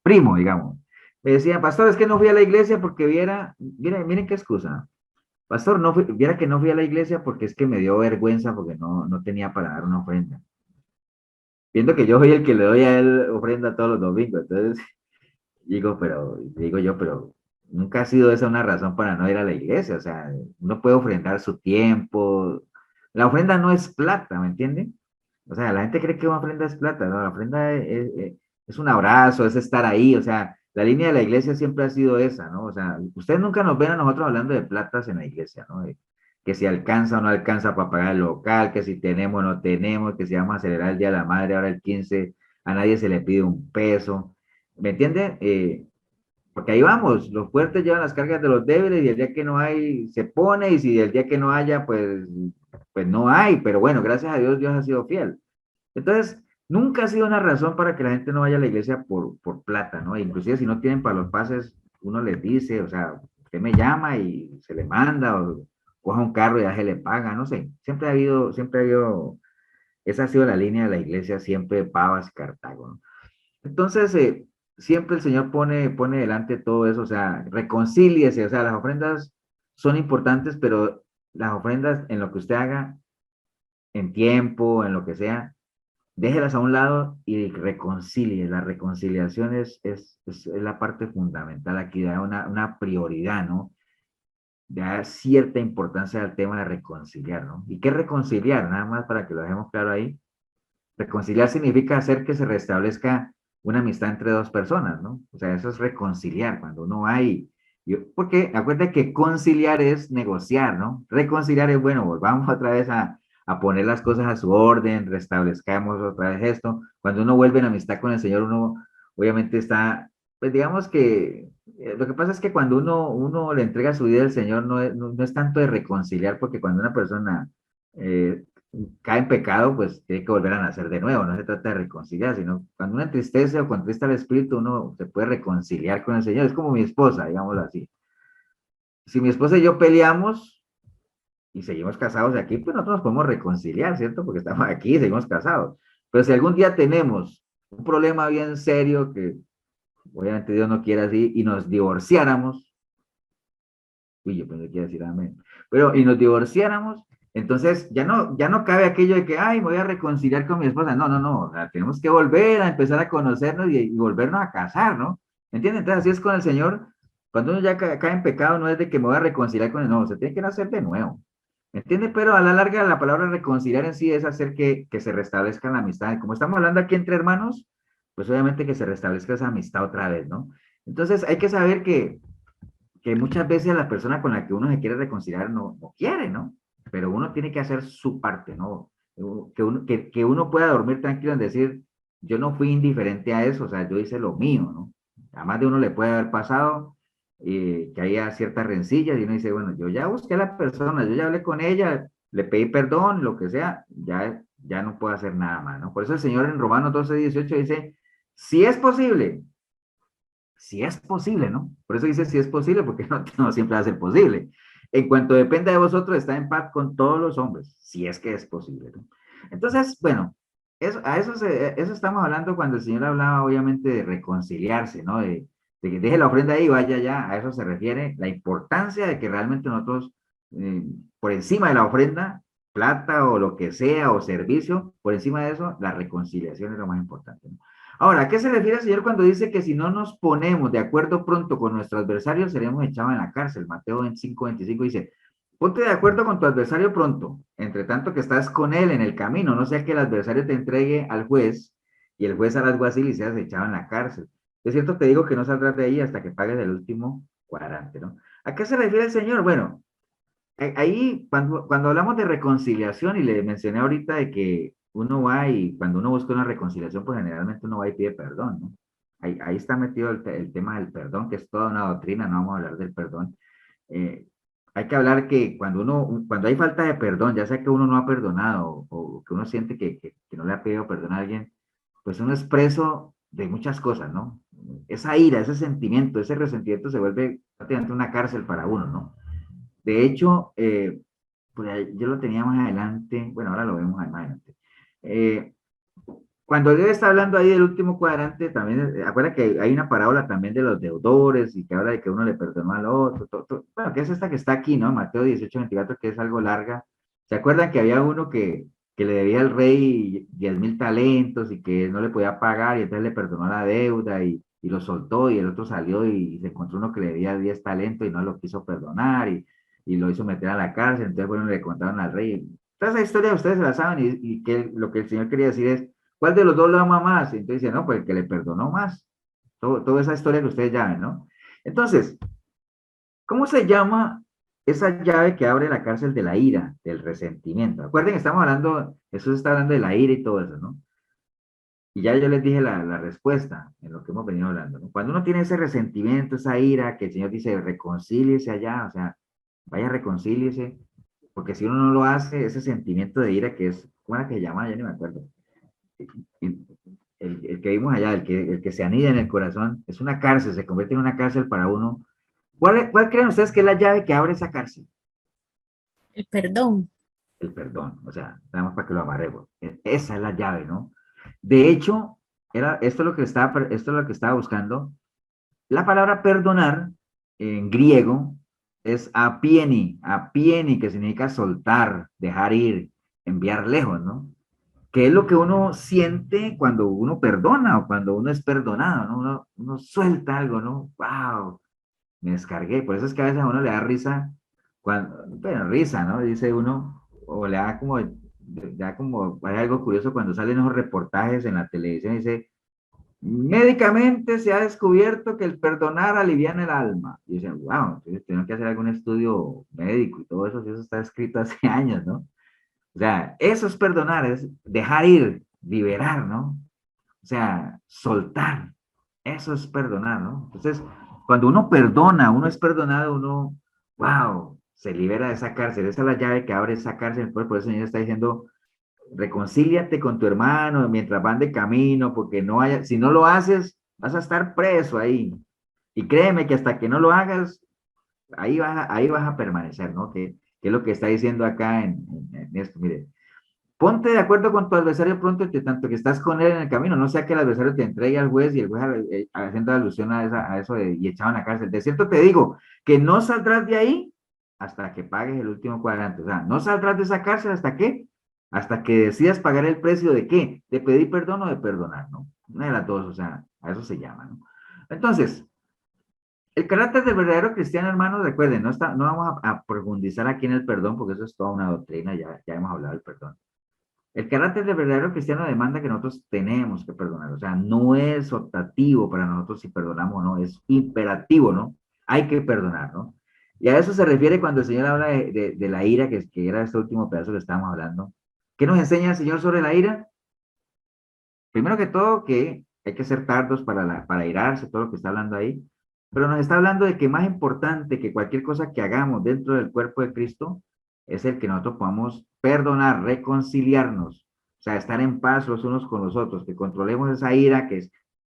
Primo, digamos, me decía, pastor, es que no fui a la iglesia porque miren qué excusa. Pastor, viera que no fui a la iglesia porque es que me dio vergüenza porque no tenía para dar una ofrenda. Viendo que yo soy el que le doy a él ofrenda todos los domingos, entonces digo yo, pero nunca ha sido esa una razón para no ir a la iglesia, o sea, uno puede ofrendar su tiempo, la ofrenda no es plata, ¿me entienden? O sea, la gente cree que una ofrenda es plata, no, la ofrenda es un abrazo, es estar ahí, o sea, la línea de la iglesia siempre ha sido esa, ¿no? O sea, ustedes nunca nos ven a nosotros hablando de platas en la iglesia, ¿no? Que si alcanza o no alcanza para pagar el local, que si tenemos o no tenemos, que si vamos a celebrar el Día de la Madre, ahora el 15, a nadie se le pide un peso, ¿me entiende? Porque ahí vamos, los fuertes llevan las cargas de los débiles y el día que no hay se pone y si el día que no haya, pues no hay, pero bueno, gracias a Dios, Dios ha sido fiel. Entonces, nunca ha sido una razón para que la gente no vaya a la iglesia por plata, ¿no? Inclusive si no tienen para los pases, uno les dice, o sea, usted me llama y se le manda o coja un carro y ya se le paga, no sé, siempre ha habido, esa ha sido la línea de la iglesia, siempre Pavas y Cartago, ¿no? Entonces, siempre el Señor pone delante todo eso, o sea, reconcíliese, o sea, las ofrendas son importantes, pero las ofrendas en lo que usted haga, en tiempo, en lo que sea, déjelas a un lado y reconcilie. La reconciliación es la parte fundamental aquí, da una prioridad, ¿no? Da cierta importancia al tema de reconciliar, ¿no? ¿Y qué reconciliar? Nada más para que lo dejemos claro ahí. Reconciliar significa hacer que se restablezca una amistad entre dos personas, ¿no? O sea, eso es reconciliar, cuando uno va porque acuérdate que conciliar es negociar, ¿no? Reconciliar es, bueno, volvamos otra vez a poner las cosas a su orden, restablezcamos otra vez esto. Cuando uno vuelve en amistad con el Señor, uno obviamente está, pues digamos que lo que pasa es que cuando uno le entrega su vida al Señor, no es tanto de reconciliar, porque cuando una persona eh, cae en pecado, pues tiene que volver a nacer de nuevo, no se trata de reconciliar, sino cuando uno entristece o contrista al espíritu, uno se puede reconciliar con el Señor, es como mi esposa, digámoslo así. Si mi esposa y yo peleamos y seguimos casados aquí, pues nosotros nos podemos reconciliar, ¿cierto? Porque estamos aquí y seguimos casados. Pero si algún día tenemos un problema bien serio, que obviamente Dios no quiere así, y nos divorciáramos, uy, yo pensé que iba a decir amén, pero y nos divorciáramos, entonces ya no cabe aquello de que, ay, me voy a reconciliar con mi esposa. No, no, no, o sea, tenemos que volver a empezar a conocernos y volvernos a casar, ¿no? ¿Entienden? Entonces así es con el Señor. Cuando uno ya cae en pecado, no es de que me voy a reconciliar con él, no, se tiene que nacer de nuevo. ¿Entiende? Pero a la larga la palabra reconciliar en sí es hacer que se restablezca la amistad. Como estamos hablando aquí entre hermanos, pues obviamente que se restablezca esa amistad otra vez, ¿no? Entonces hay que saber que muchas veces la persona con la que uno se quiere reconciliar no quiere, ¿no? Pero uno tiene que hacer su parte, ¿no? Que uno pueda dormir tranquilo en decir, yo no fui indiferente a eso, o sea, yo hice lo mío, ¿no? Además de uno le puede haber pasado que haya ciertas rencillas y uno dice, bueno, yo ya busqué a la persona, yo ya hablé con ella, le pedí perdón, lo que sea, ya no puedo hacer nada más, ¿no? Por eso el Señor en Romanos 12:18 dice, si es posible, si es posible, ¿no? Por eso dice si es posible, porque no siempre va a ser posible. En cuanto dependa de vosotros, está en paz con todos los hombres, si es que es posible, ¿no? Entonces, bueno, eso estamos hablando cuando el Señor hablaba, obviamente, de reconciliarse, ¿no? De que deje la ofrenda ahí y vaya ya, a eso se refiere, la importancia de que realmente nosotros, por encima de la ofrenda, plata o lo que sea, o servicio, por encima de eso, la reconciliación es lo más importante, ¿no? Ahora, ¿a qué se refiere el Señor cuando dice que si no nos ponemos de acuerdo pronto con nuestro adversario, seremos echados en la cárcel? Mateo 25:25 dice, ponte de acuerdo con tu adversario pronto, entre tanto que estás con él en el camino, no sea que el adversario te entregue al juez y el juez al alguacil y seas echado en la cárcel. Es cierto, te digo que no saldrás de ahí hasta que pagues el último cuadrante, ¿no? ¿A qué se refiere el Señor? Bueno, ahí, cuando hablamos de reconciliación, y le mencioné ahorita de que uno va y cuando uno busca una reconciliación, pues generalmente uno va y pide perdón, ¿no? Ahí está metido el tema del perdón, que es toda una doctrina, no vamos a hablar del perdón. Eh, Hay que hablar que cuando hay falta de perdón, ya sea que uno no ha perdonado o que uno siente que no le ha pedido perdón a alguien, pues uno es preso de muchas cosas, ¿no? Esa ira, ese sentimiento, ese resentimiento se vuelve prácticamente una cárcel para uno, ¿no? De hecho, pues yo lo tenía más adelante, bueno, ahora lo vemos más adelante. Eh, Cuando Dios está hablando ahí del último cuadrante, también, acuerda que hay una parábola también de los deudores y que habla de que uno le perdonó al otro, bueno, que es esta que está aquí, ¿no? Mateo 18:24, que es algo larga. ¿Se acuerdan que había uno que le debía al rey 10.000 talentos y que no le podía pagar y entonces le perdonó la deuda y lo soltó y el otro salió y se encontró uno que le debía 10 talentos y no lo quiso perdonar y lo hizo meter a la cárcel, entonces bueno, le contaron al rey. Toda esa historia ustedes se la saben y que lo que el Señor quería decir es, ¿cuál de los dos lo ama más? Y entonces dice, no, pues el que le perdonó más. Toda esa historia que ustedes ya ven, ¿no? Entonces, ¿cómo se llama esa llave que abre la cárcel de la ira, del resentimiento? Acuerden, estamos hablando, Jesús está hablando de la ira y todo eso, ¿no? Y ya yo les dije la respuesta en lo que hemos venido hablando, ¿no? Cuando uno tiene ese resentimiento, esa ira, que el Señor dice, reconcíliese allá, o sea, vaya, reconcíliese, porque si uno no lo hace, ese sentimiento de ira que es, ¿cómo era que se llama? Ya ni me acuerdo. El que vimos allá, el que se anida en el corazón, es una cárcel, se convierte en una cárcel para uno. ¿Cuál creen ustedes que es la llave que abre esa cárcel? El perdón. El perdón, o sea, nada más para que lo amarremos. Esa es la llave, ¿no? De hecho, esto es lo que esto es lo que estaba buscando. La palabra perdonar en griego es apieni, que significa soltar, dejar ir, enviar lejos, ¿no? Que es lo que uno siente cuando uno perdona o cuando uno es perdonado, ¿no? Uno suelta algo, ¿no? ¡Wow! Me descargué. Por eso es que a veces a uno le da risa, bueno, risa, ¿no? Dice uno, o le da como, hay algo curioso cuando salen esos reportajes en la televisión y dice, médicamente se ha descubierto que el perdonar aliviana el alma. Y dicen, wow, entonces tengo que hacer algún estudio médico y todo eso, si eso está escrito hace años, ¿no? O sea, eso es perdonar, es dejar ir, liberar, ¿no? O sea, soltar. Eso es perdonar, ¿no? Entonces, cuando uno perdona, uno es perdonado, uno, wow, se libera de esa cárcel. Esa es la llave que abre esa cárcel. Por eso el Señor está diciendo, reconcíliate con tu hermano mientras van de camino, porque si no lo haces, vas a estar preso ahí. Y créeme que hasta que no lo hagas, ahí vas a permanecer, ¿no? Que es lo que está diciendo acá en esto. Mire, ponte de acuerdo con tu adversario pronto, que tanto que estás con él en el camino, no sea que el adversario te entregue al juez y el juez haciendo alusión a eso y echado en la cárcel. De cierto te digo que no saldrás de ahí hasta que pagues el último cuadrante. O sea, no saldrás de esa cárcel hasta qué, hasta que decidas pagar el precio de qué, de pedir perdón o de perdonar, ¿no? Una de las dos, o sea, a eso se llama, ¿no? Entonces, el carácter del verdadero cristiano, hermanos, recuerden, no vamos a profundizar aquí en el perdón, porque eso es toda una doctrina, ya hemos hablado del perdón. El carácter del verdadero cristiano demanda que nosotros tenemos que perdonar, o sea, no es optativo para nosotros si perdonamos o no, es imperativo, ¿no? Hay que perdonar, ¿no? Y a eso se refiere cuando el Señor habla de la ira, que era este último pedazo que estábamos hablando. ¿Qué nos enseña el Señor sobre la ira? Primero que todo, que hay que ser tardos para irarse, todo lo que está hablando ahí, pero nos está hablando de que más importante que cualquier cosa que hagamos dentro del cuerpo de Cristo es el que nosotros podamos perdonar, reconciliarnos, o sea, estar en paz los unos con los otros, que controlemos esa ira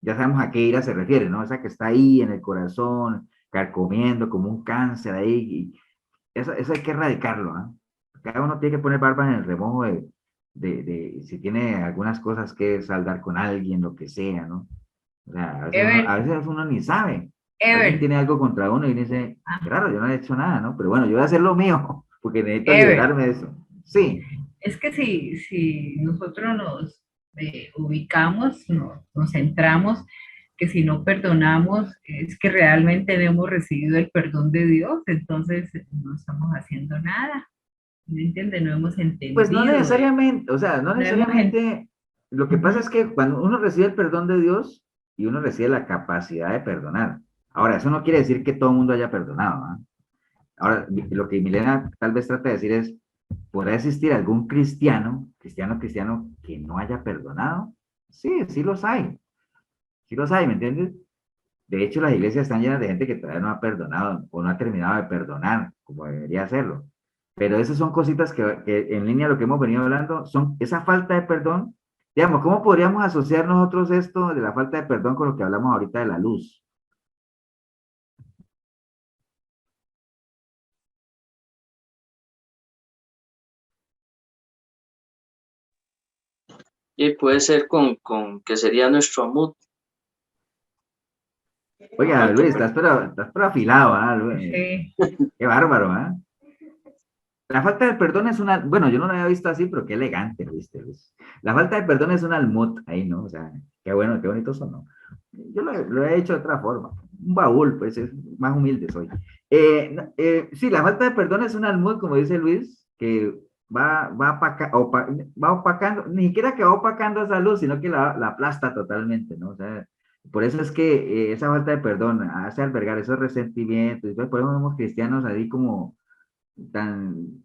ya sabemos a qué ira se refiere, ¿no? Esa que está ahí en el corazón, carcomiendo como un cáncer ahí, y eso hay que erradicarlo, ¿ah? Cada uno tiene que poner barbas en el remojo de si tiene algunas cosas que saldar con alguien, lo que sea, ¿no? O sea, a veces uno ni sabe. Alguien tiene algo contra uno y dice, claro, yo no he hecho nada, ¿no? Pero bueno, yo voy a hacer lo mío, porque necesito liberarme de eso. Sí. Es que si nosotros nos ubicamos, nos centramos, que si no perdonamos, es que realmente no hemos recibido el perdón de Dios, entonces no estamos haciendo nada. ¿Me entiende? No hemos entendido. Pues no necesariamente, o sea, no necesariamente. Lo que pasa es que cuando uno recibe el perdón de Dios y uno recibe la capacidad de perdonar. Ahora, eso no quiere decir que todo el mundo haya perdonado, ¿ah? Ahora, lo que Milena tal vez trata de decir es, ¿podrá existir algún cristiano que no haya perdonado? Sí, sí los hay. Sí los hay, ¿me entiendes? De hecho, las iglesias están llenas de gente que todavía no ha perdonado o no ha terminado de perdonar, como debería hacerlo. Pero esas son cositas que en línea a lo que hemos venido hablando, son esa falta de perdón. Digamos, ¿cómo podríamos asociar nosotros esto de la falta de perdón con lo que hablamos ahorita de la luz? Y puede ser con que sería nuestro mood. Oiga, Luis, estás pero afilado, ¿ah, Luis? Sí. Qué bárbaro, ¿ah? La falta de perdón es una, bueno, yo no lo había visto así, pero qué elegante, ¿viste, Luis? La falta de perdón es un almud ahí, ¿no? O sea, qué bueno, qué bonito sonó. Yo lo he hecho de otra forma. Un baúl, pues, es más humilde soy. Sí, la falta de perdón es un almud, como dice Luis, que va opacando, ni siquiera que va opacando esa luz, sino que la aplasta totalmente, ¿no? O sea, por eso es que esa falta de perdón hace albergar esos resentimientos. Y por eso vemos cristianos ahí como tan,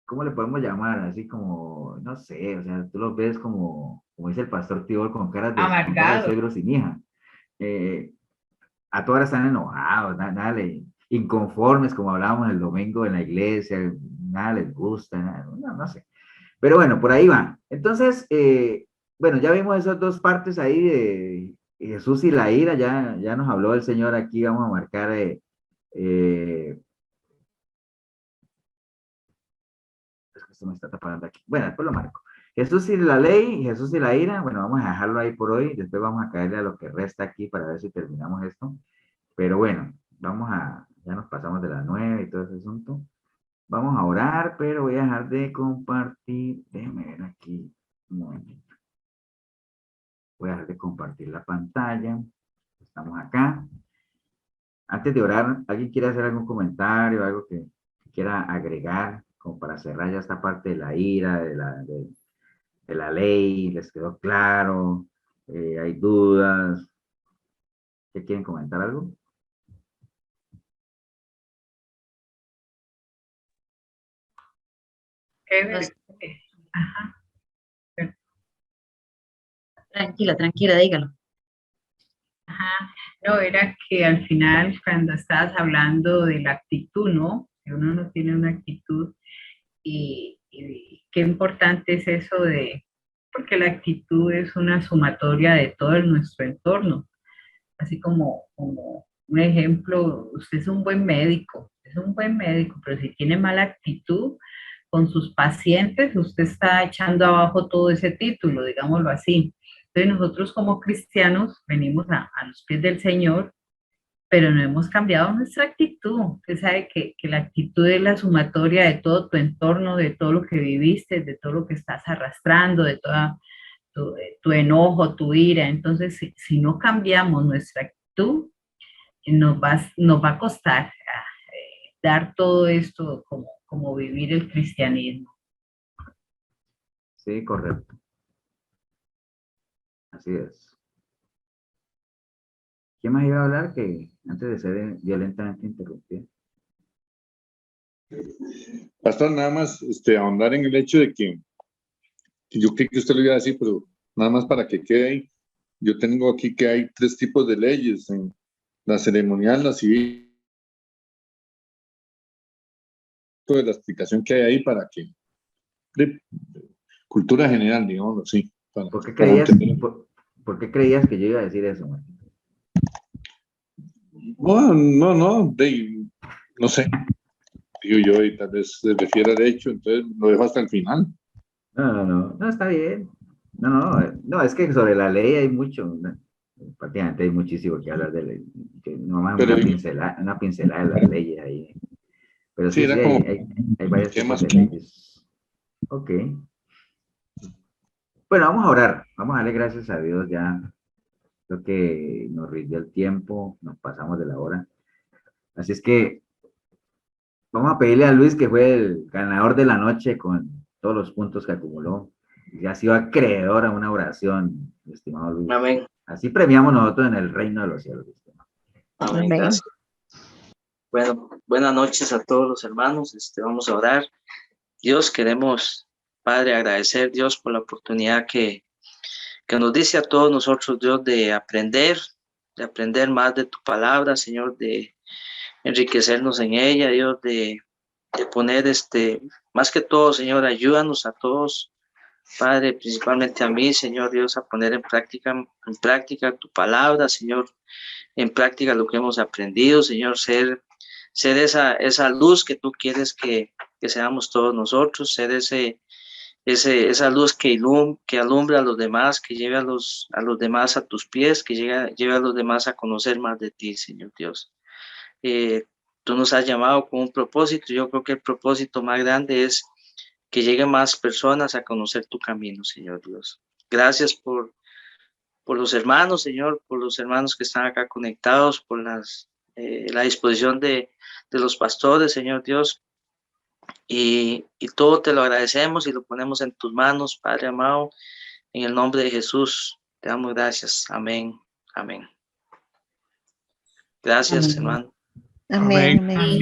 ¿cómo le podemos llamar? Así como, no sé, o sea, tú los ves como dice el pastor Tibor, con cara de suegro sin hija. A todas horas están enojados, inconformes, como hablábamos el domingo en la iglesia, nada les gusta, no sé. Pero bueno, por ahí va. Entonces, bueno, ya vimos esas dos partes ahí de Jesús y la ira, ya nos habló el Señor aquí, vamos a marcar esto me está tapando aquí. Bueno, después lo marco. Jesús y la ley, y Jesús y la ira, bueno, vamos a dejarlo ahí por hoy, después vamos a caerle a lo que resta aquí para ver si terminamos esto. Pero bueno, ya nos pasamos de las 9 y todo ese asunto. Vamos a orar, pero voy a dejar de compartir. Déjenme ver aquí un momentito. Voy a dejar de compartir la pantalla. Estamos acá. Antes de orar, ¿alguien quiere hacer algún comentario, algo que quiera agregar, como para cerrar ya esta parte de la ira, de la ley? ¿Les quedó claro? ¿Hay dudas? ¿Qué quieren comentar algo? Ajá. Tranquila, dígalo. Ajá. No, era que al final, cuando estabas hablando de la actitud, ¿no? Que uno no tiene una actitud y qué importante es eso porque la actitud es una sumatoria de todo nuestro entorno. Así como un ejemplo, usted es un buen médico, pero si tiene mala actitud con sus pacientes, usted está echando abajo todo ese título, digámoslo así. Entonces nosotros como cristianos venimos a los pies del Señor, pero no hemos cambiado nuestra actitud. Usted sabe que la actitud es la sumatoria de todo tu entorno, de todo lo que viviste, de todo lo que estás arrastrando, de toda tu enojo, tu ira. Entonces, si no cambiamos nuestra actitud, nos va a costar dar todo esto como vivir el cristianismo. Sí, correcto. Así es. ¿Quién más iba a hablar que antes de ser violentamente interrumpido? Pastor, nada más ahondar en el hecho de que yo creo que usted lo iba a decir, pero nada más para que quede ahí. Yo tengo aquí que hay 3 tipos de leyes: en la ceremonial, la civil, toda la explicación que hay ahí para que, de cultura general, digámoslo así. ¿Por qué creías que yo iba a decir eso, man? No sé. Digo yo, y tal vez se refiere al hecho, entonces lo dejo hasta el final. No, está bien. No, es que sobre la ley hay mucho, ¿no? Prácticamente hay muchísimo que hablar de ley, que nomás una pincelada de las leyes ahí. Pero sí, hay varias tipos de leyes. Ok. Bueno, vamos a orar. Vamos a darle gracias a Dios ya. Creo que nos rindió el tiempo, nos pasamos de la hora. Así es que vamos a pedirle a Luis, que fue el ganador de la noche con todos los puntos que acumuló. Y ha sido acreedor a una oración, estimado Luis. Amén. Así premiamos nosotros en el reino de los cielos. Amén. Gracias. Bueno, buenas noches a todos los hermanos. Vamos a orar. Dios, queremos, Padre, agradecer, Dios, por la oportunidad que nos dice a todos nosotros, Dios, de aprender más de tu palabra, Señor, de enriquecernos en ella, Dios, de poner más que todo, Señor, ayúdanos a todos, Padre, principalmente a mí, Señor Dios, a poner en práctica tu palabra, Señor, en práctica lo que hemos aprendido, Señor, ser esa luz que tú quieres que seamos todos nosotros, ser esa luz que alumbra a los demás, que lleve a los demás a tus pies, que lleve a los demás a conocer más de ti, Señor Dios. Tú nos has llamado con un propósito. Yo creo que el propósito más grande es que lleguen más personas a conocer tu camino, Señor Dios. Gracias por los hermanos, Señor, por los hermanos que están acá conectados, por la disposición de los pastores, Señor Dios. Y todo te lo agradecemos y lo ponemos en tus manos, Padre amado, en el nombre de Jesús. Te damos gracias. Amén. Amén. Gracias, hermano. Amén.